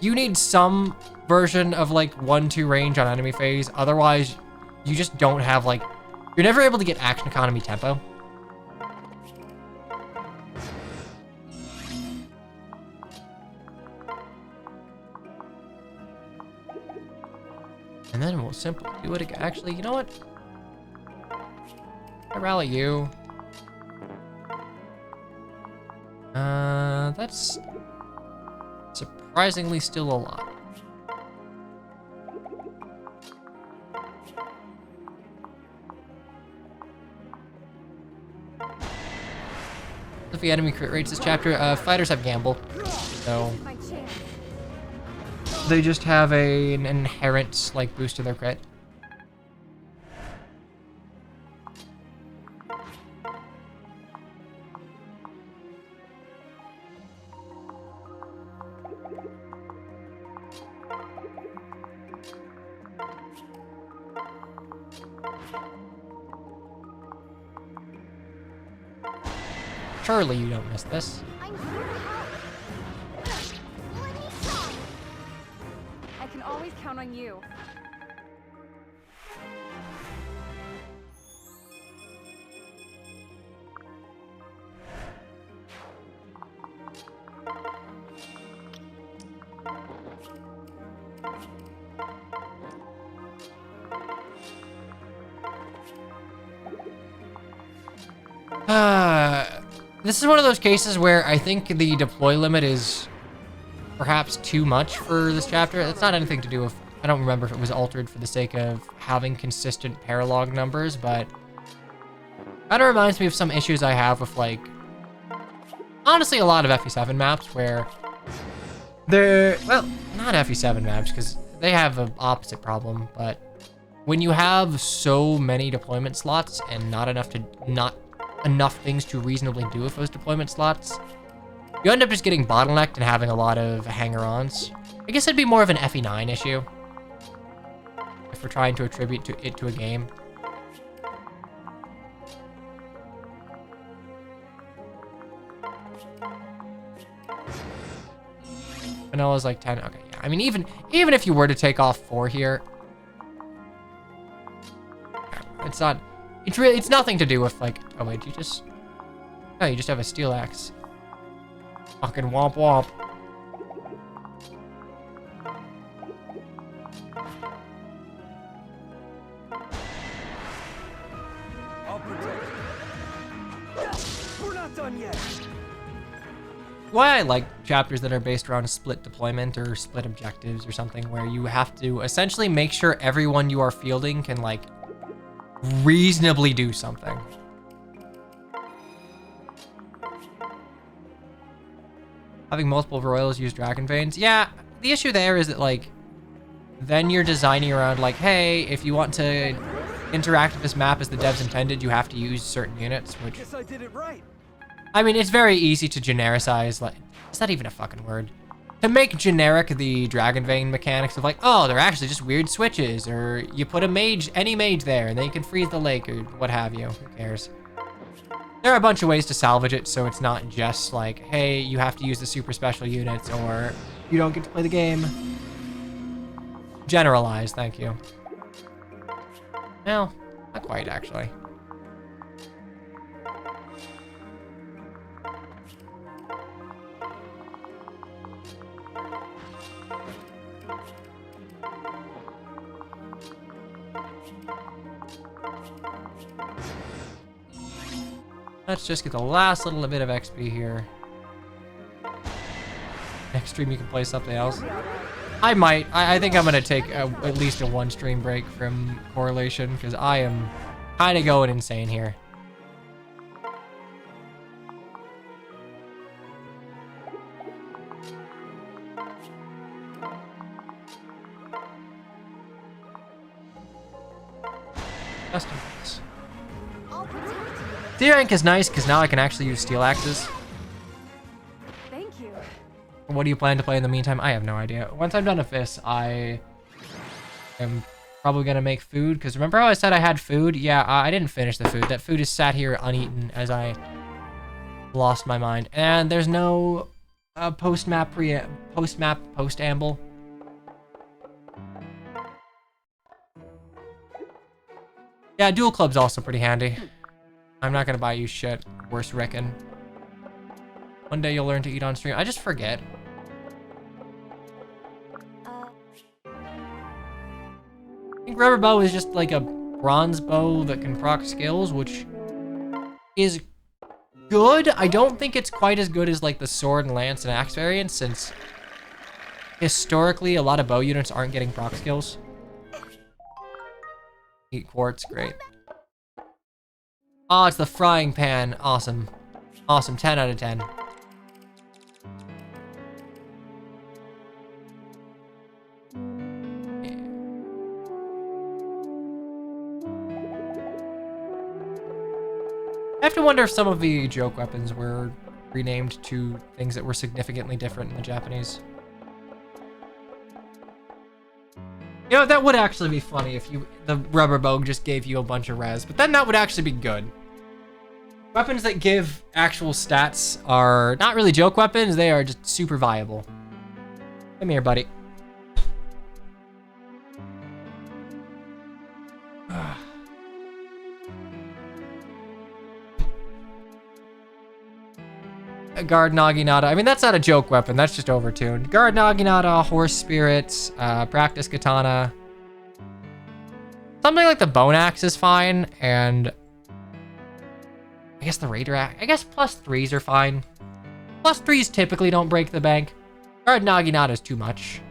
You need some version of like 1-2 range on enemy phase. Otherwise, you just don't have like, you're never able to get action economy tempo. And then we'll simply do it again. Actually, you know what? I rally you. That's surprisingly still a lot. If the enemy crit rates this chapter, fighters have gamble, so My chance. they just have an inherent like boost to their crit. Surely you don't miss this. I'm here to help. Let me try. I can always count on you. This is one of those cases where I think the deploy limit is perhaps too much for this chapter. It's not anything to do with, I don't remember if it was altered for the sake of having consistent paralog numbers, but kind of reminds me of some issues I have with like, honestly, a lot of FE7 maps where they're, well, not FE7 maps because they have an opposite problem, but when you have so many deployment slots and not enough things to reasonably do with those deployment slots, you end up just getting bottlenecked and having a lot of hanger-ons. I guess it'd be more of an FE9 issue. If we're trying to attribute it to a game. Vanilla's like 10. Okay, yeah. I mean, even if you were to take off 4 here, it's not. It's nothing to do with like. Oh wait, you just. No, you just have a steel axe. Fucking womp womp. I'll protect you. We're not done yet. Why I like chapters that are based around split deployment or split objectives or something where you have to essentially make sure everyone you are fielding can like reasonably do something. Having multiple royals use dragon veins. Yeah, the issue there is that like then you're designing around like, hey, if you want to interact with this map as the devs intended, you have to use certain units, which Guess I did it right. I mean, it's very easy to genericize, like, is that even a fucking word? To make generic the Dragon Vein mechanics of like, oh, they're actually just weird switches, or you put a mage, any mage there, and they can freeze the lake, or what have you, who cares? There are a bunch of ways to salvage it, so it's not just like, hey, you have to use the super special units, or you don't get to play the game. Generalize, thank you. Well, not quite, actually. Let's just get the last little bit of XP here. Next stream you can play something else. I might. I think I'm gonna take at least a 1 stream break from Correlation because I am kind of going insane here. Custom. D rank is nice because now I can actually use steel axes. Thank you. What do you plan to play in the meantime? I have no idea. Once I'm done with this, I am probably gonna make food because remember how I said I had food? Yeah, I didn't finish the food. That food is sat here uneaten as I lost my mind. And there's no post-amble. Yeah, dual club's also pretty handy. I'm not gonna buy you shit, worse reckon. One day you'll learn to eat on stream. I just forget. I think rubber bow is just like a bronze bow that can proc skills, which is good. I don't think it's quite as good as like the sword and lance and axe variants, since historically a lot of bow units aren't getting proc skills. Eat quartz, great. Oh, it's the frying pan. Awesome. Awesome, 10 out of 10. I have to wonder if some of the joke weapons were renamed to things that were significantly different in the Japanese. You know, that would actually be funny if the rubber bow just gave you a bunch of res, but then that would actually be good. Weapons that give actual stats are not really joke weapons, they are just super viable. Come here, buddy. Guard Naginata. I mean, that's not a joke weapon. That's just overtuned. Guard Naginata, Horse Spirits, Practice Katana. Something like the Bone Axe is fine, and I guess the Raider Axe. I guess +3s are fine. +3s typically don't break the bank. Guard Naginata is too much.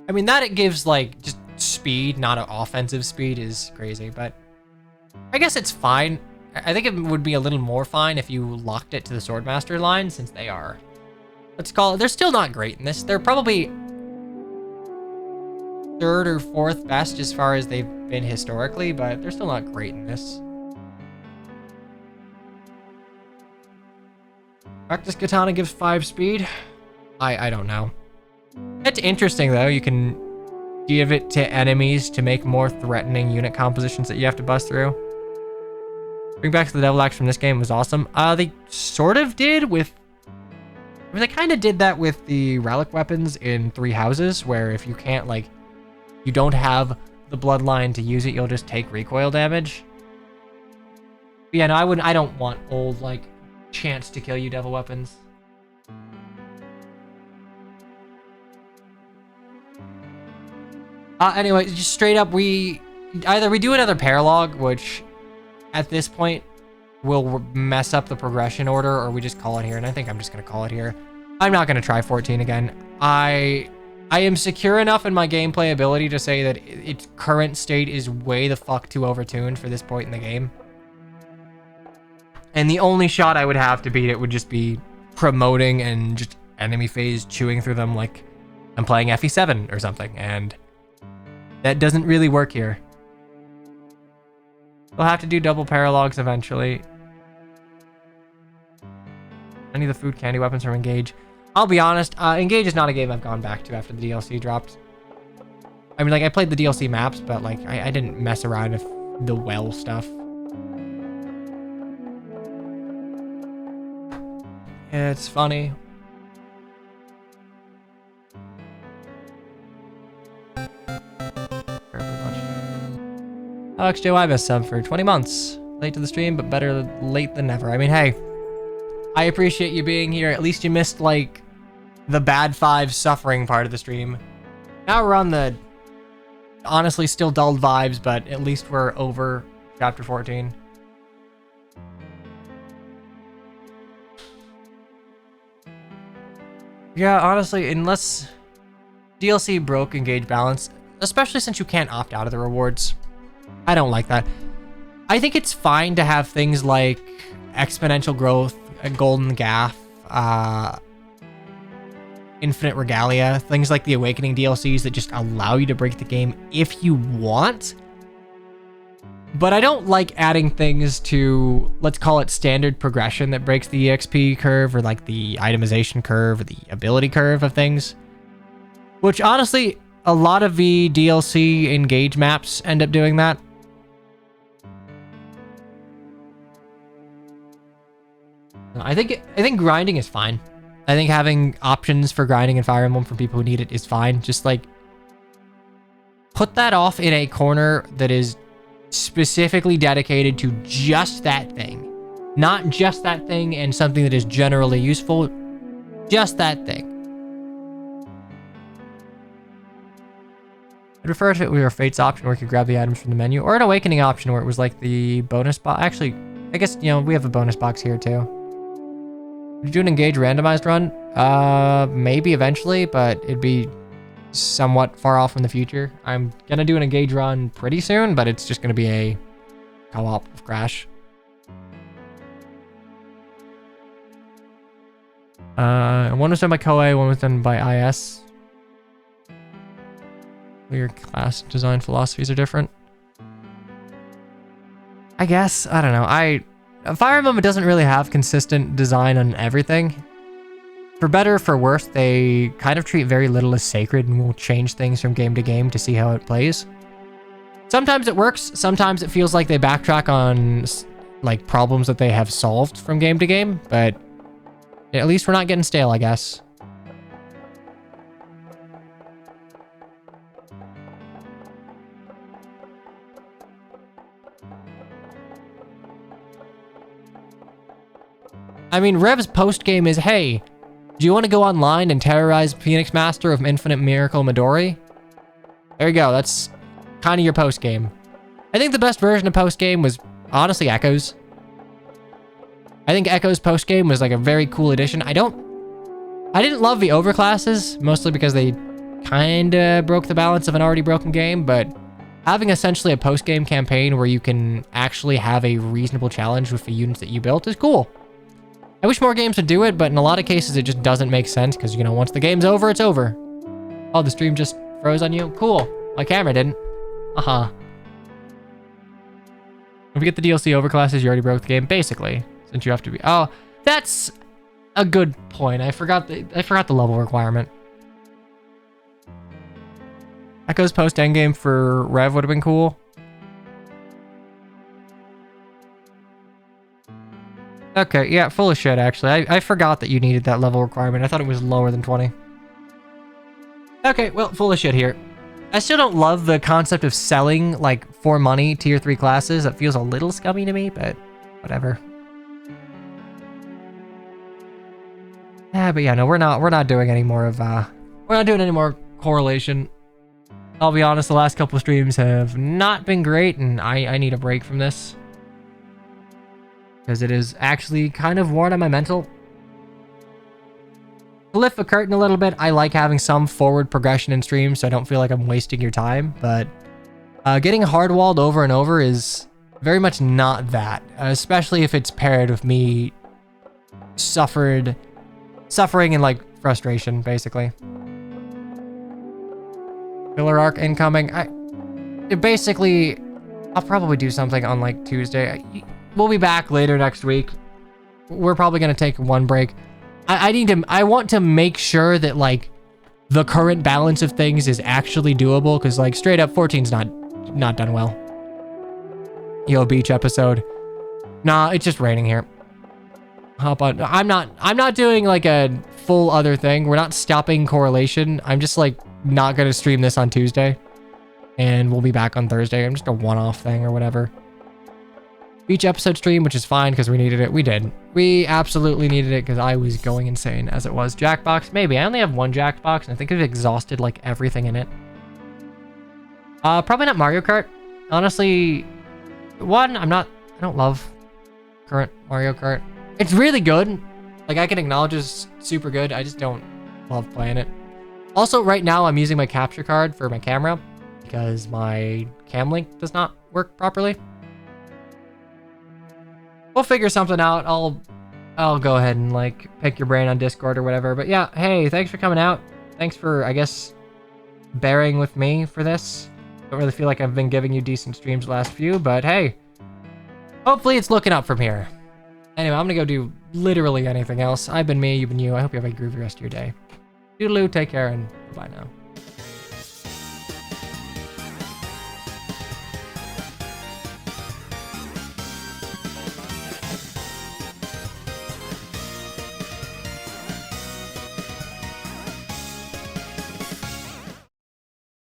I mean, that it gives, like, just speed, not an offensive speed, is crazy, but I guess it's fine. I think it would be a little more fine if you locked it to the Swordmaster line, since they are, let's call it, they're still not great in this. They're probably 3rd or 4th best as far as they've been historically, but they're still not great in this. Practice Katana gives 5 speed. I don't know. It's interesting though. You can give it to enemies to make more threatening unit compositions that you have to bust through. Bring back the Devil Axe from this game was awesome. They sort of did with... I mean, they kind of did that with the relic weapons in 3 Houses, where if you can't, like... You don't have the bloodline to use it, you'll just take recoil damage. But yeah, no, I don't want old, like, chance to kill you devil weapons. Anyway, just straight up, either we do another paralog, which at this point will mess up the progression order, or we just call it here. And I think I'm just going to call it here. I'm not going to try 14 again. I am secure enough in my gameplay ability to say that its current state is way the fuck too overtuned for this point in the game. And the only shot I would have to beat it would just be promoting and just enemy phase chewing through them like I'm playing FE7 or something. And that doesn't really work here. We'll have to do double paralogs eventually. I need the food candy weapons from Engage. I'll be honest, Engage is not a game I've gone back to after the DLC dropped. I mean, like, I played the DLC maps, but, like, I didn't mess around with the well stuff. Yeah, it's funny. Alex Joe Ibis sub for 20 months. Late to the stream, but better late than never. I mean, hey, I appreciate you being here. At least you missed, like, the bad 5 suffering part of the stream. Now we're on the, honestly, still dulled vibes, but at least we're over chapter 14. Yeah, honestly, unless DLC broke Engage balance, especially since you can't opt out of the rewards. I don't like that. I think it's fine to have things like exponential growth, a golden gaff, infinite regalia, things like the Awakening DLCs that just allow you to break the game if you want. But I don't like adding things to, let's call it standard progression that breaks the EXP curve or like the itemization curve or the ability curve of things. Which honestly, a lot of the DLC Engage maps end up doing that. I think grinding is fine. I think having options for grinding in Fire Emblem for people who need it is fine. Just like put that off in a corner that is specifically dedicated to just that thing. Not just that thing and something that is generally useful. Just that thing. I'd prefer if it were a Fates option where you could grab the items from the menu, or an Awakening option where it was like the bonus box. Actually, I guess, you know, we have a bonus box here too. Would you do an Engage randomized run? Maybe eventually, but it'd be somewhat far off in the future. I'm gonna do an Engage run pretty soon, but it's just gonna be a co-op of Crash. One was done by Koei, one was done by IS. Your class design philosophies are different. I guess. I don't know. Fire Emblem doesn't really have consistent design on everything. For better or for worse, they kind of treat very little as sacred and will change things from game to game to see how it plays. Sometimes it works. Sometimes it feels like they backtrack on like problems that they have solved from game to game, but at least we're not getting stale, I guess. I mean, Rev's post-game is, hey, do you want to go online and terrorize Phoenix Master of Infinite Miracle Midori? There you go, that's kind of your post-game. I think the best version of post-game was, honestly, Echoes. I think Echoes post-game was like a very cool addition. I didn't love the overclasses, mostly because they kind of broke the balance of an already broken game, but having essentially a post-game campaign where you can actually have a reasonable challenge with the units that you built is cool. I wish more games would do it, but in a lot of cases, it just doesn't make sense because, you know, once the game's over, it's over. Oh, the stream just froze on you? Cool. My camera didn't. Uh-huh. If we get the DLC overclasses, you already broke the game, basically. Since you have to be... Oh, that's... a good point. I forgot the level requirement. Echo's post endgame for Rev would have been cool. Okay, yeah, full of shit, actually. I forgot that you needed that level requirement. I thought it was lower than 20. Okay, well, full of shit here. I still don't love the concept of selling, like, for money tier 3 classes. That feels a little scummy to me, but whatever. Yeah, but yeah, no, we're not doing any more of, we're not doing any more correlation. I'll be honest, the last couple streams have not been great, and I need a break from this. Because it is actually kind of worn on my mental. To lift the curtain a little bit, I like having some forward progression in streams, so I don't feel like I'm wasting your time, but getting hard-walled over and over is very much not that, especially if it's paired with me suffering and, like, frustration, basically. Filler arc incoming. Basically, I'll probably do something on, like, Tuesday. We'll be back later next week. We're probably going to take one break. I want to make sure that, like, the current balance of things is actually doable, because, like, straight up 14's not done well. Yo, beach episode. Nah, it's just raining here. Hop on. I'm not doing, like, a full other thing. We're not stopping correlation. I'm just, like, not going to stream this on Tuesday. And we'll be back on Thursday. I'm just a one-off thing or whatever. Beach episode stream, which is fine because we needed it. We did. We absolutely needed it because I was going insane as it was. Jackbox, maybe. I only have one Jackbox, and I think I've exhausted, like, everything in it. Probably not Mario Kart. Honestly, one, I don't love current Mario Kart. It's really good. Like, I can acknowledge it's super good. I just don't love playing it. Also, right now, I'm using my capture card for my camera because my cam link does not work properly. We'll figure something out. I'll go ahead and, like, pick your brain on Discord or whatever. But yeah, hey, thanks for coming out. Thanks for, I guess, bearing with me for this. Don't really feel like I've been giving you decent streams the last few, but hey, hopefully it's looking up from here. Anyway, I'm gonna go do literally anything else. I've been me, you've been you. I hope you have a groovy rest of your day. Toodaloo, take care, and bye now.